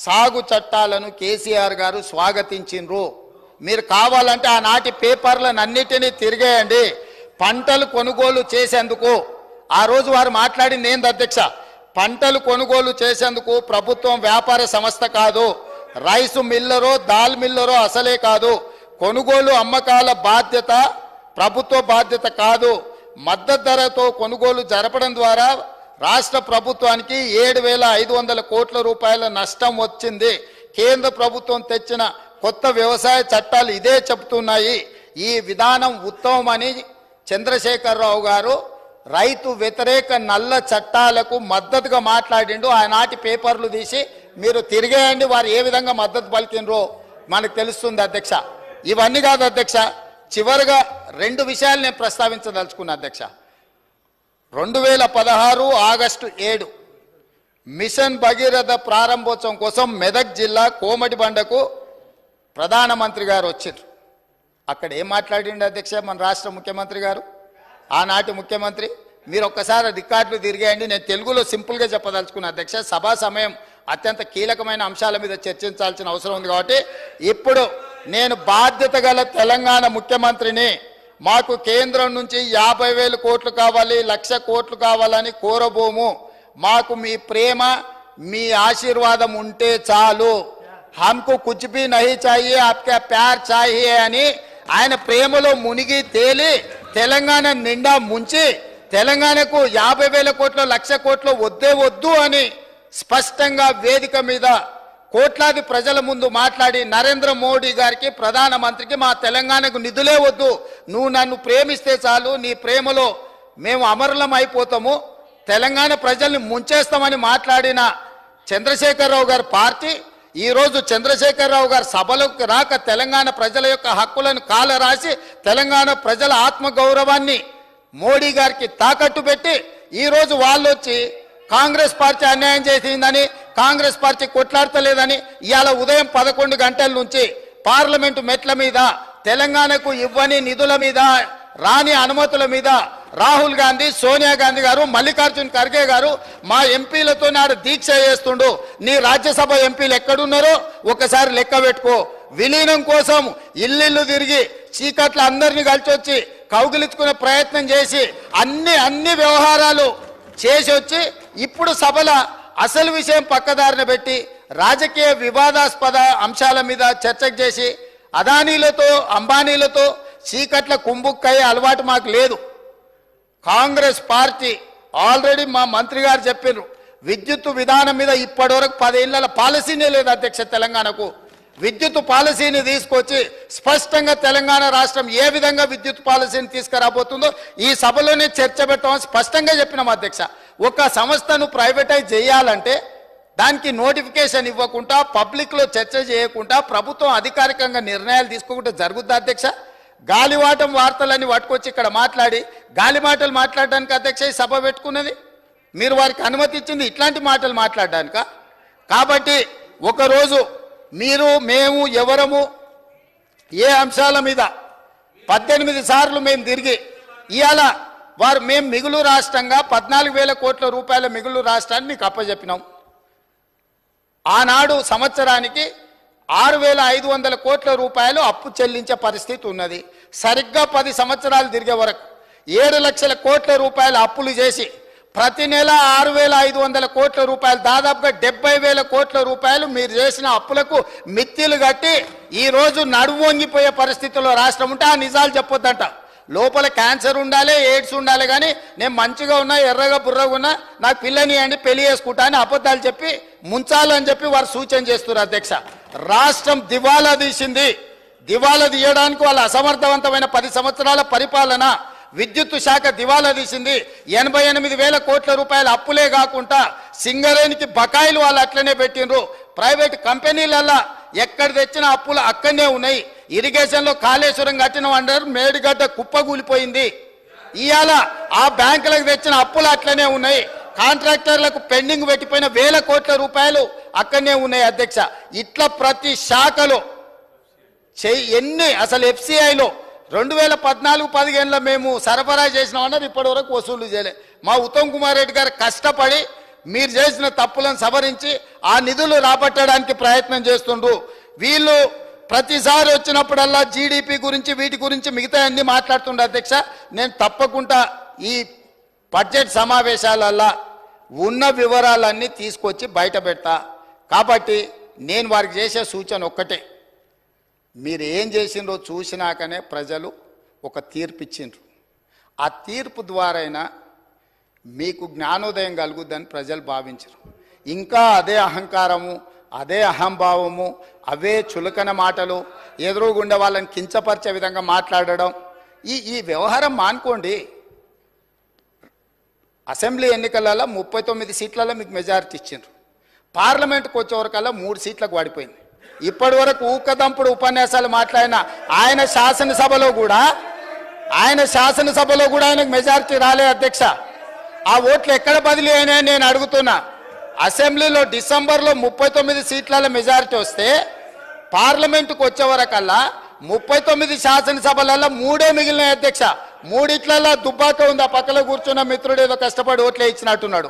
సాగు చట్టాలను కేసీఆర్ గారు స్వాగతించిండ్రు. మీరు కావాలంటే ఆనాటి పేపర్లను అన్నిటినీ తిరిగేయండి. పంటలు కొనుగోలు చేసేందుకు ఆ రోజు వారు మాట్లాడింది ఏంది అధ్యక్ష, పంటలు కొనుగోలు చేసేందుకు ప్రభుత్వం వ్యాపార సంస్థ కాదు, రైసు మిల్లరో దాల్ మిల్లరో అసలే కాదు, కొనుగోలు అమ్మకాల బాధ్యత ప్రభుత్వ బాధ్యత కాదు. మద్దతు ధరతో కొనుగోలు జరపడం ద్వారా రాష్ట్ర ప్రభుత్వానికి 7,500 కోట్ల రూపాయల నష్టం వచ్చింది. కేంద్ర ప్రభుత్వం తెచ్చిన కొత్త వ్యవసాయ చట్టాలు ఇదే చెబుతున్నాయి. ఈ విధానం ఉత్తమమని చంద్రశేఖరరావు గారు రైతు వ్యతిరేక నల్ల చట్టాలకు మద్దతుగా మాట్లాడిండు. ఆనాటి పేపర్లు తీసి మీరు తిరిగేయండి, వారు ఏ విధంగా మద్దతు పలికినరో మనకు తెలుస్తుంది అధ్యక్ష. ఇవన్నీ కాదు అధ్యక్ష, చివరిగా 2 విషయాలు నేను ప్రస్తావించదలుచుకున్నా అధ్యక్ష. 2016 ఆగస్టు 7 మిషన్ భగీరథ ప్రారంభోత్సవం కోసం మెదక్ జిల్లా కోమటిబండకు ప్రధానమంత్రి గారు వచ్చారు. అక్కడ ఏం మాట్లాడిండు అధ్యక్ష మన రాష్ట్ర ముఖ్యమంత్రి గారు, ఆనాటి ముఖ్యమంత్రి? మీరు ఒక్కసారి రికార్డులు తిరిగేయండి. నేను తెలుగులో సింపుల్గా చెప్పదలుచుకున్నా అధ్యక్ష. సభా సమయం అత్యంత కీలకమైన అంశాల మీద చర్చించాల్సిన అవసరం ఉంది కాబట్టి ఇప్పుడు నేను బాధ్యత గల తెలంగాణ ముఖ్యమంత్రిని, మాకు కేంద్రం నుంచి 50,000 కోట్లు కావాలి, 1,00,000 కోట్లు కావాలని కోరబోము. మాకు మీ ప్రేమ మీ ఆశీర్వాదం ఉంటే చాలు. హమ్కు కుచ్ భీ నహీ చాహియే, ఆప్కా ప్యార్ చాహియే అని ఆయన ప్రేమలో మునిగి తేలి తెలంగాణ నిండా ముంచి తెలంగాణకు 50,000 కోట్లు 1,00,000 కోట్లు వద్దే వద్దు అని స్పష్టంగా వేదిక మీద కోట్లాది ప్రజల ముందు మాట్లాడి నరేంద్ర మోడీ గారికి ప్రధానమంత్రికి మా తెలంగాణకు నిధులే వద్దు, నువ్వు నన్ను ప్రేమిస్తే చాలు, నీ ప్రేమలో మేము అమరులం అయిపోతాము, తెలంగాణ ప్రజల్ని ముంచేస్తామని మాట్లాడిన చంద్రశేఖరరావు గారి పార్టీ ఈరోజు చంద్రశేఖరరావు గారు సభలోకి రాక తెలంగాణ ప్రజల యొక్క హక్కులను కాలరాసి తెలంగాణ ప్రజల ఆత్మగౌరవాన్ని మోడీ గారికి తాకట్టు పెట్టి ఈరోజు వాళ్ళు వచ్చి కాంగ్రెస్ పార్టీ అన్యాయం చేసిందని, కాంగ్రెస్ పార్టీ కొట్లాడతలేదని ఇవాళ ఉదయం 11 గంటల నుంచి పార్లమెంటు మెట్ల మీద తెలంగాణకు ఇవ్వని నిధుల మీద రాని అనుమతుల మీద రాహుల్ గాంధీ, సోనియా గాంధీ గారు, మల్లికార్జున్ ఖర్గే గారు మా ఎంపీలతో నాడు దీక్ష చేస్తుండు. నీ రాజ్యసభ ఎంపీలు ఎక్కడున్నారో ఒకసారి లెక్క పెట్టుకో. విలీనం కోసం ఇల్లు తిరిగి చీకట్ల అందరినీ కలిసి వచ్చి కౌగిలించుకునే ప్రయత్నం చేసి అన్ని వ్యవహారాలు చేసి వచ్చి ఇప్పుడు సభల అసలు విషయం పక్కదారిన పెట్టి రాజకీయ వివాదాస్పద అంశాల మీద చర్చకు చేసి అదానీలతో అంబానీలతో చీకట్ల కుంభుక్కయ్యే అలవాటు మాకు లేదు. కాంగ్రెస్ పార్టీ ఆల్రెడీ మా మంత్రి గారు చెప్పారు, విద్యుత్ విధానం మీద ఇప్పటివరకు 10 ఏళ్ల పాలసీనే లేదు అధ్యక్ష. తెలంగాణకు విద్యుత్ పాలసీని తీసుకొచ్చి స్పష్టంగా తెలంగాణ రాష్ట్రం ఏ విధంగా విద్యుత్ పాలసీని తీసుకురాబోతుందో ఈ సభలోనే చర్చ పెట్టామని స్పష్టంగా చెప్పినాం అధ్యక్ష. ఒక సంస్థను ప్రైవేటైజ్ చేయాలంటే దానికి నోటిఫికేషన్ ఇవ్వకుండా పబ్లిక్లో చర్చ చేయకుండా ప్రభుత్వం అధికారికంగా నిర్ణయాలు తీసుకోకుండా జరుగుద్ది అధ్యక్ష. గాలివాటం వార్తలన్నీ పట్టుకొచ్చి ఇక్కడ మాట్లాడి గాలి మాటలు మాట్లాడడానికి అధ్యక్ష ఈ సభ పెట్టుకున్నది. మీరు వారికి అనుమతి ఇచ్చింది ఇట్లాంటి మాటలు మాట్లాడడానిక? కాబట్టి ఒకరోజు మీరు మేము ఎవరము ఏ అంశాల మీద 18 సార్లు మేము తిరిగి ఇవాళ మేము మిగులు రాష్ట్రంగా 14,000 కోట్ల రూపాయల మిగులు రాష్ట్రాన్ని మీకు అప్పచెప్పినాం. ఆనాడు సంవత్సరానికి 6,500 కోట్ల రూపాయలు అప్పు చెల్లించే పరిస్థితి ఉన్నది. సరిగ్గా 10 సంవత్సరాలు తిరిగే వరకు 7 లక్షల కోట్ల రూపాయల అప్పులు చేసి ప్రతి నెల 6,500 కోట్ల రూపాయలు, దాదాపుగా 70,000 కోట్ల రూపాయలు మీరు చేసిన అప్పులకు మిత్తిలు కట్టి ఈరోజు నడుము వంగిపోయే పరిస్థితుల్లో రాష్ట్రం ఉంటే ఆ నిజాలు చెప్పొద్దంట. లోపల క్యాన్సర్ ఉండాలి, ఎయిడ్స్ ఉండాలి, కానీ నేను మంచిగా ఉన్నా, ఎర్రగా బుర్రగా ఉన్నా, నాకు పిల్లని అండి పెళ్లి చేసుకుంటా అని అబద్ధాలు చెప్పి ముంచాలని చెప్పి వారు సూచన చేస్తున్నారు అధ్యక్ష. రాష్ట్రం దివాలా తీసింది. దివాలా తీయడానికి వాళ్ళ అసమర్థవంతమైన 10 సంవత్సరాల పరిపాలన, విద్యుత్ శాఖ దివాలా తీసింది. 88,000 కోట్ల రూపాయల అప్పులే కాకుండా సింగరేణికి బకాయిలు వాళ్ళు అట్లనే పెట్టిండ్రు. ప్రైవేట్ కంపెనీలల్లా ఎక్కడ తెచ్చిన అప్పులు అక్కడనే ఉన్నాయి. ఇరిగేషన్లో కాళేశ్వరం కట్టిన అంటారు, మేడిగడ్డ కుప్పగూలిపోయింది. ఇవాళ ఆ బ్యాంకులకు తెచ్చిన అప్పులు అట్లనే ఉన్నాయి. కాంట్రాక్టర్లకు పెండింగ్ పెట్టిపోయిన 1,000 కోట్ల రూపాయలు అక్కడనే ఉన్నాయి అధ్యక్ష. ఇట్లా ప్రతి శాఖలో ఎన్ని అసలు FCIలో 2014-15లో మేము సరఫరా చేసినామన్నారు, ఇప్పటి వరకు వసూలు చేయలే. మా ఉత్తమ్ కుమార్ రెడ్డి గారు కష్టపడి మీరు చేసిన తప్పులను సవరించి ఆ నిధులు రాబట్టడానికి ప్రయత్నం చేస్తుండ్రు. వీళ్ళు ప్రతిసారి వచ్చినప్పుడల్లా GDP గురించి వీటి గురించి మిగతా అన్ని మాట్లాడుతుండే అధ్యక్ష. నేను తప్పకుండా ఈ బడ్జెట్ సమావేశాలల్లో ఉన్న వివరాలన్నీ తీసుకొచ్చి బయట పెడతా. కాబట్టి నేను వారికి చేసే సూచన ఒక్కటే, మీరు ఏం చేసిండ్రో చూసినాకనే ప్రజలు ఒక తీర్పు ఇచ్చిండ్రు. ఆ తీర్పు ద్వారైనా మీకు జ్ఞానోదయం కలుగుద్దని ప్రజలు భావించరు. ఇంకా అదే అహంకారము, అదే అహంభావము, అవే చులకన మాటలు, ఎదురుగుండే వాళ్ళని కించపరిచే విధంగా మాట్లాడడం, ఈ వ్యవహారం మానుకోండి. అసెంబ్లీ ఎన్నికలలో 39 సీట్లలో మీకు మెజారిటీ ఇచ్చిండ్రు. పార్లమెంట్కి వచ్చేవరకల్లా 3 సీట్లకు పడిపోయింది. ఇప్పటి వరకు ఊకదంపుడు ఉపన్యాసాలు మాట్లాడిన ఆయన శాసనసభలో కూడా ఆయనకు మెజారిటీ రాలే అధ్యక్ష. ఆ ఓట్లు ఎక్కడ బదిలీ అయినాయని నేను అడుగుతున్నా. అసెంబ్లీలో డిసెంబర్లో 39 సీట్ల మెజారిటీ వస్తే పార్లమెంటుకు వచ్చేవరకల్లా 39 శాసనసభలలో 3 మిగిలినాయి అధ్యక్ష. 3 దుబ్బాక ఉంది. ఆ పక్కలో కూర్చున్న మిత్రుడు ఏదో కష్టపడి ఓట్లే ఇచ్చినట్టున్నాడు.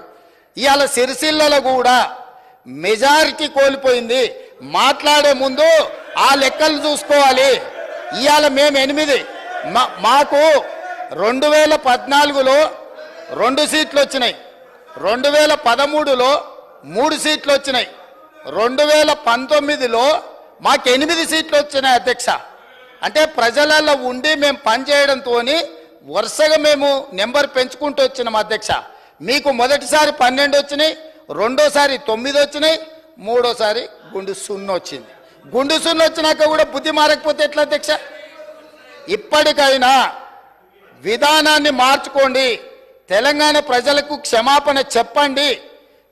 ఇవాళ సిరిసిల్లలో కూడా మెజారిటీ కోల్పోయింది. మాట్లాడే ముందు ఆ లెక్కలు చూసుకోవాలి. ఇవాళ మేము 8, మాకు 2014లో 2 సీట్లు వచ్చినాయి, 2013లో 3 సీట్లు వచ్చినాయి, 2019లో మాకు 8 సీట్లు వచ్చినాయి అధ్యక్ష. అంటే ప్రజలలో ఉండి మేము పనిచేయడంతో వరుసగా మేము నెంబర్ పెంచుకుంటూ వచ్చినాం అధ్యక్ష. మీకు మొదటిసారి 12 వచ్చినాయి, రెండోసారి 9 వచ్చినాయి, మూడోసారి గుండు 0 వచ్చింది. గుండు 0 వచ్చినాక కూడా బుద్ధి మారకపోతే ఎట్లా అధ్యక్ష? ఇప్పటికైనా విధానాన్ని మార్చుకోండి. తెలంగాణ ప్రజలకు క్షమాపణ చెప్పండి.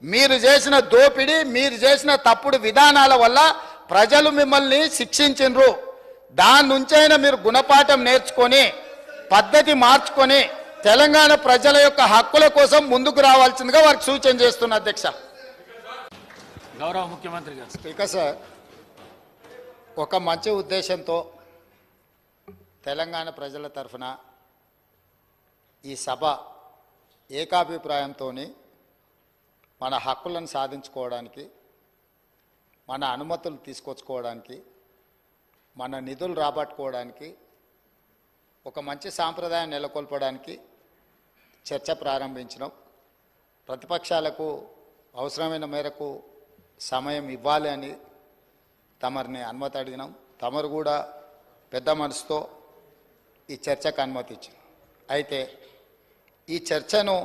మీరు చేసిన దోపిడీ, మీరు చేసిన తప్పుడు విధానాల వల్ల ప్రజలు మిమ్మల్ని శిక్షించిండ్రు. దాని నుంచైనా మీరు గుణపాఠం నేర్చుకొని పద్ధతి మార్చుకొని తెలంగాణ ప్రజల యొక్క హక్కుల కోసం ముందుకు రావాల్సిందిగా వారికి సూచన చేస్తున్నా అధ్యక్ష. గౌరవ ముఖ్యమంత్రి గారు. స్పీకర్ సార్, ఒక మంచి ఉద్దేశంతో తెలంగాణ ప్రజల తరఫున ఈ సభ ఏకాభిప్రాయంతో మన హక్కులను సాధించుకోవడానికి, మన అనుమతులు తీసుకొచ్చుకోవడానికి, మన నిధులు రాబట్టుకోవడానికి, ఒక మంచి సాంప్రదాయం నెలకొల్పడానికి చర్చ ప్రారంభించినాం. ప్రతిపక్షాలకు అవసరమైన మేరకు సమయం ఇవ్వాలి అని తమరిని అనుమతి అడిగినాం. తమరు కూడా పెద్ద మనసుతో ఈ చర్చకు అనుమతి ఇచ్చారు. అయితే ఈ చర్చను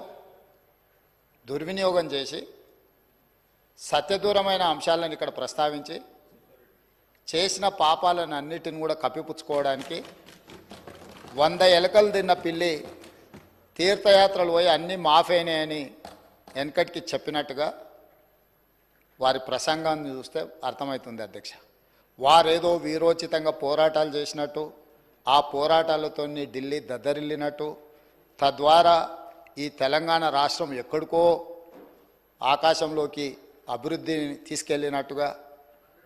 దుర్వినియోగం చేసి సత్యదూరమైన అంశాలను ఇక్కడ ప్రస్తావించి చేసిన పాపాలను అన్నిటిని కూడా కప్పిపుచ్చుకోవడానికి 100 ఎలకలు తిన్న పిల్లి తీర్థయాత్రలు పోయి అన్నీ మాఫైనాయని వెనకటికి చెప్పినట్టుగా వారి ప్రసంగాన్ని చూస్తే అర్థమవుతుంది అధ్యక్ష. వారేదో వీరోచితంగా పోరాటాలు చేసినట్టు, ఆ పోరాటాలతో ఢిల్లీ దద్దరిల్లినట్టు, తద్వారా ఈ తెలంగాణ రాష్ట్రం ఎక్కడికో ఆకాశంలోకి అభివృద్ధిని తీసుకెళ్ళినట్టుగా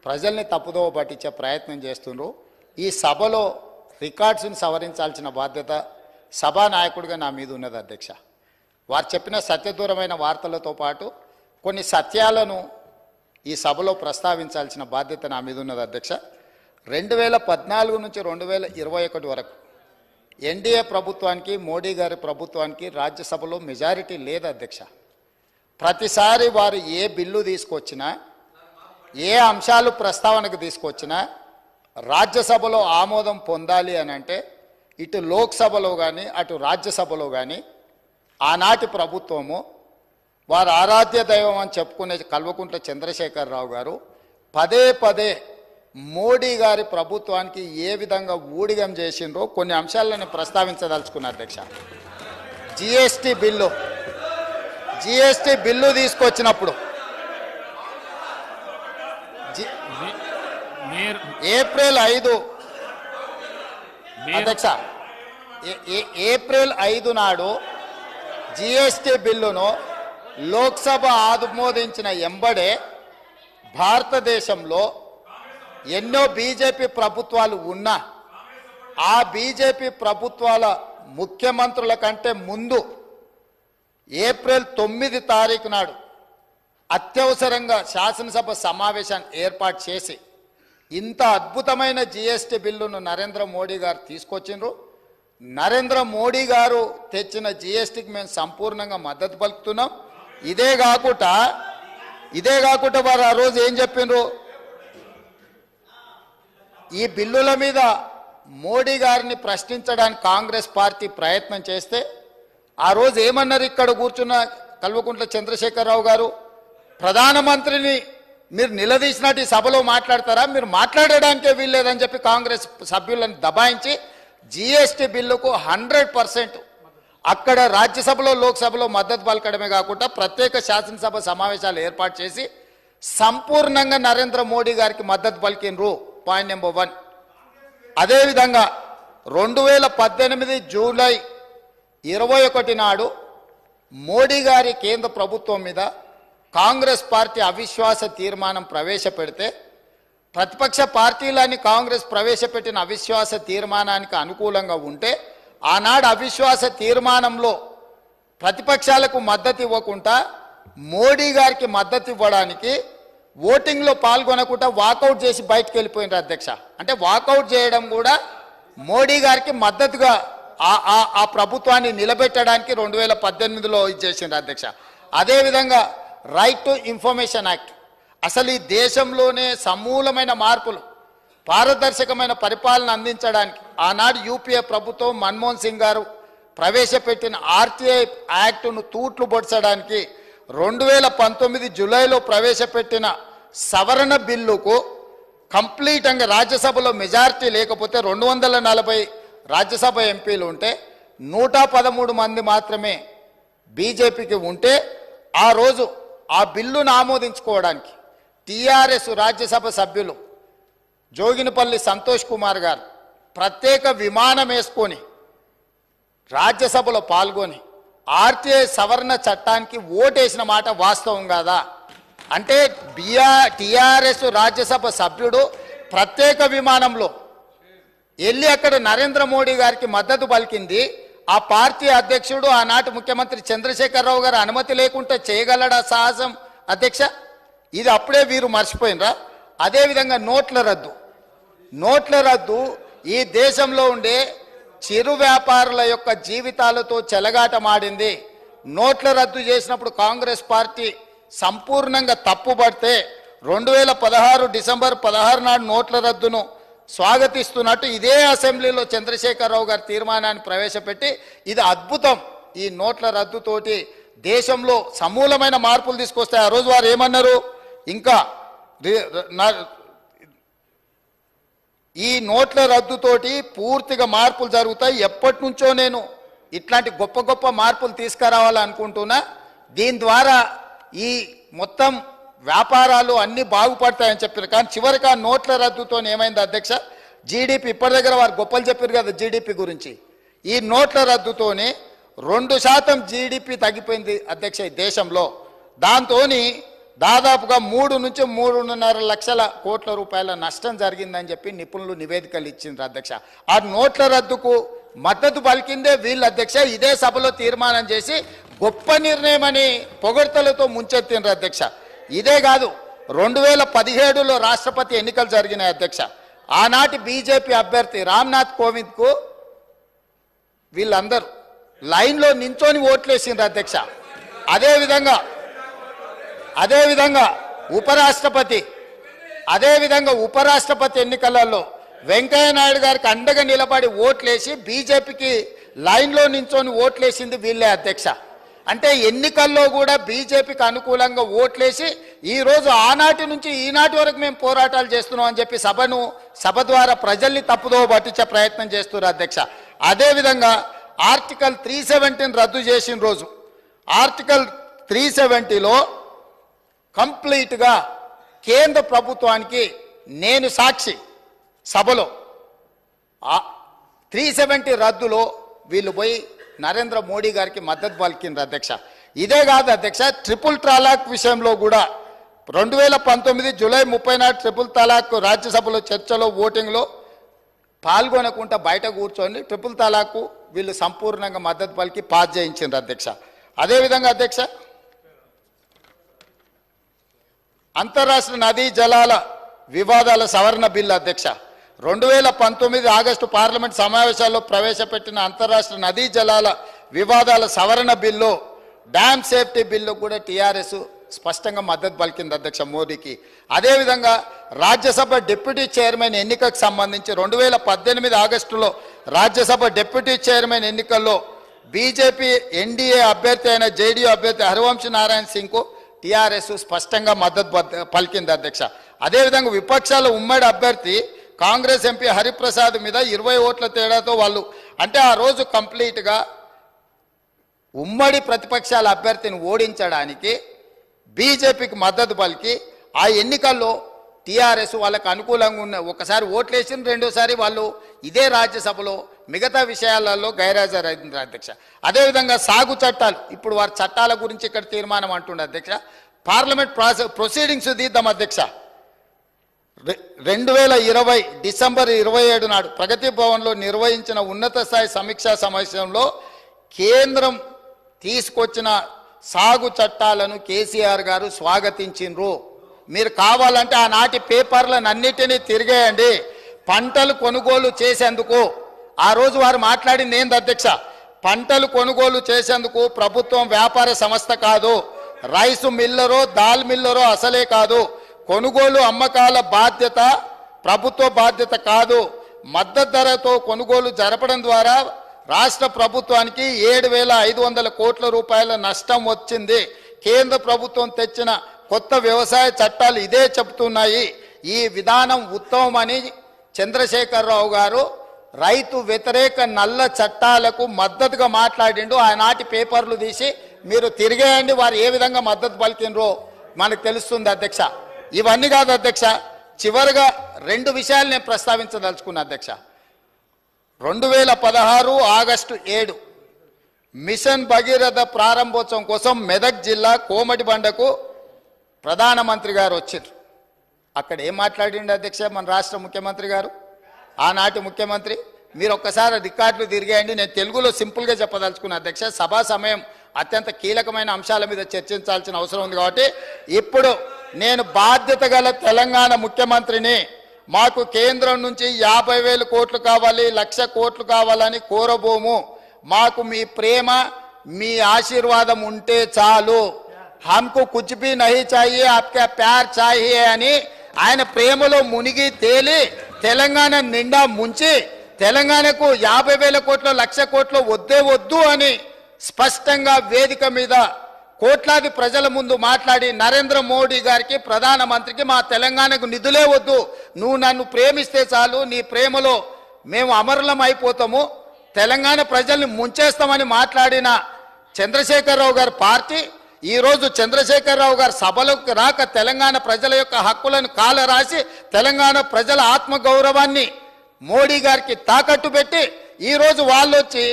ప్రజల్ని తప్పుదోవ పట్టించే ప్రయత్నం చేస్తున్నారు. ఈ సభలో రికార్డ్స్ని సవరించాల్సిన బాధ్యత సభానాయకుడిగా నా మీద ఉన్నది అధ్యక్ష. వారు చెప్పిన సత్యదూరమైన వార్తలతో పాటు కొన్ని సత్యాలను ఈ సభలో ప్రస్తావించాల్సిన బాధ్యత నా మీద ఉన్నది అధ్యక్ష. 2014 నుంచి 2021 వరకు ఎన్డీఏ ప్రభుత్వానికి, మోడీ గారి ప్రభుత్వానికి రాజ్యసభలో మెజారిటీ లేదు అధ్యక్ష. ప్రతిసారి వారు ఏ బిల్లు తీసుకొచ్చినా, ఏ అంశాలు ప్రస్తావనకు తీసుకొచ్చినా రాజ్యసభలో ఆమోదం పొందాలి అని అంటే ఇటు లోక్సభలో కానీ అటు రాజ్యసభలో కానీ ఆనాటి ప్రభుత్వము, వారు ఆరాధ్య దైవం అని చెప్పుకునే కల్వకుంట్ల చంద్రశేఖరరావు గారు పదే పదే మోడీ గారి ప్రభుత్వానికి ఏ విధంగా ఊడిగం చేసిండ్రో కొన్ని అంశాలను ప్రస్తావించదలుచుకున్న అధ్యక్ష. జిఎస్టీ బిల్లు తీసుకొచ్చినప్పుడు ఏప్రిల్ 5 అధ్యక్ష, ఏప్రిల్ 5 నాడు జిఎస్టీ బిల్లును లోక్సభ ఆమోదించిన ఎంబడే భారతదేశంలో ఎన్నో బీజేపీ ప్రభుత్వాలు ఉన్నా ఆ బీజేపీ ప్రభుత్వాల ముఖ్యమంత్రుల కంటే ముందు ఏప్రిల్ 9 తారీఖు నాడు అత్యవసరంగా శాసనసభ సమావేశాన్ని ఏర్పాటు చేసి ఇంత అద్భుతమైన జిఎస్టీ బిల్లును నరేంద్ర మోడీ గారు తీసుకొచ్చిండ్రు. నరేంద్ర మోడీ గారు తెచ్చిన జిఎస్టీకి మేము సంపూర్ణంగా మద్దతు పలుకుతున్నాం. ఇదే కాకుండా వారు ఆ రోజు ఏం చెప్పిండ్రు, ఈ బిల్లుల మీద మోడీ గారిని ప్రశ్నించడానికి కాంగ్రెస్ పార్టీ ప్రయత్నం చేస్తే ఆ రోజు ఏమన్నారు ఇక్కడ కూర్చున్న కల్వకుంట్ల చంద్రశేఖరరావు గారు, ప్రధానమంత్రిని మీరు నిలదీసినట్టు ఈ సభలో మాట్లాడతారా, మీరు మాట్లాడడానికే వీల్లేదని చెప్పి కాంగ్రెస్ సభ్యులను దబాయించి జిఎస్టీ బిల్లుకు 100% అక్కడ రాజ్యసభలో లోక్సభలో మద్దతు పలకడమే కాకుండా ప్రత్యేక శాసనసభ సమావేశాలు ఏర్పాటు చేసి సంపూర్ణంగా నరేంద్ర మోడీ గారికి మద్దతు పలికినరు. Point number 1. అదేవిధంగా 2018 జూలై 21 నాడు మోడీ గారి కేంద్ర ప్రభుత్వం మీద కాంగ్రెస్ పార్టీ అవిశ్వాస తీర్మానం ప్రవేశపెడితే ప్రతిపక్ష పార్టీలని కాంగ్రెస్ ప్రవేశపెట్టిన అవిశ్వాస తీర్మానానికి అనుకూలంగా ఉంటే ఆనాడు అవిశ్వాస తీర్మానంలో ప్రతిపక్షాలకు మద్దతు ఇవ్వకుండా మోడీ గారికి మద్దతు ఇవ్వడానికి ఓటింగ్లో పాల్గొనకుండా వాకౌట్ చేసి బయటకు వెళ్ళిపోయినారు అధ్యక్ష. అంటే వాకౌట్ చేయడం కూడా మోడీ గారికి మద్దతుగా ఆ ప్రభుత్వాన్ని నిలబెట్టడానికి 2018లో ఇచ్చేసిండ్రు అధ్యక్ష. అదేవిధంగా రైట్ టు ఇన్ఫర్మేషన్ యాక్ట్, అసలు ఈ దేశంలోనే సమూలమైన మార్పులు, పారదర్శకమైన పరిపాలన అందించడానికి ఆనాడు యూపీఏ ప్రభుత్వం మన్మోహన్ సింగ్ గారు ప్రవేశపెట్టిన ఆర్టీఐ యాక్టును తూట్లు పొడ్చడానికి 2019 జూలైలో ప్రవేశపెట్టిన సవరణ బిల్లుకు కంప్లీట్గా రాజ్యసభలో మెజారిటీ లేకపోతే 240 రాజ్యసభ ఎంపీలు ఉంటే 113 మంది మాత్రమే బీజేపీకి ఉంటే ఆ రోజు ఆ బిల్లును ఆమోదించుకోవడానికి టీఆర్ఎస్ రాజ్యసభ సభ్యులు జోగినిపల్లి సంతోష్ కుమార్ గారు ప్రత్యేక విమానం వేసుకొని రాజ్యసభలో పాల్గొని ఆర్టీఐ సవరణ చట్టానికి ఓటేసిన మాట వాస్తవం కాదా? అంటే టీఆర్ఎస్ రాజ్యసభ సభ్యుడు ప్రత్యేక విమానంలో వెళ్ళి అక్కడ నరేంద్ర మోడీ గారికి మద్దతు పలికింది. ఆ పార్టీ అధ్యక్షుడు ఆనాటి ముఖ్యమంత్రి చంద్రశేఖరరావు గారు అనుమతి లేకుండా చేయగలడా సాహసం అధ్యక్ష? ఇది అప్పుడే వీరు మర్చిపోయినరా? అదేవిధంగా నోట్ల రద్దు ఈ దేశంలో ఉండే చిరు వ్యాపారుల యొక్క జీవితాలతో చెలగాటమాడింది. నోట్ల రద్దు చేసినప్పుడు కాంగ్రెస్ పార్టీ సంపూర్ణంగా తప్పుపడితే 2016 డిసెంబర్ 16 నాడు నోట్ల రద్దును స్వాగతిస్తున్నట్టు ఇదే అసెంబ్లీలో చంద్రశేఖరరావు గారి తీర్మానాన్ని ప్రవేశపెట్టి ఇది అద్భుతం, ఈ నోట్ల రద్దుతోటి దేశంలో సమూలమైన మార్పులు తీసుకొస్తాయి. ఆ రోజు వారు ఏమన్నారు? ఇంకా ఈ నోట్ల రద్దుతోటి పూర్తిగా మార్పులు జరుగుతాయి. ఎప్పటి నుంచో నేను ఇట్లాంటి గొప్ప గొప్ప మార్పులు తీసుకురావాలనుకుంటున్నా. దీని ద్వారా ఈ మొత్తం వ్యాపారాలు అన్నీ బాగుపడతాయని చెప్పారు. కానీ చివరికి ఆ నోట్ల రద్దుతో ఏమైంది అధ్యక్ష? జీడిపి ఇప్పటి దగ్గర వారు గొప్పలు చెప్పారు కదా జీడిపి గురించి. ఈ నోట్ల రద్దుతోని 2% జీడిపి తగ్గిపోయింది అధ్యక్ష ఈ దేశంలో. దాంతో దాదాపుగా 3 నుంచి 3.5 లక్షల కోట్ల రూపాయల నష్టం జరిగిందని చెప్పి నిపుణులు నివేదికలు ఇచ్చిండ్రు అధ్యక్ష. ఆ నోట్ల రద్దుకు మద్దతు పలికిందే వీళ్ళు అధ్యక్ష. ఇదే సభలో తీర్మానం చేసి గొప్ప నిర్ణయం అని పొగడ్తలతో ముంచెత్తిండ్రు అధ్యక్ష. ఇదే కాదు, 2017లో రాష్ట్రపతి ఎన్నికలు జరిగినాయి అధ్యక్ష. ఆనాటి బీజేపీ అభ్యర్థి రామ్నాథ్ కోవింద్కు వీళ్ళందరూ లైన్లో నించొని ఓట్లేసిండ్రు అధ్యక్ష. అదేవిధంగా ఉపరాష్ట్రపతి ఎన్నికలలో వెంకయ్య నాయుడు గారికి అండగా నిలబడి ఓట్లేసి బీజేపీకి లైన్లో నించొని ఓట్లేసింది వీళ్ళే అధ్యక్ష. అంటే ఎన్నికల్లో కూడా బీజేపీకి అనుకూలంగా ఓట్లేసి ఈరోజు ఆనాటి నుంచి ఈనాటి వరకు మేము పోరాటాలు చేస్తున్నాం అని చెప్పి సభ ద్వారా ప్రజల్ని తప్పుదో పట్టించే ప్రయత్నం చేస్తున్నారు అధ్యక్ష. అదేవిధంగా ఆర్టికల్ 370 రద్దు చేసిన రోజు ఆర్టికల్ 370లో కంప్లీట్గా కేంద్ర ప్రభుత్వానికి నేను సాక్షి సభలో 370 రద్దులో వీళ్ళు పోయి నరేంద్ర మోడీ గారికి మద్దతు పలికిండ్రు అధ్యక్ష. ఇదే కాదు అధ్యక్ష, ట్రిపుల్ తలాక్ విషయంలో కూడా 2019 జూలై 30 నాడు ట్రిపుల్ తలాక్ రాజ్యసభలో చర్చలో ఓటింగ్లో పాల్గొనకుండా బయట కూర్చొని ట్రిపుల్ తలాక్ వీళ్ళు సంపూర్ణంగా మద్దతు పలికి పాస్ చేయించిండ్రు అధ్యక్ష. అదేవిధంగా అధ్యక్ష అంతర్రాష్ట్ర నదీ జలాల వివాదాల సవరణ బిల్లు అధ్యక్ష 2019 ఆగస్టు పార్లమెంట్ సమావేశాల్లో ప్రవేశపెట్టిన అంతర్రాష్ట్ర నదీ జలాల వివాదాల సవరణ బిల్లు డ్యామ్ సేఫ్టీ బిల్లు కూడా టీఆర్ఎస్ స్పష్టంగా మద్దతు పలికింది అధ్యక్ష మోడీకి. అదేవిధంగా రాజ్యసభ డిప్యూటీ చైర్మన్ ఎన్నికకు సంబంధించి 2018 ఆగస్టులో రాజ్యసభ డిప్యూటీ చైర్మన్ ఎన్నికల్లో బీజేపీ ఎన్డీఏ అభ్యర్థి అయిన జేడీయూ అభ్యర్థి హరివంశ్ నారాయణ సింగ్కు టీఆర్ఎస్ స్పష్టంగా మద్దతు పలికింది అధ్యక్ష. అదేవిధంగా విపక్షాల ఉమ్మడి అభ్యర్థి కాంగ్రెస్ ఎంపీ హరిప్రసాద్ మీద 20 ఓట్ల తేడాతో వాళ్ళు అంటే ఆ రోజు కంప్లీట్గా ఉమ్మడి ప్రతిపక్షాల అభ్యర్థిని ఓడించడానికి బీజేపీకి మద్దతు పలికి ఆ ఎన్నికల్లో టీఆర్ఎస్ వాళ్ళకు అనుకూలంగా ఉన్న ఒకసారి ఓట్లేసిన రెండోసారి వాళ్ళు ఇదే రాజ్యసభలో మిగతా విషయాలలో గైర్హాజరైంది అధ్యక్ష. అదేవిధంగా సాగు చట్టాలు ఇప్పుడు వారి చట్టాల గురించి ఇక్కడ తీర్మానం అంటుండే అధ్యక్ష. పార్లమెంట్ ప్రొసీడింగ్స్ తీద్దాం అధ్యక్ష. 2020 డిసెంబర్ 27 నాడు ప్రగతి భవన్లో నిర్వహించిన ఉన్నత స్థాయి సమీక్షా సమావేశంలో కేంద్రం తీసుకొచ్చిన సాగు చట్టాలను కేసీఆర్ గారు స్వాగతించిండ్రు. మీరు కావాలంటే ఆనాటి పేపర్లను అన్నిటినీ తిరిగేయండి. పంటలు కొనుగోలు చేసేందుకు ఆ రోజు వారు మాట్లాడింది ఏంది అధ్యక్ష? పంటలు కొనుగోలు చేసేందుకు ప్రభుత్వం వ్యాపార సంస్థ కాదు, రైసు మిల్లరో దాల్ మిల్లరో అసలే కాదు, కొనుగోలు అమ్మకాల బాధ్యత ప్రభుత్వ బాధ్యత కాదు. మద్దతు ధరతో కొనుగోలు జరపడం ద్వారా రాష్ట్ర ప్రభుత్వానికి 7,500 కోట్ల రూపాయల నష్టం వచ్చింది. కేంద్ర ప్రభుత్వం తెచ్చిన కొత్త వ్యవసాయ చట్టాలు ఇదే చెబుతున్నాయి. ఈ విధానం ఉత్తమమని చంద్రశేఖరరావు గారు రైతు వ్యతిరేక నల్ల చట్టాలకు మద్దతుగా మాట్లాడిండు. ఆనాటి పేపర్లు తీసి మీరు తిరిగేయండి, వారు ఏ విధంగా మద్దతు పలికినరో మనకు తెలుస్తుంది అధ్యక్ష. ఇవన్నీ కాదు అధ్యక్ష, చివరిగా 2 విషయాలు నేను ప్రస్తావించదలుచుకున్నా అధ్యక్ష. 2016 ఆగస్టు 7 మిషన్ భగీరథ ప్రారంభోత్సవం కోసం మెదక్ జిల్లా కోమటిబండకు ప్రధానమంత్రి గారు వచ్చారు. అక్కడ ఏం మాట్లాడిండు అధ్యక్ష మన రాష్ట్ర ముఖ్యమంత్రి గారు? ఆనాటి ముఖ్యమంత్రి మీరు ఒక్కసారి రికార్డులు తిరిగేయండి. నేను తెలుగులో సింపుల్గా చెప్పదలుచుకున్న అధ్యక్ష, సభా సమయం అత్యంత కీలకమైన అంశాల మీద చర్చించాల్సిన అవసరం ఉంది కాబట్టి ఇప్పుడు నేను బాధ్యత గల తెలంగాణ ముఖ్యమంత్రిని. మాకు కేంద్రం నుంచి 50,000 కోట్లు కావాలి, 1,00,000 కోట్లు కావాలని కోరబోము. మాకు మీ ప్రేమ, మీ ఆశీర్వాదం ఉంటే చాలు. హమ్కు కుచ్ భీ నహీ చాహియే, ఆప్కా ప్యార్ చాహియే అని ఆయన ప్రేమలో మునిగి తేలి తెలంగాణ నిండా ముంచి తెలంగాణకు 50,000 కోట్లు, 1,00,000 కోట్లు వద్దే వద్దు అని స్పష్టంగా వేదిక మీద కోట్లాది ప్రజల ముందు మాట్లాడి నరేంద్ర మోడీ గారికి, ప్రధానమంత్రికి మా తెలంగాణకు నిధులే వద్దు, నువ్వు నన్ను ప్రేమిస్తే చాలు, నీ ప్రేమలో మేము అమరులం అయిపోతాము, తెలంగాణ ప్రజల్ని ముంచేస్తామని మాట్లాడిన చంద్రశేఖరరావు గారి పార్టీ ఈరోజు చంద్రశేఖరరావు గారు సభలకు రాక తెలంగాణ ప్రజల యొక్క హక్కులను కాలరాసి తెలంగాణ ప్రజల ఆత్మగౌరవాన్ని మోడీ గారికి తాకట్టు పెట్టి ఈరోజు వాళ్ళు వచ్చి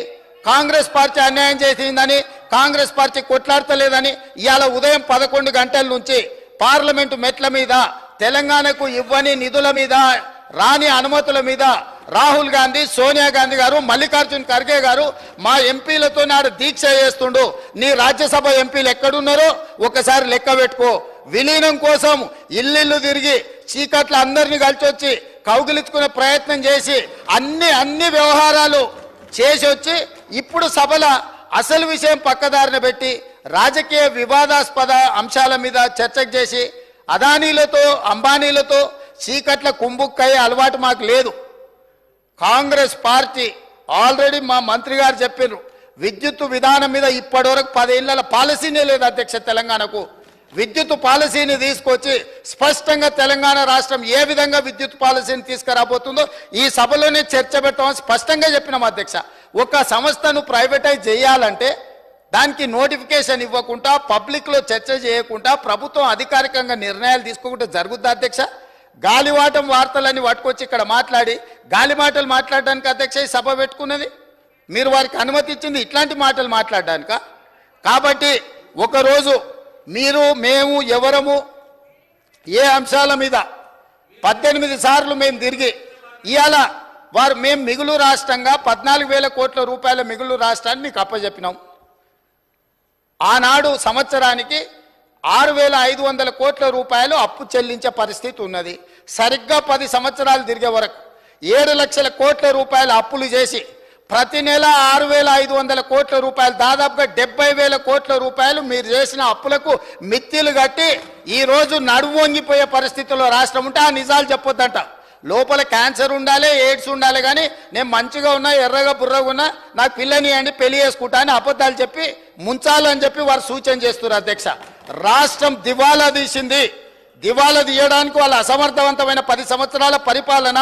కాంగ్రెస్ పార్టీ అన్యాయం చేసిందని, కాంగ్రెస్ పార్టీ కొట్లాడతలేదని ఇవాళ ఉదయం 11 గంటల నుంచి పార్లమెంటు మెట్ల మీద తెలంగాణకు ఇవ్వని నిధుల మీద, రాని అనుమతుల మీద రాహుల్ గాంధీ, సోనియా గాంధీ గారు, మల్లికార్జున్ ఖర్గే గారు మా ఎంపీలతో నాడు దీక్ష చేస్తుండు. నీ రాజ్యసభ ఎంపీలు ఎక్కడున్నారో ఒకసారి లెక్క పెట్టుకో. విలీనం కోసం ఇల్లు తిరిగి చీకట్ల అందరినీ కలిసి వచ్చి కౌగిలించుకునే ప్రయత్నం చేసి అన్ని వ్యవహారాలు చేసి వచ్చి ఇప్పుడు సభల అసలు విషయం పక్కదారిన పెట్టి రాజకీయ వివాదాస్పద అంశాల మీద చర్చకు చేసి అదానీలతో, అంబానీలతో చీకట్ల కుంభుక్కయ్యే అలవాటు మాకు లేదు. కాంగ్రెస్ పార్టీ ఆల్రెడీ మా మంత్రి గారు చెప్పారు, విద్యుత్ విధానం మీద ఇప్పటివరకు 10 ఏళ్ల పాలసీనే లేదు అధ్యక్ష. తెలంగాణకు విద్యుత్ పాలసీని తీసుకొచ్చి స్పష్టంగా తెలంగాణ రాష్ట్రం ఏ విధంగా విద్యుత్ పాలసీని తీసుకురాబోతుందో ఈ సభలోనే చర్చ పెట్టామని స్పష్టంగా చెప్పినాం అధ్యక్ష. ఒక సంస్థను ప్రైవేటైజ్ చేయాలంటే దానికి నోటిఫికేషన్ ఇవ్వకుండా, పబ్లిక్లో చర్చ చేయకుండా ప్రభుత్వం అధికారికంగా నిర్ణయాలు తీసుకోకుండా జరుగుద్ది అధ్యక్ష. గాలివాటం వార్తలని పట్టుకొచ్చి ఇక్కడ మాట్లాడి గాలి మాటలు మాట్లాడడానికి అధ్యక్ష ఈ సభ పెట్టుకున్నది. మీరు వారికి అనుమతి ఇచ్చింది ఇట్లాంటి మాటలు మాట్లాడడానిక? కాబట్టి ఒకరోజు మీరు, మేము, ఎవరము ఏ అంశాల మీద 18 సార్లు మేము తిరిగి ఇవాళ మేము మిగులు రాష్ట్రంగా 14,000 కోట్ల రూపాయల మిగులు రాష్ట్రాన్ని మీకు అప్పచెప్పినాం. ఆనాడు సంవత్సరానికి 6,500 కోట్ల రూపాయలు అప్పు చెల్లించే పరిస్థితి ఉన్నది. సరిగ్గా 10 సంవత్సరాలు తిరిగే వరకు 7 లక్షల కోట్ల రూపాయల అప్పులు చేసి ప్రతి నెల 6,500 కోట్ల రూపాయలు, దాదాపుగా 70,000 కోట్ల రూపాయలు మీరు చేసిన అప్పులకు మిత్తిలు కట్టి ఈరోజు నడుము వంగిపోయే పరిస్థితుల్లో రాష్ట్రం ఉంటే ఆ నిజాలు చెప్పొద్దంట. లోపల క్యాన్సర్ ఉండాలి, ఎయిడ్స్ ఉండాలి, కానీ నేను మంచిగా ఉన్నా, ఎర్రగా బుర్రగా ఉన్నా, నాకు పిల్లని అండి పెళ్లి చేసుకుంటా అని అబద్ధాలు చెప్పి ముంచాలని చెప్పి వారు సూచన చేస్తున్నారు అధ్యక్ష. రాష్ట్రం దివాలా తీసింది. దివాలా తీయడానికి వాళ్ళ అసమర్థవంతమైన 10 సంవత్సరాల పరిపాలన,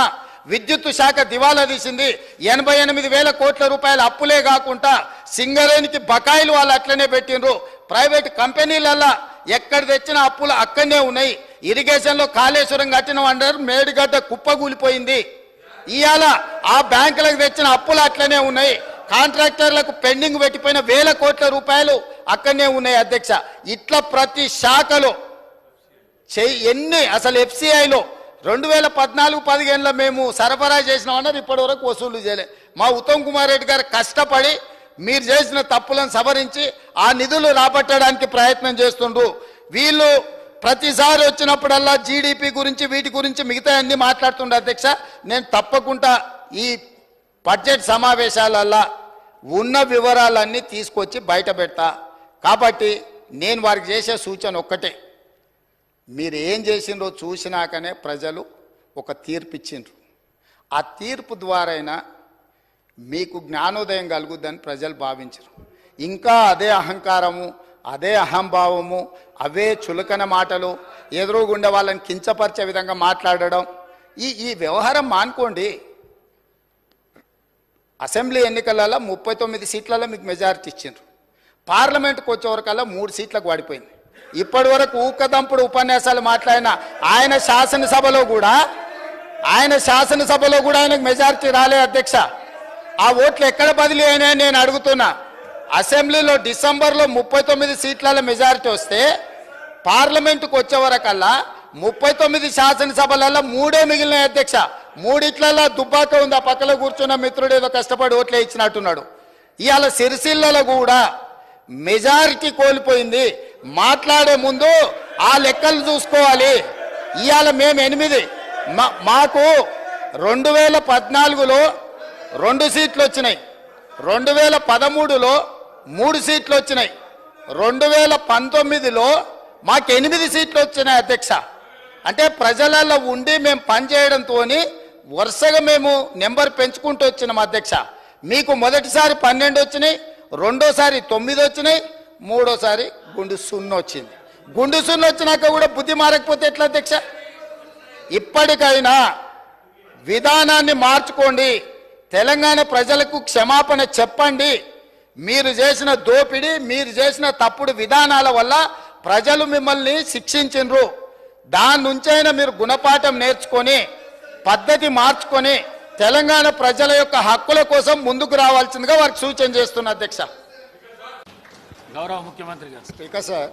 విద్యుత్ శాఖ దివాలా తీసింది. 88,000 కోట్ల రూపాయల అప్పులే కాకుండా సింగరేణికి బకాయిలు వాళ్ళు అట్లనే పెట్టిండ్రు. ప్రైవేట్ కంపెనీలల్లా ఎక్కడ తెచ్చిన అప్పులు అక్కడనే ఉన్నాయి. ఇరిగేషన్లో కాళేశ్వరం కట్టిన అంటారు, మేడిగడ్డ కుప్పగూలిపోయింది. ఇవాళ ఆ బ్యాంకులకు తెచ్చిన అప్పులు అట్లనే ఉన్నాయి. కాంట్రాక్టర్లకు పెండింగ్ పెట్టిపోయిన 1,000 కోట్ల రూపాయలు అక్కడనే ఉన్నాయి అధ్యక్ష. ఇట్లా ప్రతి శాఖలో ఎన్ని అసలు FCIలో 2014-15లో మేము సరఫరా చేసినామన్నారు, ఇప్పటి వరకు వసూలు చేయలే. మా ఉత్తమ్ కుమార్ రెడ్డి గారు కష్టపడి మీరు చేసిన తప్పులను సవరించి ఆ నిధులు రాబట్టడానికి ప్రయత్నం చేస్తుండ్రు. వీళ్ళు ప్రతిసారి వచ్చినప్పుడల్లా GDP గురించి, వీటి గురించి మిగతా అన్ని మాట్లాడుతుండే అధ్యక్ష. నేను తప్పకుండా ఈ బడ్జెట్ సమావేశాలల్లో ఉన్న వివరాలన్నీ తీసుకొచ్చి బయట పెడతా. కాబట్టి నేను వారికి చేసే సూచన ఒక్కటే, మీరు ఏం చేసిండ్రో చూసినాకనే ప్రజలు ఒక తీర్పు ఇచ్చిండ్రు. ఆ తీర్పు ద్వారైనా మీకు జ్ఞానోదయం కలుగుద్దని ప్రజలు భావించరు. ఇంకా అదే అహంకారము, అదే అహంభావము, అవే చులకన మాటలు, ఎదురుగుండే వాళ్ళని కించపరిచే విధంగా మాట్లాడడం, ఈ వ్యవహారం మానుకోండి. అసెంబ్లీ ఎన్నికలలో 39 సీట్లలో మీకు మెజారిటీ ఇచ్చిండ్రు. పార్లమెంట్కి వచ్చేవరకల్లా 3 సీట్లకు పడిపోయింది. ఇప్పటి వరకు ఊకదంపుడు ఉపన్యాసాలు మాట్లాడిన ఆయన శాసనసభలో కూడా ఆయనకు మెజారిటీ రాలే అధ్యక్ష. ఆ ఓట్లు ఎక్కడ బదిలీ అయినాయని నేను అడుగుతున్నా. అసెంబ్లీలో డిసెంబర్లో 39 సీట్ల మెజారిటీ వస్తే పార్లమెంటుకు వచ్చేవరకల్లా 39 శాసనసభలలో 3 మిగిలినాయి అధ్యక్ష. మూడిట్లలో దుబ్బాక ఉంది, ఆ పక్కలో కూర్చున్న మిత్రుడు ఏదో కష్టపడి ఓట్లే ఇచ్చినట్టున్నాడు. ఇవాళ సిరిసిల్లలో కూడా మెజారిటీ కోల్పోయింది. మాట్లాడే ముందు ఆ లెక్కలు చూసుకోవాలి. ఇవాళ మేము 8, మాకు 2014లో 2 సీట్లు వచ్చినాయి, 2013లో 3 సీట్లు వచ్చినాయి, 2019లో మాకు 8 సీట్లు వచ్చినాయి అధ్యక్ష. అంటే ప్రజలలో ఉండి మేము పనిచేయడంతో వరుసగా మేము నెంబర్ పెంచుకుంటూ వచ్చినాం అధ్యక్ష. మీకు మొదటిసారి 12 వచ్చినాయి, రెండోసారి 9 వచ్చినాయి, మూడోసారి గుండు 0 వచ్చింది. గుండు 0 వచ్చినాక కూడా బుద్ధి మారకపోతే ఎట్లా అధ్యక్ష? ఇప్పటికైనా విధానాన్ని మార్చుకోండి, తెలంగాణ ప్రజలకు క్షమాపణ చెప్పండి. మీరు చేసిన దోపిడీ, మీరు చేసిన తప్పుడు విధానాల వల్ల ప్రజలు మిమ్మల్ని శిక్షించిండ్రు. దాని నుంచైనా మీరు గుణపాఠం నేర్చుకొని పద్ధతి మార్చుకొని తెలంగాణ ప్రజల యొక్క హక్కుల కోసం ముందుకు రావాల్సిందిగా వారికి సూచన చేస్తున్నా అధ్యక్ష. గౌరవ ముఖ్యమంత్రి గారు. స్పీకర్ సార్,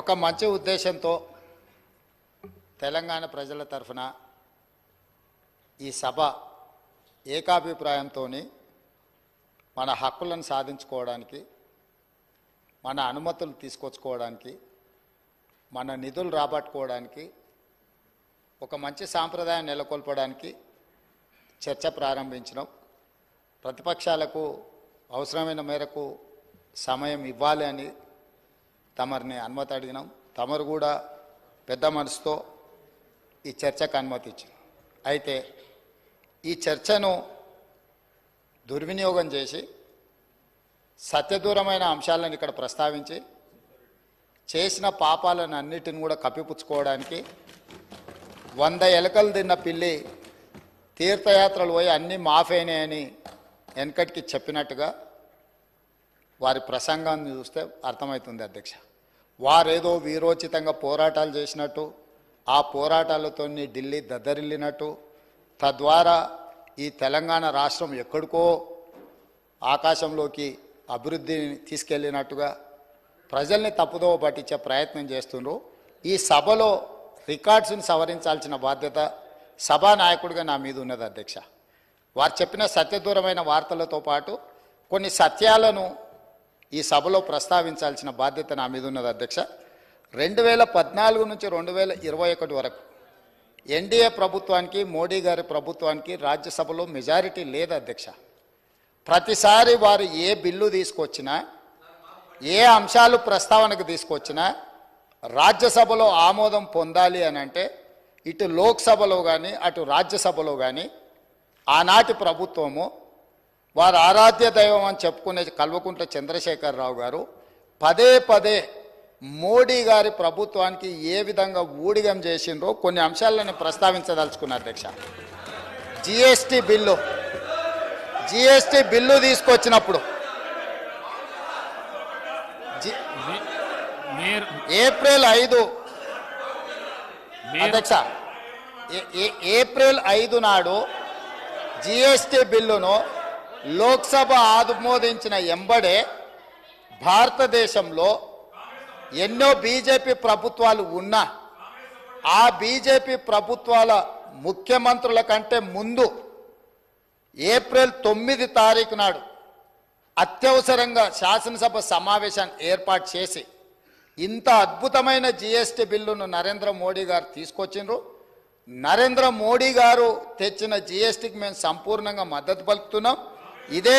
ఒక మంచి ఉద్దేశంతో తెలంగాణ ప్రజల తరఫున ఈ సభ ఏకాభిప్రాయంతో మన హక్కులను సాధించుకోవడానికి, మన అనుమతులు తీసుకొచ్చుకోవడానికి, మన నిధులు రాబట్టుకోవడానికి, ఒక మంచి సాంప్రదాయం నెలకొల్పడానికి చర్చ ప్రారంభించినాం. ప్రతిపక్షాలకు అవసరమైన మేరకు సమయం ఇవ్వాలి అని తమరిని అనుమతి అడిగినాం. తమరు కూడా పెద్ద మనసుతో ఈ చర్చకు అనుమతి ఇచ్చారు. అయితే ఈ చర్చను దుర్వినియోగం చేసి సత్యదూరమైన అంశాలను ఇక్కడ ప్రస్తావించి చేసిన పాపాలను అన్నిటిని కూడా కప్పిపుచ్చుకోవడానికి 100 ఎలకలు తిన్న పిల్లి తీర్థయాత్రలు పోయి అన్నీ మాఫైనాయని వెనకటికి చెప్పినట్టుగా వారి ప్రసంగాన్ని చూస్తే అర్థమవుతుంది అధ్యక్ష. వారేదో వీరోచితంగా పోరాటాలు చేసినట్టు, ఆ పోరాటాలతో ఢిల్లీ దద్దరిల్లినట్టు, తద్వారా ఈ తెలంగాణ రాష్ట్రం ఎక్కడికో ఆకాశంలోకి అభివృద్ధిని తీసుకెళ్ళినట్టుగా ప్రజల్ని తప్పుదోవ పట్టించే ప్రయత్నం చేస్తున్నారు. ఈ సభలో రికార్డ్స్ని సవరించాల్సిన బాధ్యత సభానాయకుడిగా నా మీద ఉన్నది అధ్యక్ష. వారు చెప్పిన సత్యదూరమైన వార్తలతో పాటు కొన్ని సత్యాలను ఈ సభలో ప్రస్తావించాల్సిన బాధ్యత నా మీద ఉన్నది అధ్యక్ష. 2014 నుంచి 2021 వరకు ఎన్డీఏ ప్రభుత్వానికి, మోడీ గారి ప్రభుత్వానికి రాజ్యసభలో మెజారిటీ లేదు అధ్యక్ష. ప్రతిసారి వారు ఏ బిల్లు తీసుకొచ్చినా, ఏ అంశాలు ప్రస్తావనకు తీసుకొచ్చినా రాజ్యసభలో ఆమోదం పొందాలి అని అంటే ఇటు లోక్సభలో కానీ అటు రాజ్యసభలో కానీ ఆనాటి ప్రభుత్వము, వారు ఆరాధ్య దైవం అని చెప్పుకునే కల్వకుంట్ల చంద్రశేఖరరావు గారు పదే పదే మోడీ గారి ప్రభుత్వానికి ఏ విధంగా ఊడిగం చేసిండ్రో కొన్ని అంశాలను ప్రస్తావించదలుచుకున్న అధ్యక్ష. జిఎస్టీ బిల్లు తీసుకొచ్చినప్పుడు ఏప్రిల్ 5 అధ్యక్ష, ఏప్రిల్ 5 నాడు జిఎస్టీ బిల్లును లోక్సభ ఆమోదించిన ఎంబడే భారతదేశంలో ఎన్నో బీజేపీ ప్రభుత్వాలు ఉన్నా ఆ బీజేపీ ప్రభుత్వాల ముఖ్యమంత్రుల కంటే ముందు ఏప్రిల్ 9 తారీఖు నాడు అత్యవసరంగా శాసనసభ సమావేశాన్ని ఏర్పాటు చేసి ఇంత అద్భుతమైన జిఎస్టీ బిల్లును నరేంద్ర మోడీ గారు తీసుకొచ్చిండ్రు. నరేంద్ర మోడీ గారు తెచ్చిన జిఎస్టీకి మేము సంపూర్ణంగా మద్దతు పలుకుతున్నాం. ఇదే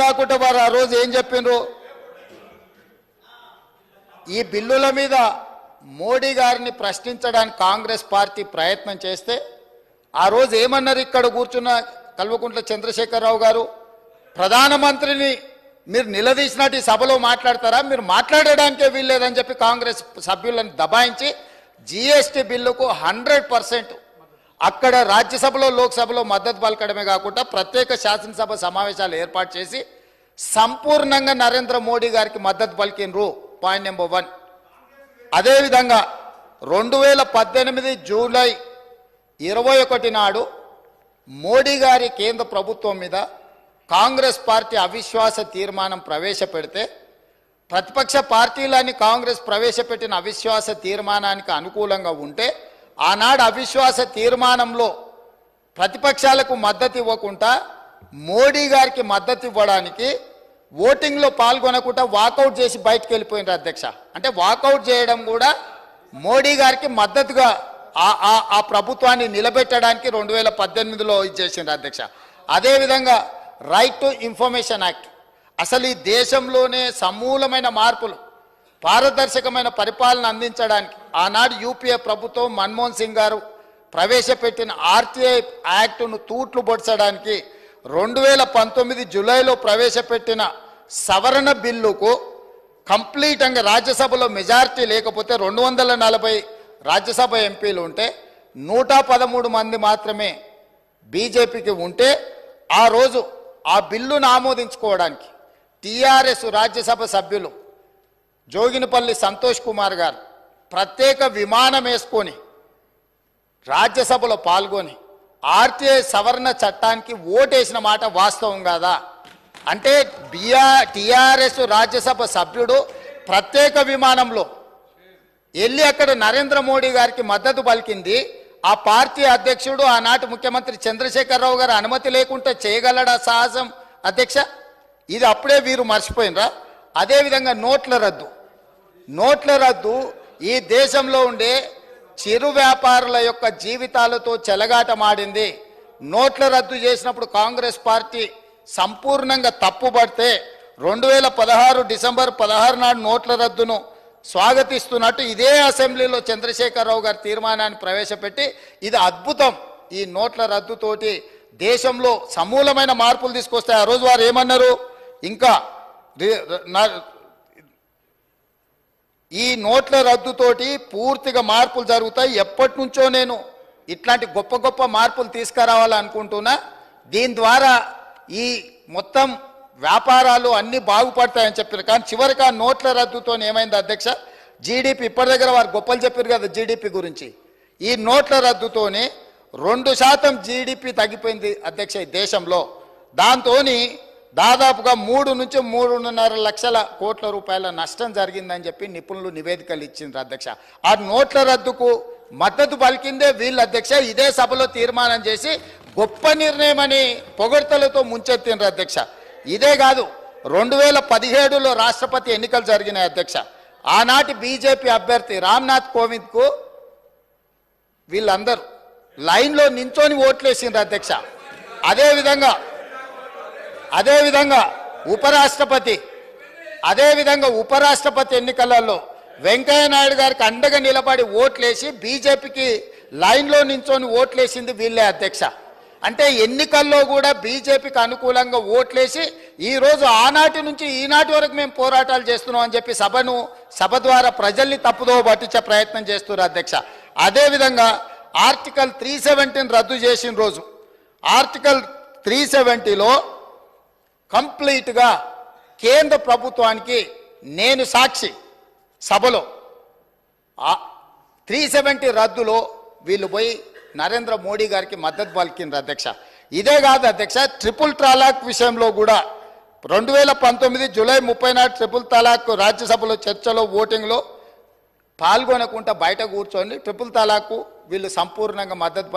కాకుండా వారు ఆ రోజు ఏం చెప్పిండ్రు, ఈ బిల్లుల మీద మోడీ గారిని ప్రశ్నించడానికి కాంగ్రెస్ పార్టీ ప్రయత్నం చేస్తే ఆ రోజు ఏమన్నారు ఇక్కడ కూర్చున్న కల్వకుంట్ల చంద్రశేఖరరావు గారు, ప్రధానమంత్రిని మీరు నిలదీసినట్టు ఈ సభలో మాట్లాడతారా, మీరు మాట్లాడడానికే వీల్లేదని చెప్పి కాంగ్రెస్ సభ్యులను దబాయించి జిఎస్టీ బిల్లుకు 100% అక్కడ రాజ్యసభలో లోక్సభలో మద్దతు పలకడమే కాకుండా ప్రత్యేక శాసనసభ సమావేశాలు ఏర్పాటు చేసి సంపూర్ణంగా నరేంద్ర మోడీ గారికి మద్దతు పలికినరు. Point number 1. అదేవిధంగా 2018 జూలై 21 నాడు మోడీ గారి కేంద్ర ప్రభుత్వం మీద కాంగ్రెస్ పార్టీ అవిశ్వాస తీర్మానం ప్రవేశపెడితే ప్రతిపక్ష పార్టీలని కాంగ్రెస్ ప్రవేశపెట్టిన అవిశ్వాస తీర్మానానికి అనుకూలంగా ఉంటే ఆనాడు అవిశ్వాస తీర్మానంలో ప్రతిపక్షాలకు మద్దతు ఇవ్వకుండా మోడీ గారికి మద్దతు ఇవ్వడానికి ఓటింగ్లో పాల్గొనకుండా వాకౌట్ చేసి బయటకు వెళ్ళిపోయినారు అధ్యక్ష. అంటే వాకౌట్ చేయడం కూడా మోడీ గారికి మద్దతుగా ఆ ప్రభుత్వాన్ని నిలబెట్టడానికి 2018లో ఇచ్చేసిండ్రు అధ్యక్ష. అదేవిధంగా రైట్ టు ఇన్ఫర్మేషన్ యాక్ట్, అసలు ఈ దేశంలోనే సమూలమైన మార్పులు, పారదర్శకమైన పరిపాలన అందించడానికి ఆనాడు యూపీఏ ప్రభుత్వం మన్మోహన్ సింగ్ గారు ప్రవేశపెట్టిన ఆర్టీఐ యాక్టును తూట్లు పొడచడానికి 2019 జూలైలో ప్రవేశపెట్టిన సవరణ బిల్లుకు కంప్లీట్గా రాజ్యసభలో మెజారిటీ లేకపోతే 240 రాజ్యసభ ఎంపీలు ఉంటే 113 మంది మాత్రమే బీజేపీకి ఉంటే ఆ రోజు ఆ బిల్లును ఆమోదించుకోవడానికి టీఆర్ఎస్ రాజ్యసభ సభ్యులు జోగినిపల్లి సంతోష్ కుమార్ గారు ప్రత్యేక విమానం వేసుకొని రాజ్యసభలో పాల్గొని ఆర్టీఐ సవరణ చట్టానికి ఓటేసిన మాట వాస్తవం కాదా? అంటే టీఆర్ఎస్ రాజ్యసభ సభ్యుడు ప్రత్యేక విమానంలో వెళ్ళి అక్కడ నరేంద్ర మోడీ గారికి మద్దతు పలికింది. ఆ పార్టీ అధ్యక్షుడు ఆనాటి ముఖ్యమంత్రి చంద్రశేఖరరావు గారు అనుమతి లేకుండా చేయగలడా సాహసం అధ్యక్ష? ఇది అప్పుడే వీరు మర్చిపోయినరా? అదేవిధంగా నోట్ల రద్దు ఈ దేశంలో ఉండే చిరు వ్యాపారుల యొక్క జీవితాలతో చెలగాటమాడింది. నోట్ల రద్దు చేసినప్పుడు కాంగ్రెస్ పార్టీ సంపూర్ణంగా తప్పుపడితే 2016 డిసెంబర్ 16 నాడు నోట్ల రద్దును స్వాగతిస్తున్నట్టు ఇదే అసెంబ్లీలో చంద్రశేఖరరావు గారి తీర్మానాన్ని ప్రవేశపెట్టి ఇది అద్భుతం, ఈ నోట్ల రద్దుతోటి దేశంలో సమూలమైన మార్పులు తీసుకొస్తాయి. ఆ రోజు వారు ఏమన్నారు, ఇంకా ఈ నోట్ల రద్దుతోటి పూర్తిగా మార్పులు జరుగుతాయి, ఎప్పటి నుంచో నేను ఇట్లాంటి గొప్ప గొప్ప మార్పులు తీసుకురావాలనుకుంటున్నా, దీని ద్వారా ఈ మొత్తం వ్యాపారాలు అన్నీ బాగుపడతాయని చెప్పారు. కానీ చివరికి ఆ నోట్ల రద్దుతో ఏమైంది అధ్యక్ష? జీడిపి ఇప్పటి దగ్గర వారు గొప్పలు చెప్పారు కదా జీడిపి గురించి, ఈ నోట్ల రద్దుతోనే 2% జీడిపి తగ్గిపోయింది అధ్యక్ష ఈ దేశంలో. దాంతో దాదాపుగా 3 నుంచి 3.5 లక్షల కోట్ల రూపాయల నష్టం జరిగిందని చెప్పి నిపుణులు నివేదికలు ఇచ్చిండ్రు అధ్యక్ష. ఆ నోట్ల రద్దుకు మద్దతు పలికిందే వీళ్ళు అధ్యక్ష. ఇదే సభలో తీర్మానం చేసి గొప్ప నిర్ణయం అని పొగడ్తలతో ముంచెత్తిండ్రు అధ్యక్ష. ఇదే కాదు, 2017లో రాష్ట్రపతి ఎన్నికలు జరిగినాయి అధ్యక్ష. ఆనాటి బీజేపీ అభ్యర్థి రామ్నాథ్ కోవింద్కు వీళ్ళందరూ లైన్లో నించొని ఓట్లేసిండ్రు అధ్యక్ష. అదేవిధంగా ఉపరాష్ట్రపతి ఎన్నికలలో వెంకయ్య నాయుడు గారికి అండగా నిలబడి ఓట్లేసి బీజేపీకి లైన్లో నించొని ఓట్లేసింది వీళ్ళే అధ్యక్ష. అంటే ఎన్నికల్లో కూడా బీజేపీకి అనుకూలంగా ఓట్లేసి ఈరోజు ఆనాటి నుంచి ఈనాటి వరకు మేము పోరాటాలు చేస్తున్నాం అని చెప్పి సభ ద్వారా ప్రజల్ని తప్పుదోవ పట్టించే ప్రయత్నం చేస్తున్నారు అధ్యక్ష. అదేవిధంగా ఆర్టికల్ 370 రద్దు చేసిన రోజు ఆర్టికల్ 370లో కంప్లీట్గా కేంద్ర ప్రభుత్వానికి నేను సాక్షి సభలో 370 రద్దులో వీళ్ళు పోయి నరేంద్ర మోడీ గారికి మద్దతు పలికిండ్రు అధ్యక్ష. ఇదే కాదు అధ్యక్ష, ట్రిపుల్ తలాక్ విషయంలో కూడా 2019 జూలై 30 నాడు ట్రిపుల్ తలాక్ రాజ్యసభలో చర్చలో ఓటింగ్లో పాల్గొనకుండా బయట కూర్చొని ట్రిపుల్ తలాక్ వీళ్ళు సంపూర్ణంగా మద్దతు